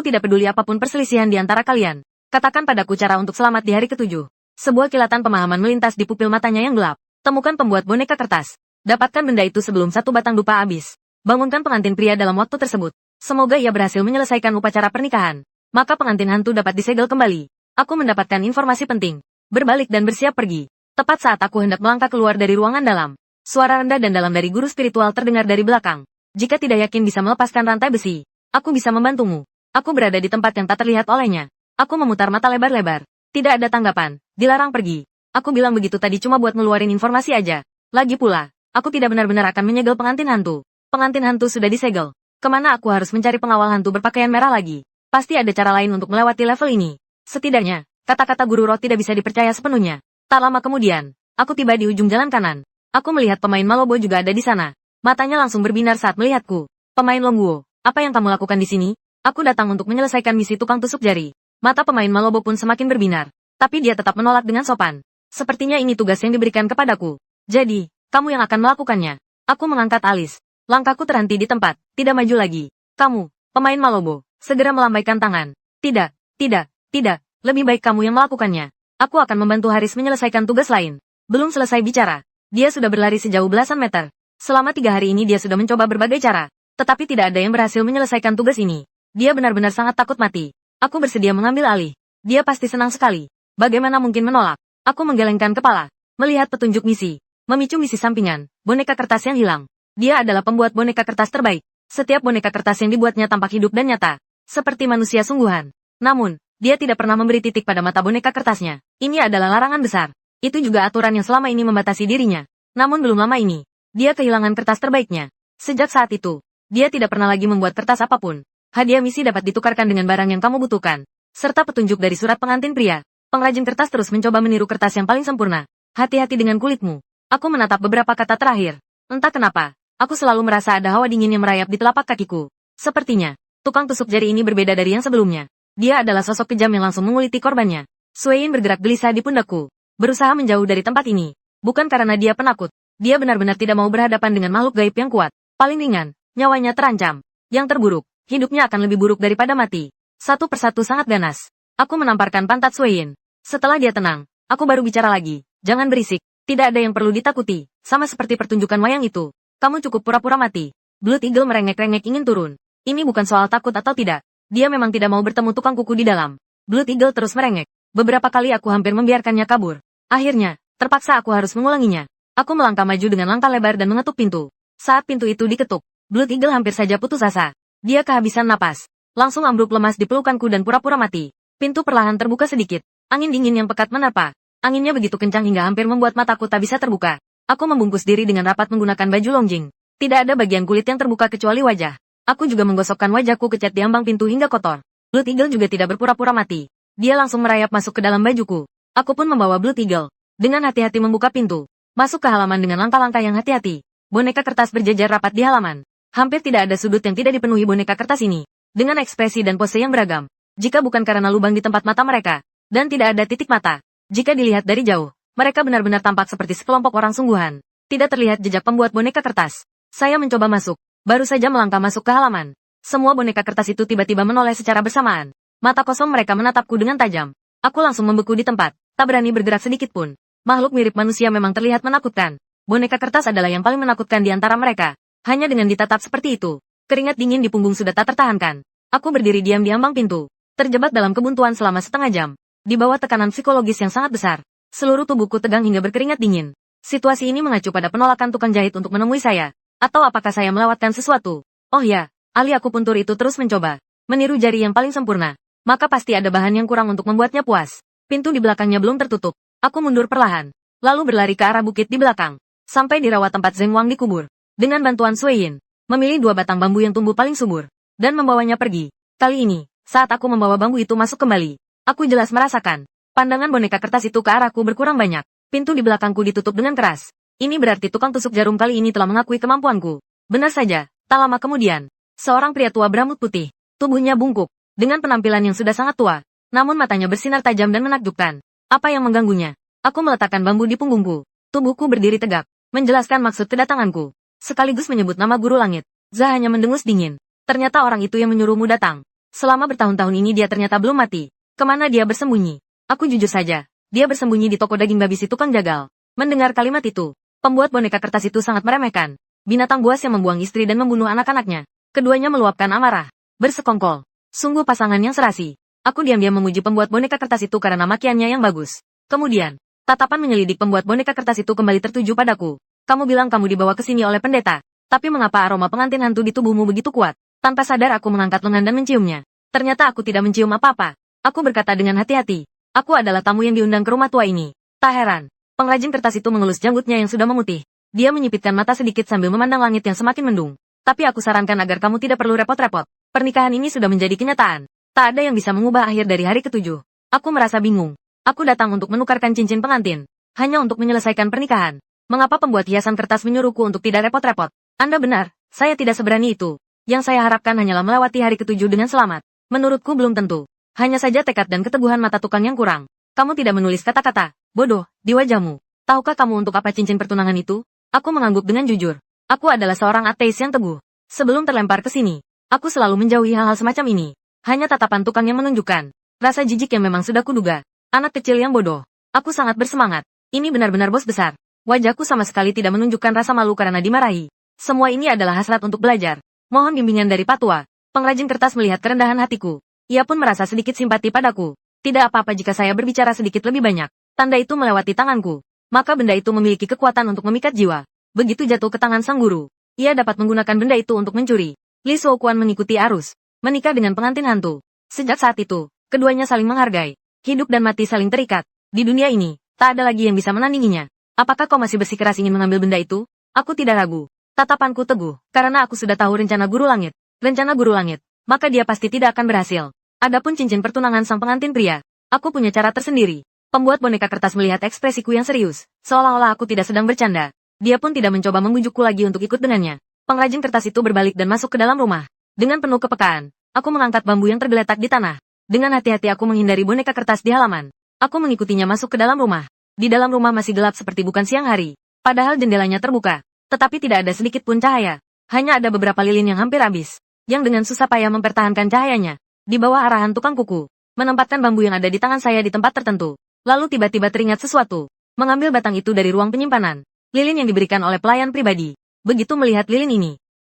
tidak peduli apapun perselisihan di antara kalian. Katakan padaku cara untuk selamat di hari ke-7. Sebuah kilatan pemahaman melintas di pupil matanya yang gelap. Temukan pembuat boneka kertas. Dapatkan benda itu sebelum satu batang dupa habis. Bangunkan pengantin pria dalam waktu tersebut. Semoga ia berhasil menyelesaikan upacara pernikahan. Maka pengantin hantu dapat disegel kembali. Aku mendapatkan informasi penting. Berbalik dan bersiap pergi. Tepat saat aku hendak melangkah keluar dari ruangan dalam. Suara rendah dan dalam dari guru spiritual terdengar dari belakang. Jika tidak yakin bisa melepaskan rantai besi, aku bisa membantumu. Aku berada di tempat yang tak terlihat olehnya. Aku memutar mata lebar-lebar. Tidak ada tanggapan. Dilarang pergi. Aku bilang begitu tadi cuma buat ngeluarin informasi aja. Lagi pula, aku tidak benar-benar akan menyegel pengantin hantu. Pengantin hantu sudah disegel. Kemana aku harus mencari pengawal hantu berpakaian merah lagi? Pasti ada cara lain untuk melewati level ini. Setidaknya, kata-kata guru roh tidak bisa dipercaya sepenuhnya. Tak lama kemudian, aku tiba di ujung jalan kanan. Aku melihat pemain Malobo juga ada di sana. Matanya langsung berbinar saat melihatku. Pemain Longguo, apa yang kamu lakukan di sini? Aku datang untuk menyelesaikan misi tukang tusuk jari. Mata pemain Malobo pun semakin berbinar. Tapi dia tetap menolak dengan sopan. Sepertinya ini tugas yang diberikan kepadaku. Jadi, kamu yang akan melakukannya. Aku mengangkat alis. Langkahku terhenti di tempat, tidak maju lagi. Kamu, pemain Malobo, segera melambaikan tangan. Tidak, tidak, tidak, lebih baik kamu yang melakukannya. Aku akan membantu Haris menyelesaikan tugas lain. Belum selesai bicara. Dia sudah berlari sejauh belasan meter. Selama 3 hari ini dia sudah mencoba berbagai cara. Tetapi tidak ada yang berhasil menyelesaikan tugas ini. Dia benar-benar sangat takut mati. Aku bersedia mengambil alih. Dia pasti senang sekali. Bagaimana mungkin menolak? Aku menggelengkan kepala. Melihat petunjuk misi. Memicu misi sampingan. Boneka kertas yang hilang. Dia adalah pembuat boneka kertas terbaik. Setiap boneka kertas yang dibuatnya tampak hidup dan nyata. Seperti manusia sungguhan. Namun, dia tidak pernah memberi titik pada mata boneka kertasnya. Ini adalah larangan besar. Itu juga aturan yang selama ini membatasi dirinya. Namun belum lama ini, dia kehilangan kertas terbaiknya. Sejak saat itu, dia tidak pernah lagi membuat kertas apapun. Hadiah misi dapat ditukarkan dengan barang yang kamu butuhkan. Serta petunjuk dari surat pengantin pria. Pengrajin kertas terus mencoba meniru kertas yang paling sempurna. Hati-hati dengan kulitmu. Aku menatap beberapa kata terakhir. Entah kenapa, aku selalu merasa ada hawa dingin yang merayap di telapak kakiku. Sepertinya, tukang tusuk jari ini berbeda dari yang sebelumnya. Dia adalah sosok kejam yang langsung menguliti korbannya. Suein bergerak gelisah di pundakku. Berusaha menjauh dari tempat ini. Bukan karena dia penakut. Dia benar-benar tidak mau berhadapan dengan makhluk gaib yang kuat. Paling ringan, nyawanya terancam. Yang terburuk, hidupnya akan lebih buruk daripada mati. Satu persatu sangat ganas. Aku menamparkan pantat Suein. Setelah dia tenang, aku baru bicara lagi. Jangan berisik. Tidak ada yang perlu ditakuti. Sama seperti pertunjukan wayang itu. Kamu cukup pura-pura mati. Blood Eagle merengek-rengek ingin turun. Ini bukan soal takut atau tidak. Dia memang tidak mau bertemu tukang kuku di dalam. Blood Eagle terus merengek. Beberapa kali aku hampir membiarkannya kabur. Akhirnya, terpaksa aku harus mengulanginya. Aku melangkah maju dengan langkah lebar dan mengetuk pintu. Saat pintu itu diketuk, Blood Eagle hampir saja putus asa. Dia kehabisan napas. Langsung ambruk lemas di pelukanku dan pura-pura mati. Pintu perlahan terbuka sedikit. Angin dingin yang pekat menerpa. Anginnya begitu kencang hingga hampir membuat mataku tak bisa terbuka. Aku membungkus diri dengan rapat menggunakan baju longjing. Tidak ada bagian kulit yang terbuka kecuali wajah. Aku juga menggosokkan wajahku ke cat di ambang pintu hingga kotor. Blood Eagle juga tidak berpura-pura mati. Dia langsung merayap masuk ke dalam bajuku. Aku pun membawa Blood Eagle. Dengan hati-hati membuka pintu. Masuk ke halaman dengan langkah-langkah yang hati-hati. Boneka kertas berjejer rapat di halaman. Hampir tidak ada sudut yang tidak dipenuhi boneka kertas ini. Dengan ekspresi dan pose yang beragam. Jika bukan karena lubang di tempat mata mereka. Dan tidak ada titik mata. Jika dilihat dari jauh, mereka benar-benar tampak seperti sekelompok orang sungguhan. Tidak terlihat jejak pembuat boneka kertas. Saya mencoba masuk. Baru saja melangkah masuk ke halaman. Semua boneka kertas itu tiba-tiba menoleh secara bersamaan. Mata kosong mereka menatapku dengan tajam. Aku langsung membeku di tempat. Tak berani bergerak sedikit pun. Makhluk mirip manusia memang terlihat menakutkan. Boneka kertas adalah yang paling menakutkan di antara mereka. Hanya dengan ditatap seperti itu, keringat dingin di punggung sudah tak tertahankan. Aku berdiri diam di ambang pintu, terjebak dalam kebuntuan selama setengah jam. Di bawah tekanan psikologis yang sangat besar, seluruh tubuhku tegang hingga berkeringat dingin. Situasi ini mengacu pada penolakan tukang jahit untuk menemui saya. Atau apakah saya melewatkan sesuatu? Oh ya, ahli akupuntur itu terus mencoba meniru jari yang paling sempurna. Maka pasti ada bahan yang kurang untuk membuatnya puas. Pintu di belakangnya belum tertutup. Aku mundur perlahan, lalu berlari ke arah bukit di belakang, sampai di rawa tempat Zeng Wang dikubur. Dengan bantuan Sueyin, memilih 2 batang bambu yang tumbuh paling subur, dan membawanya pergi. Kali ini, saat aku membawa bambu itu masuk kembali, aku jelas merasakan, pandangan boneka kertas itu ke arahku berkurang banyak. Pintu di belakangku ditutup dengan keras. Ini berarti tukang tusuk jarum kali ini telah mengakui kemampuanku. Benar saja, tak lama kemudian, seorang pria tua berambut putih, tubuhnya bungkuk, dengan penampilan yang sudah sangat tua, namun matanya bersinar tajam dan menakjubkan. Apa yang mengganggunya? Aku meletakkan bambu di punggungku. Tubuhku berdiri tegak, menjelaskan maksud kedatanganku. Sekaligus menyebut nama guru langit. Zah hanya mendengus dingin. Ternyata orang itu yang menyuruhmu datang. Selama bertahun-tahun ini dia ternyata belum mati. Kemana dia bersembunyi? Aku jujur saja. Dia bersembunyi di toko daging babi si tukang jagal. Mendengar kalimat itu, pembuat boneka kertas itu sangat meremehkan. Binatang buas yang membuang istri dan membunuh anak-anaknya. Keduanya meluapkan amarah. Bersekongkol. Sungguh pasangan yang serasi. Aku diam-diam memuji pembuat boneka kertas itu karena makiannya yang bagus. Kemudian, tatapan menyelidik pembuat boneka kertas itu kembali tertuju padaku. Kamu bilang kamu dibawa ke sini oleh pendeta. Tapi mengapa aroma pengantin hantu di tubuhmu begitu kuat? Tanpa sadar aku mengangkat lengan dan menciumnya. Ternyata aku tidak mencium apa-apa. Aku berkata dengan hati-hati. Aku adalah tamu yang diundang ke rumah tua ini. Tak heran. Pengrajin kertas itu mengelus janggutnya yang sudah memutih. Dia menyipitkan mata sedikit sambil memandang langit yang semakin mendung. Tapi aku sarankan agar kamu tidak perlu repot-repot. Pernikahan ini sudah menjadi kenyataan. Tak ada yang bisa mengubah akhir dari hari ke-7. Aku merasa bingung. Aku datang untuk menukarkan cincin pengantin. Hanya untuk menyelesaikan pernikahan. Mengapa pembuat hiasan kertas menyuruhku untuk tidak repot-repot? Anda benar, saya tidak seberani itu. Yang saya harapkan hanyalah melewati hari ketujuh dengan selamat. Menurutku belum tentu. Hanya saja tekad dan keteguhan mata tukang yang kurang. Kamu tidak menulis kata-kata, bodoh, di wajahmu. Tahukah kamu untuk apa cincin pertunangan itu? Aku mengangguk dengan jujur. Aku adalah seorang ateis yang teguh. Sebelum terlempar ke sini, aku selalu menjauhi hal-hal semacam ini. Hanya tatapan tukang yang menunjukkan. Rasa jijik yang memang sudah kuduga. Anak kecil yang bodoh. Aku sangat bersemangat. Ini benar-benar bos besar. Wajahku sama sekali tidak menunjukkan rasa malu karena dimarahi. Semua ini adalah hasrat untuk belajar. Mohon bimbingan dari Patua. Pengrajin kertas melihat kerendahan hatiku. Ia pun merasa sedikit simpati padaku. Tidak apa-apa jika saya berbicara sedikit lebih banyak. Tanda itu melewati tanganku. Maka benda itu memiliki kekuatan untuk memikat jiwa. Begitu jatuh ke tangan sang guru, ia dapat menggunakan benda itu untuk mencuri. Li Shouquan mengikuti arus. Menikah dengan pengantin hantu. Sejak saat itu, keduanya saling menghargai. Hidup dan mati saling terikat. Di dunia ini, tak ada lagi yang bisa menandinginya. Apakah kau masih bersikeras ingin mengambil benda itu? Aku tidak ragu. Tatapanku teguh, karena aku sudah tahu rencana Guru Langit. Rencana Guru Langit, maka dia pasti tidak akan berhasil. Adapun cincin pertunangan sang pengantin pria, aku punya cara tersendiri. Pembuat boneka kertas melihat ekspresiku yang serius, seolah-olah aku tidak sedang bercanda. Dia pun tidak mencoba membujukku lagi untuk ikut dengannya. Pengrajin kertas itu berbalik dan masuk ke dalam rumah. Dengan penuh kepekaan, aku mengangkat bambu yang tergeletak di tanah. Dengan hati-hati aku menghindari boneka kertas di halaman. Aku mengikutinya masuk ke dalam rumah. Di dalam rumah masih gelap seperti bukan siang hari. Padahal jendelanya terbuka. Tetapi tidak ada sedikit pun cahaya. Hanya ada beberapa lilin yang hampir habis. Yang dengan susah payah mempertahankan cahayanya. Di bawah arahan tukang kuku. Menempatkan bambu yang ada di tangan saya di tempat tertentu. Lalu tiba-tiba teringat sesuatu. Mengambil batang itu dari ruang penyimpanan. Lilin yang diberikan oleh pelayan pribadi. Begitu melihat lilin ini,